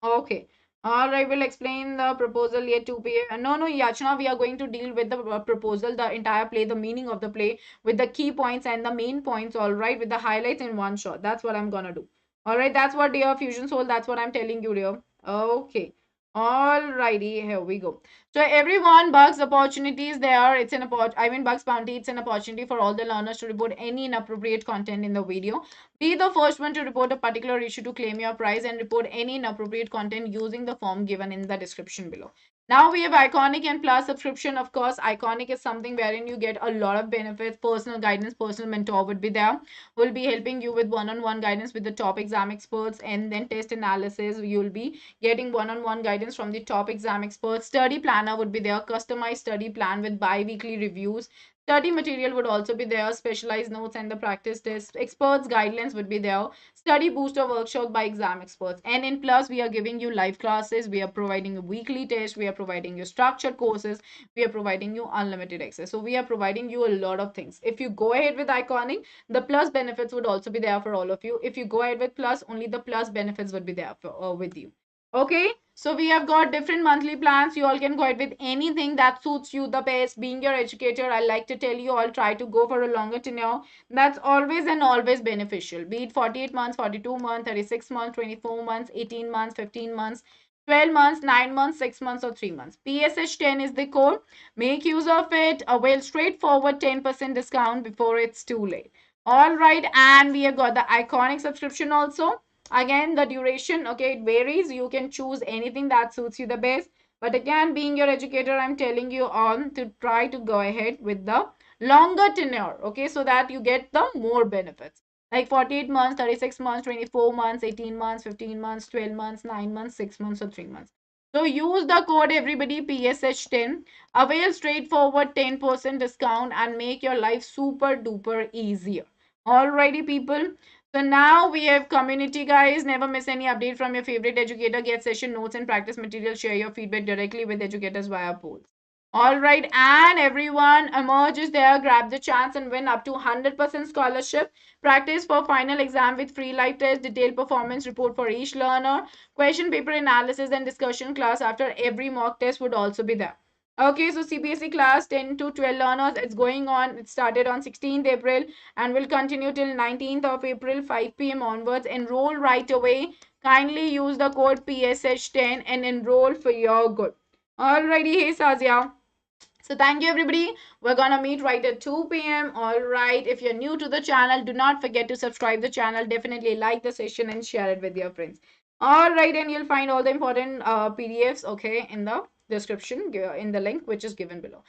Okay. All right, we'll explain the proposal at 2 p.m. No, Yachna, we are going to deal with the proposal, the entire play, the meaning of the play, with the key points and the main points, all right, with the highlights in one shot. That's what I'm gonna do. All right, that's what, dear Fusion Soul, that's what I'm telling you, dear. Okay. All righty, here we go. So everyone, Bugs opportunities there. It's an Bugs Bounty. It's an opportunity for all the learners to report any inappropriate content in the video. Be the first one to report a particular issue to claim your prize and report any inappropriate content using the form given in the description below. Now we have Iconic and Plus subscription. Of course, Iconic is something wherein you get a lot of benefits. Personal guidance, personal mentor would be there. Will be helping you with one-on-one guidance with the top exam experts and then test analysis. You'll be getting one-on-one guidance from the top exam experts. Study planner would be there. Customized study plan with bi-weekly reviews. Study material would also be there, specialized notes and the practice test. Experts guidelines would be there. Study booster workshop by exam experts. And in plus, we are giving you live classes. We are providing you weekly tests. We are providing you structured courses. We are providing you unlimited access. So we are providing you a lot of things. If you go ahead with Iconic, the plus benefits would also be there for all of you. If you go ahead with plus, only the plus benefits would be there for, with you. Okay, so we have got different monthly plans. You all can go ahead with anything that suits you the best. Being your educator, I like to tell you all try to go for a longer tenure. That's always and always beneficial. Be it 48 months, 42 months, 36 months, 24 months, 18 months, 15 months, 12 months, 9 months, 6 months, or 3 months. PSH10 is the code. Make use of it. Avail straightforward 10% discount before it's too late. All right, and we have got the Iconic subscription also. Again, the duration, okay, it varies. You can choose anything that suits you the best. But again, being your educator, I'm telling you on to try to go ahead with the longer tenure, okay, so that you get the more benefits. Like 48 months, 36 months, 24 months, 18 months, 15 months, 12 months, 9 months, 6 months, or 3 months. So use the code everybody PSH10. Avail straightforward 10% discount and make your life super duper easier. Alrighty, people. So now we have community, guys. Never miss any update from your favorite educator. Get session notes and practice material. Share your feedback directly with educators via polls. All right, and everyone, emerge is there. Grab the chance and win up to 100% scholarship. Practice for final exam with free live test, detailed performance report for each learner, question paper analysis and discussion class after every mock test would also be there. Okay, so CBSE class 10 to 12 learners, it's going on. It started on 16th April and will continue till 19th of April, 5 p.m. onwards. Enroll right away. Kindly use the code PSH10 and enroll for your good. Alrighty, hey Sazia. So thank you everybody. We're gonna meet right at 2 p.m. Alright, if you're new to the channel, do not forget to subscribe the channel. Definitely like the session and share it with your friends. Alright, and you'll find all the important PDFs, okay, in the description, in the link which is given below.